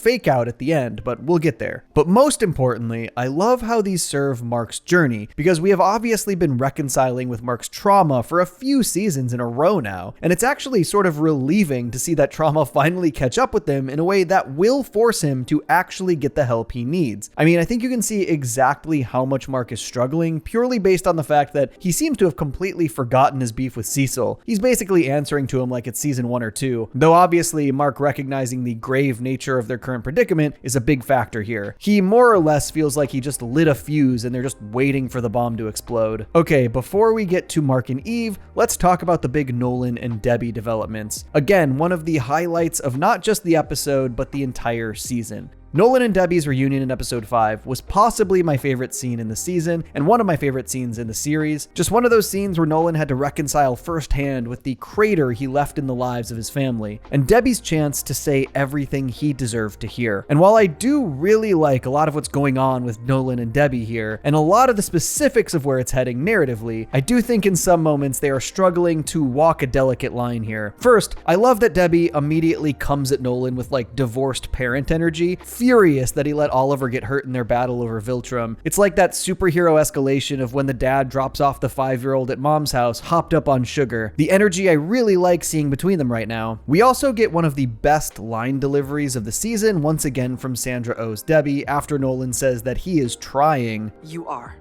at the end, but we'll get there. But most importantly, I love how these serve Mark's journey, because we have obviously been reconciling with Mark's trauma for a few seasons in a row now, and it's actually sort of relieving to see that trauma finally catch up with him in a way that will force him to actually get the help he needs. I mean, I think you can see exactly how much Mark is struggling purely based on the fact that he seems to have completely forgotten his beef with Cecil. He's basically answering to him like it's season 1 or 2, though obviously Mark recognizing the grave nature of their current predicament is a big factor here. He more or less feels like he just lit a fuse and they're just waiting for the bomb to explode. Okay, before we get to Mark and Eve, let's talk about the big Nolan and Debbie developments. Again, one of the highlights of not just the episode, but the entire season. Nolan and Debbie's reunion in episode 5 was possibly my favorite scene in the season and one of my favorite scenes in the series. Just one of those scenes where Nolan had to reconcile firsthand with the crater he left in the lives of his family, and Debbie's chance to say everything he deserved to hear. And while I do really like a lot of what's going on with Nolan and Debbie here, and a lot of the specifics of where it's heading narratively, I do think in some moments they are struggling to walk a delicate line here. First, I love that Debbie immediately comes at Nolan with like divorced parent energy, furious that he let Oliver get hurt in their battle over Viltrum. It's like that superhero escalation of when the dad drops off the 5-year-old at mom's house, hopped up on sugar. The energy I really like seeing between them right now. We also get one of the best line deliveries of the season, once again from Sandra Oh's Debbie, after Nolan says that he is trying. You are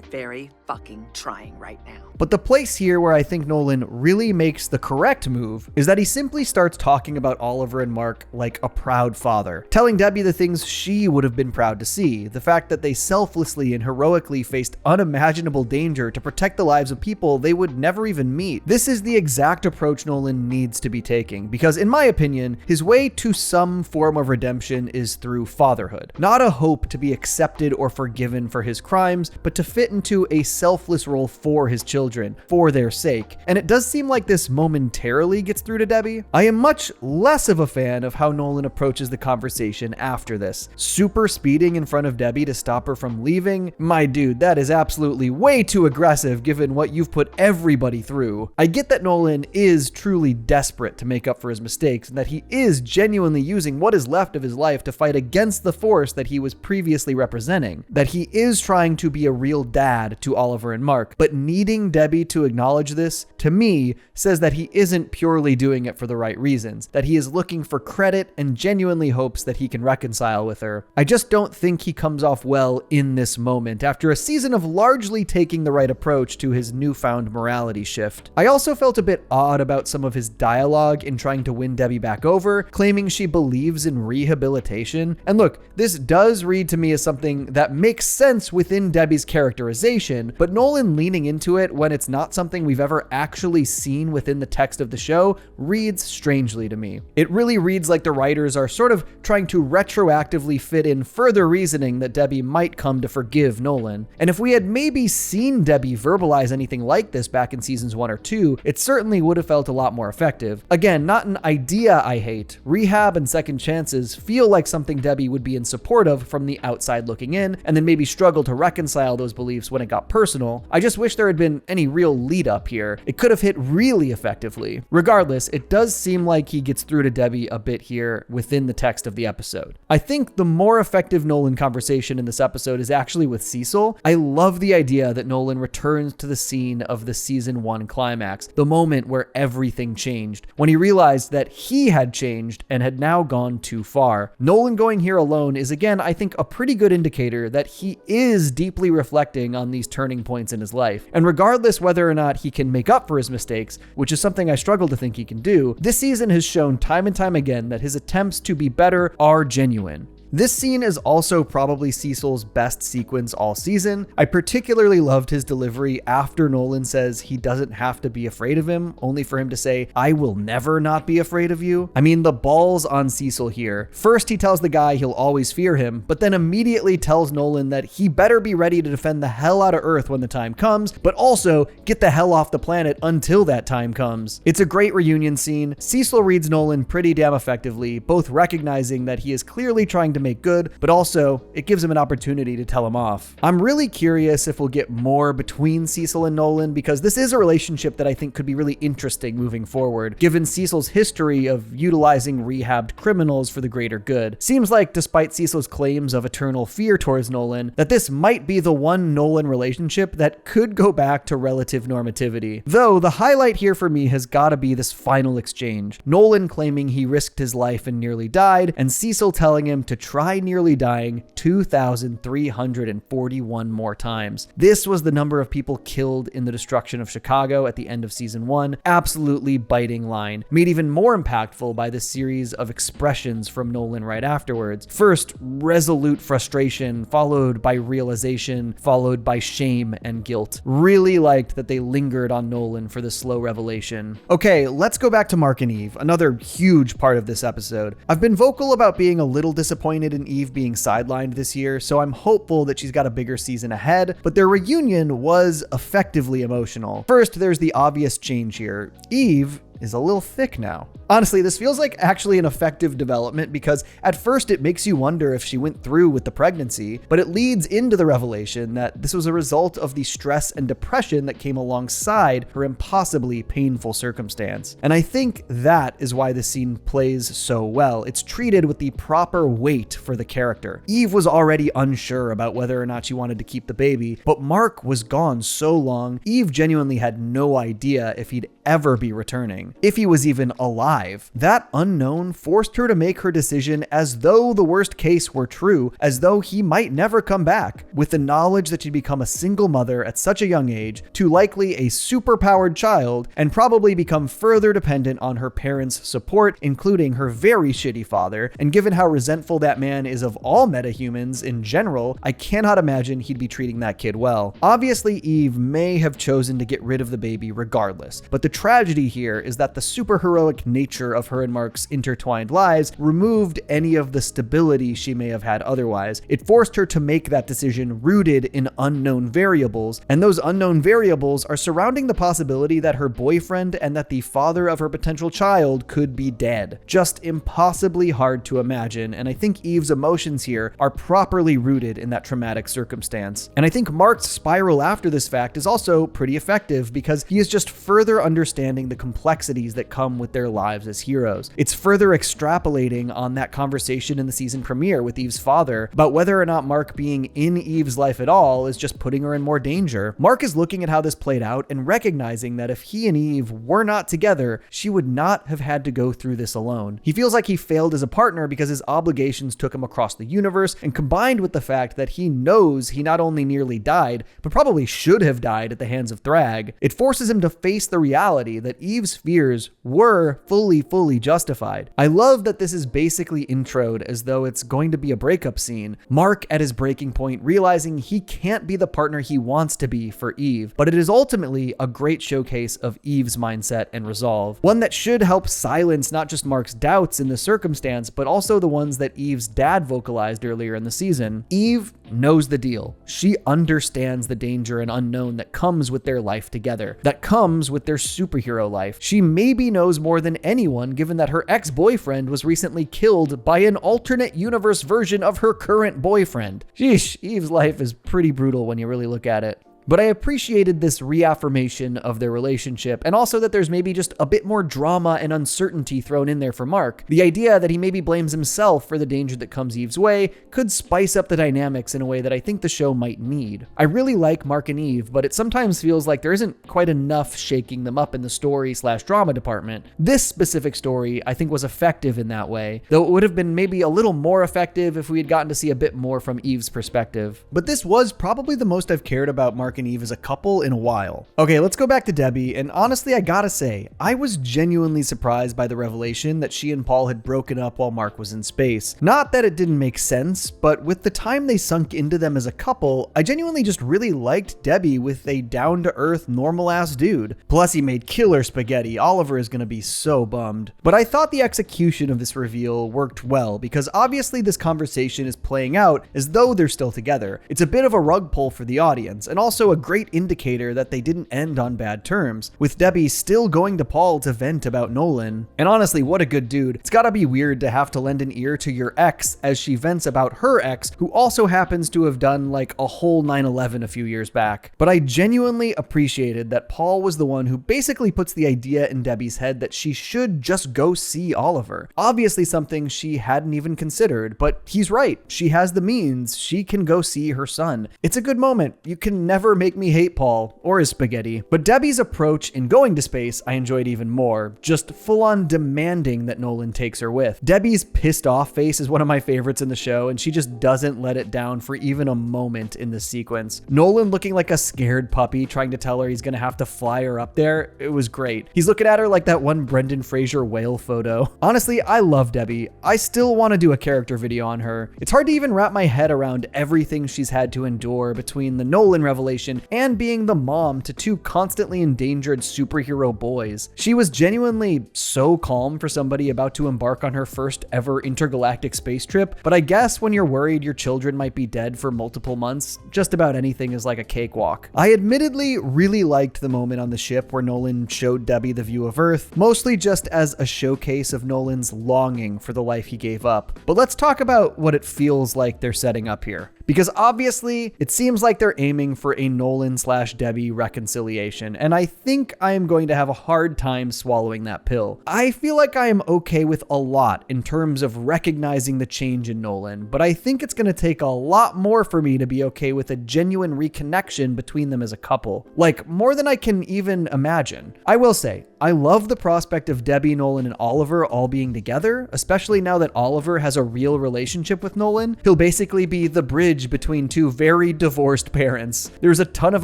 very fucking trying right now. But the place here where I think Nolan really makes the correct move is that he simply starts talking about Oliver and Mark like a proud father, telling Debbie the things she would have been proud to see, the fact that they selflessly and heroically faced unimaginable danger to protect the lives of people they would never even meet. This is the exact approach Nolan needs to be taking, because in my opinion, his way to some form of redemption is through fatherhood. Not a hope to be accepted or forgiven for his crimes, but to fit into a selfless role for his children, for their sake. And it does seem like this momentarily gets through to Debbie. I am much less of a fan of how Nolan approaches the conversation after this. Super speeding in front of Debbie to stop her from leaving? My dude, that is absolutely way too aggressive given what you've put everybody through. I get that Nolan is truly desperate to make up for his mistakes and that he is genuinely using what is left of his life to fight against the force that he was previously representing. That he is trying to be a real dad to Oliver and Mark. But needing Debbie to acknowledge this, to me, says that he isn't purely doing it for the right reasons, that he is looking for credit and genuinely hopes that he can reconcile with her. I just don't think he comes off well in this moment after a season of largely taking the right approach to his newfound morality shift. I also felt a bit odd about some of his dialogue in trying to win Debbie back over, claiming she believes in rehabilitation. And look, this does read to me as something that makes sense within Debbie's characterization, but Nolan leaning into it when it's not something we've ever actually seen within the text of the show reads strangely to me. It really reads like the writers are sort of trying to retroactively fit in further reasoning that Debbie might come to forgive Nolan. And if we had maybe seen Debbie verbalize anything like this back in seasons 1 or 2, it certainly would have felt a lot more effective. Again, not an idea I hate. Rehab and second chances feel like something Debbie would be in support of from the outside looking in, and then maybe struggle to reconcile those beliefs when it got personal. I just wish there had been any real lead up here. It could have hit really effectively. Regardless, it does seem like he gets through to Debbie a bit here within the text of the episode. I think the more effective Nolan conversation in this episode is actually with Cecil. I love the idea that Nolan returns to the scene of the season 1 climax, the moment where everything changed, when he realized that he had changed and had now gone too far. Nolan going here alone is again, I think, a pretty good indicator that he is deeply reflecting on these turning points in his life. And regardless whether or not he can make up for his mistakes, which is something I struggle to think he can do, this season has shown time and time again that his attempts to be better are genuine. This scene is also probably Cecil's best sequence all season. I particularly loved his delivery after Nolan says he doesn't have to be afraid of him, only for him to say, "I will never not be afraid of you." I mean, the balls on Cecil here. First, he tells the guy he'll always fear him, but then immediately tells Nolan that he better be ready to defend the hell out of Earth when the time comes, but also get the hell off the planet until that time comes. It's a great reunion scene. Cecil reads Nolan pretty damn effectively, both recognizing that he is clearly trying to make good, but also it gives him an opportunity to tell him off. I'm really curious if we'll get more between Cecil and Nolan, because this is a relationship that I think could be really interesting moving forward, given Cecil's history of utilizing rehabbed criminals for the greater good. Seems like, despite Cecil's claims of eternal fear towards Nolan, that this might be the one Nolan relationship that could go back to relative normativity. Though the highlight here for me has gotta be this final exchange. Nolan claiming he risked his life and nearly died, and Cecil telling him to try nearly dying 2,341 more times. This was the number of people killed in the destruction of Chicago at the end of season 1. Absolutely biting line. Made even more impactful by the series of expressions from Nolan right afterwards. First, resolute frustration, followed by realization, followed by shame and guilt. Really liked that they lingered on Nolan for the slow revelation. Okay, let's go back to Mark and Eve, another huge part of this episode. I've been vocal about being a little disappointed in Eve being sidelined this year, so I'm hopeful that she's got a bigger season ahead, but their reunion was effectively emotional. First, there's the obvious change here. Eve is a little thick now. Honestly, this feels like actually an effective development because at first it makes you wonder if she went through with the pregnancy, but it leads into the revelation that this was a result of the stress and depression that came alongside her impossibly painful circumstance. And I think that is why this scene plays so well. It's treated with the proper weight for the character. Eve was already unsure about whether or not she wanted to keep the baby, but Mark was gone so long, Eve genuinely had no idea if he'd ever be returning, if he was even alive. That unknown forced her to make her decision as though the worst case were true, as though he might never come back, with the knowledge that she'd become a single mother at such a young age to likely a superpowered child and probably become further dependent on her parents' support, including her very shitty father. And given how resentful that man is of all metahumans in general, I cannot imagine he'd be treating that kid well. Obviously, Eve may have chosen to get rid of the baby regardless, but the tragedy here is that the superheroic nature of her and Mark's intertwined lives removed any of the stability she may have had otherwise. It forced her to make that decision rooted in unknown variables, and those unknown variables are surrounding the possibility that her boyfriend and that the father of her potential child could be dead. Just impossibly hard to imagine, and I think Eve's emotions here are properly rooted in that traumatic circumstance. And I think Mark's spiral after this fact is also pretty effective because he is just further understanding the complexity complexities that come with their lives as heroes. It's further extrapolating on that conversation in the season premiere with Eve's father about whether or not Mark being in Eve's life at all is just putting her in more danger. Mark is looking at how this played out and recognizing that if he and Eve were not together, she would not have had to go through this alone. He feels like he failed as a partner because his obligations took him across the universe, and combined with the fact that he knows he not only nearly died, but probably should have died at the hands of Thrag, it forces him to face the reality that Eve's fears were fully justified. I love that this is basically introed as though it's going to be a breakup scene. Mark at his breaking point, realizing he can't be the partner he wants to be for Eve, but it is ultimately a great showcase of Eve's mindset and resolve. One that should help silence not just Mark's doubts in the circumstance, but also the ones that Eve's dad vocalized earlier in the season. Eve knows the deal. She understands the danger and unknown that comes with their life together, that comes with their superhero life. She maybe knows more than anyone, given that her ex-boyfriend was recently killed by an alternate universe version of her current boyfriend. Sheesh, Eve's life is pretty brutal when you really look at it. But I appreciated this reaffirmation of their relationship, and also that there's maybe just a bit more drama and uncertainty thrown in there for Mark. The idea that he maybe blames himself for the danger that comes Eve's way could spice up the dynamics in a way that I think the show might need. I really like Mark and Eve, but it sometimes feels like there isn't quite enough shaking them up in the story/drama department. This specific story, I think, was effective in that way, though it would have been maybe a little more effective if we had gotten to see a bit more from Eve's perspective. But this was probably the most I've cared about Mark and Eve as a couple in a while. Okay, let's go back to Debbie, and honestly, I gotta say, I was genuinely surprised by the revelation that she and Paul had broken up while Mark was in space. Not that it didn't make sense, but with the time they sunk into them as a couple, I genuinely just really liked Debbie with a down-to-earth, normal-ass dude. Plus, he made killer spaghetti. Oliver is gonna be so bummed. But I thought the execution of this reveal worked well, because obviously this conversation is playing out as though they're still together. It's a bit of a rug pull for the audience, and also a great indicator that they didn't end on bad terms, with Debbie still going to Paul to vent about Nolan. And honestly, what a good dude. It's gotta be weird to have to lend an ear to your ex as she vents about her ex, who also happens to have done like a whole 9/11 a few years back. But I genuinely appreciated that Paul was the one who basically puts the idea in Debbie's head that she should just go see Oliver. Obviously something she hadn't even considered, but he's right. She has the means. She can go see her son. It's a good moment. You can never make me hate Paul or his spaghetti. But Debbie's approach in going to space I enjoyed even more, just full-on demanding that Nolan takes her with. Debbie's pissed off face is one of my favorites in the show, and she just doesn't let it down for even a moment in this sequence. Nolan looking like a scared puppy trying to tell her he's gonna have to fly her up there, it was great. He's looking at her like that one Brendan Fraser whale photo. Honestly, I love Debbie. I still want to do a character video on her. It's hard to even wrap my head around everything she's had to endure between the Nolan revelation and being the mom to two constantly endangered superhero boys. She was genuinely so calm for somebody about to embark on her first ever intergalactic space trip, but I guess when you're worried your children might be dead for multiple months, just about anything is like a cakewalk. I admittedly really liked the moment on the ship where Nolan showed Debbie the view of Earth, mostly just as a showcase of Nolan's longing for the life he gave up. But let's talk about what it feels like they're setting up here. Because obviously, it seems like they're aiming for a Nolan/Debbie reconciliation, and I think I am going to have a hard time swallowing that pill. I feel like I am okay with a lot in terms of recognizing the change in Nolan, but I think it's going to take a lot more for me to be okay with a genuine reconnection between them as a couple. Like, more than I can even imagine. I will say, I love the prospect of Debbie, Nolan, and Oliver all being together, especially now that Oliver has a real relationship with Nolan. He'll basically be the bridge between two very divorced parents. There's a ton of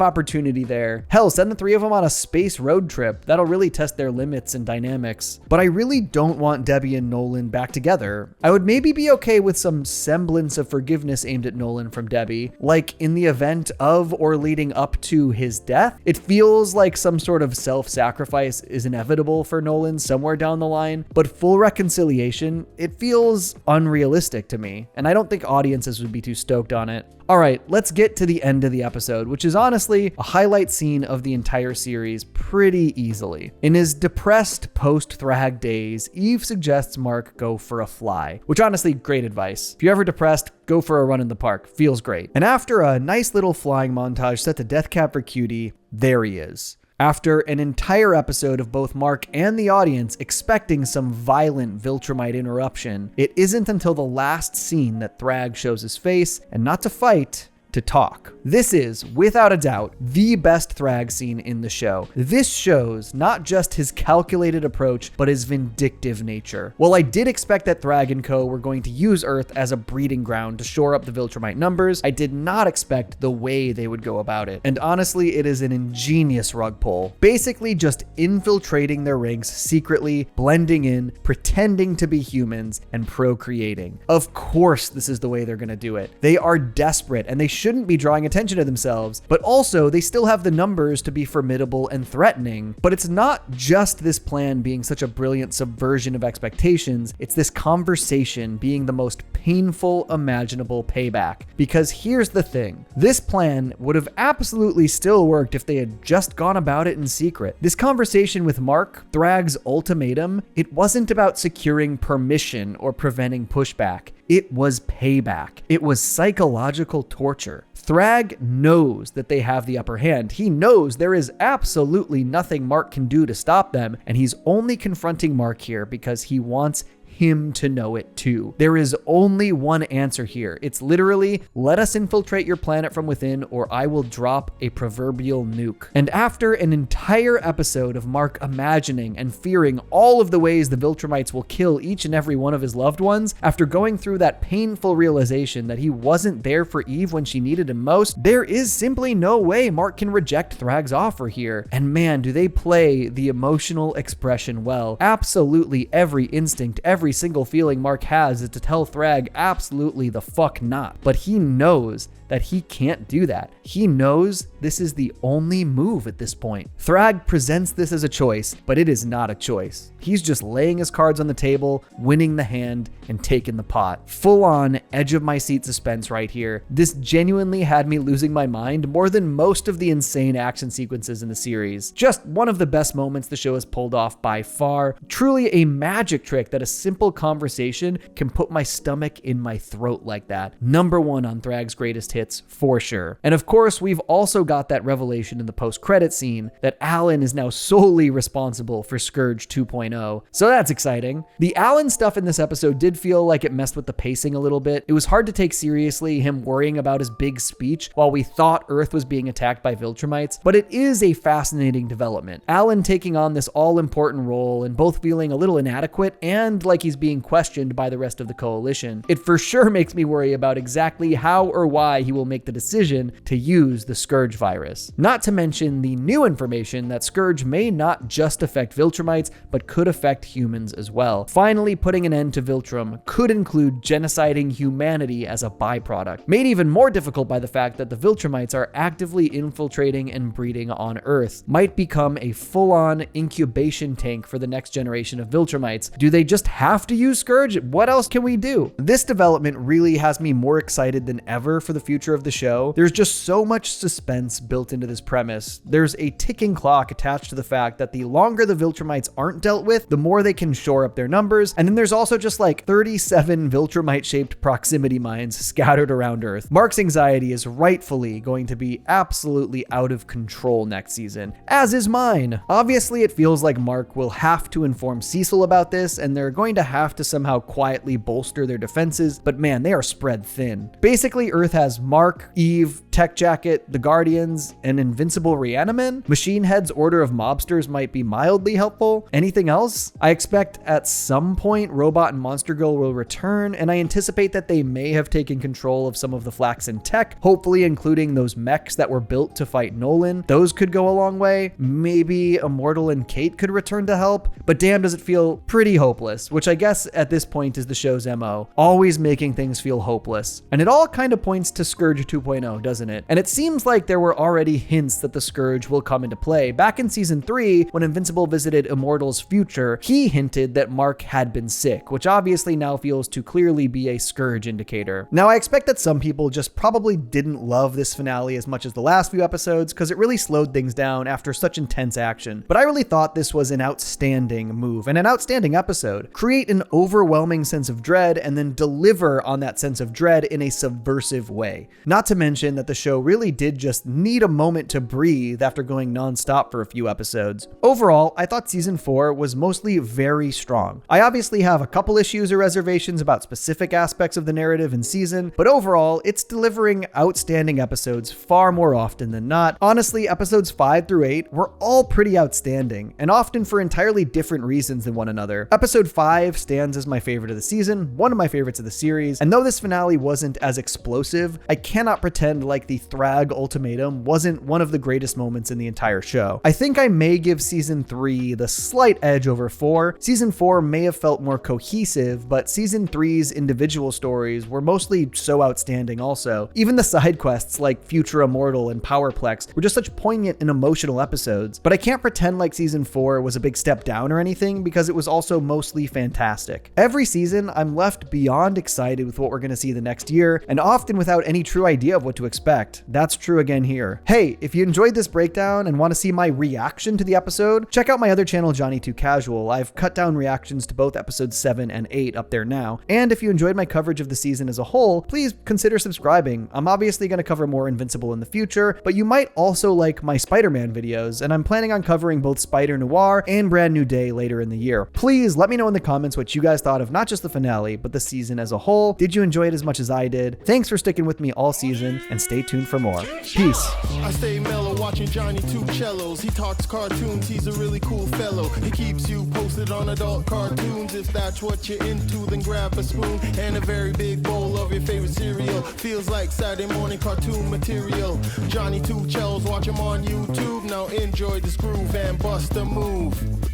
opportunity there. Hell, send the three of them on a space road trip. That'll really test their limits and dynamics. But I really don't want Debbie and Nolan back together. I would maybe be okay with some semblance of forgiveness aimed at Nolan from Debbie, like in the event of or leading up to his death. It feels like some sort of self-sacrifice is inevitable for Nolan somewhere down the line, but full reconciliation, it feels unrealistic to me, and I don't think audiences would be too stoked on it. All right, let's get to the end of the episode, which is honestly a highlight scene of the entire series pretty easily. In his depressed post-Thrag days, Eve suggests Mark go for a fly, which honestly, great advice. If you're ever depressed, go for a run in the park. Feels great. And after a nice little flying montage set to Death Cab for Cutie, there he is. After an entire episode of both Mark and the audience expecting some violent Viltrumite interruption, it isn't until the last scene that Thrag shows his face, and not to fight, to talk. This is, without a doubt, the best Thrag scene in the show. This shows not just his calculated approach, but his vindictive nature. While I did expect that Thrag and co were going to use Earth as a breeding ground to shore up the Viltrumite numbers, I did not expect the way they would go about it. And honestly, it is an ingenious rug pull. Basically just infiltrating their ranks secretly, blending in, pretending to be humans, and procreating. Of course, this is the way they're gonna do it. They are desperate, and they shouldn't be drawing attention to themselves, but also they still have the numbers to be formidable and threatening. But it's not just this plan being such a brilliant subversion of expectations, it's this conversation being the most painful imaginable payback. Because here's the thing, this plan would have absolutely still worked if they had just gone about it in secret. This conversation with Mark, Thrag's ultimatum, it wasn't about securing permission or preventing pushback. It was payback. It was psychological torture. Thrag knows that they have the upper hand. He knows there is absolutely nothing Mark can do to stop them, and he's only confronting Mark here because he wants him to know it too. There is only one answer here. It's literally, let us infiltrate your planet from within or I will drop a proverbial nuke. And after an entire episode of Mark imagining and fearing all of the ways the Viltrumites will kill each and every one of his loved ones, after going through that painful realization that he wasn't there for Eve when she needed him most, there is simply no way Mark can reject Thrag's offer here. And man, do they play the emotional expression well. Absolutely every instinct, every single feeling Mark has is to tell Thrag absolutely the fuck not. But he knows that he can't do that. He knows this is the only move at this point. Thrag presents this as a choice, but it is not a choice. He's just laying his cards on the table, winning the hand, and taking the pot. Full on edge of my seat suspense right here. This genuinely had me losing my mind more than most of the insane action sequences in the series. Just one of the best moments the show has pulled off by far. Truly a magic trick that a simple conversation can put my stomach in my throat like that. Number one on Thrag's greatest hits for sure. And of course, we've also got that revelation in the post-credit scene that Alan is now solely responsible for Scourge 2.0. So that's exciting. The Alan stuff in this episode did feel like it messed with the pacing a little bit. It was hard to take seriously him worrying about his big speech while we thought Earth was being attacked by Viltrumites, but it is a fascinating development. Alan taking on this all-important role and both feeling a little inadequate and like he's being questioned by the rest of the coalition. It for sure makes me worry about exactly how or why he will make the decision to use the Scourge virus. Not to mention the new information that Scourge may not just affect Viltrumites, but could affect humans as well. Finally, putting an end to Viltrum could include genociding humanity as a byproduct, made even more difficult by the fact that the Viltrumites are actively infiltrating and breeding on Earth. Might become a full-on incubation tank for the next generation of Viltrumites. Do they just have to use Scourge? What else can we do? This development really has me more excited than ever for the future of the show. There's just so much suspense built into this premise. There's a ticking clock attached to the fact that the longer the Viltrumites aren't dealt with, the more they can shore up their numbers. And then there's also just like 37 Viltrumite-shaped proximity mines scattered around Earth. Mark's anxiety is rightfully going to be absolutely out of control next season, as is mine. Obviously, it feels like Mark will have to inform Cecil about this, and they're going to have to somehow quietly bolster their defenses, but man, they are spread thin. Basically, Earth has Mark, Eve, Tech Jacket, the Guardians, and Invincible Reaniman. Machine Head's order of mobsters might be mildly helpful. Anything else? I expect at some point Robot and Monster Girl will return, and I anticipate that they may have taken control of some of the Flaxen tech, hopefully including those mechs that were built to fight Nolan. Those could go a long way. Maybe Immortal and Kate could return to help, but damn does it feel pretty hopeless, which I guess at this point is the show's MO. Always making things feel hopeless. And it all kind of points to Scourge 2.0, doesn't it? And it seems like there were already hints that the Scourge will come into play. Back in season 3, when Invincible visited Immortal's future, he hinted that Mark had been sick, which obviously now feels to clearly be a Scourge indicator. Now, I expect that some people just probably didn't love this finale as much as the last few episodes because it really slowed things down after such intense action. But I really thought this was an outstanding move and an outstanding episode. Creative create an overwhelming sense of dread and then deliver on that sense of dread in a subversive way. Not to mention that the show really did just need a moment to breathe after going non-stop for a few episodes. Overall, I thought season 4 was mostly very strong. I obviously have a couple issues or reservations about specific aspects of the narrative and season, but overall, it's delivering outstanding episodes far more often than not. Honestly, episodes 5 through 8 were all pretty outstanding, and often for entirely different reasons than one another. Episode 5 stands as my favorite of the season, one of my favorites of the series, and though this finale wasn't as explosive, I cannot pretend like the Thrag ultimatum wasn't one of the greatest moments in the entire show. I think I may give season 3 the slight edge over 4. Season 4 may have felt more cohesive, but season 3's individual stories were mostly so outstanding also. Even the side quests like Future Immortal and Powerplex were just such poignant and emotional episodes, but I can't pretend like season 4 was a big step down or anything because it was also mostly fantastic. Every season, I'm left beyond excited with what we're going to see the next year, and often without any true idea of what to expect. That's true again here. Hey, if you enjoyed this breakdown and want to see my reaction to the episode, check out my other channel, Johnny2Casual. I've cut down reactions to both episodes 7 and 8 up there now. And if you enjoyed my coverage of the season as a whole, please consider subscribing. I'm obviously going to cover more Invincible in the future, but you might also like my Spider-Man videos, and I'm planning on covering both Spider Noir and Brand New Day later in the year. Please let me know in the comments what you guys thought of not just the finale, but the season as a whole. Did you enjoy it as much as I did? Thanks for sticking with me all season, and stay tuned for more. Peace. I stay mellow watching Johnny Two Cellos. He talks cartoons, he's a really cool fellow. He keeps you posted on adult cartoons. If that's what you're into, then grab a spoon and a very big bowl of your favorite cereal. Feels like Saturday morning cartoon material. Johnny Two Cellos, watch him on YouTube. Now enjoy this groove and bust a move.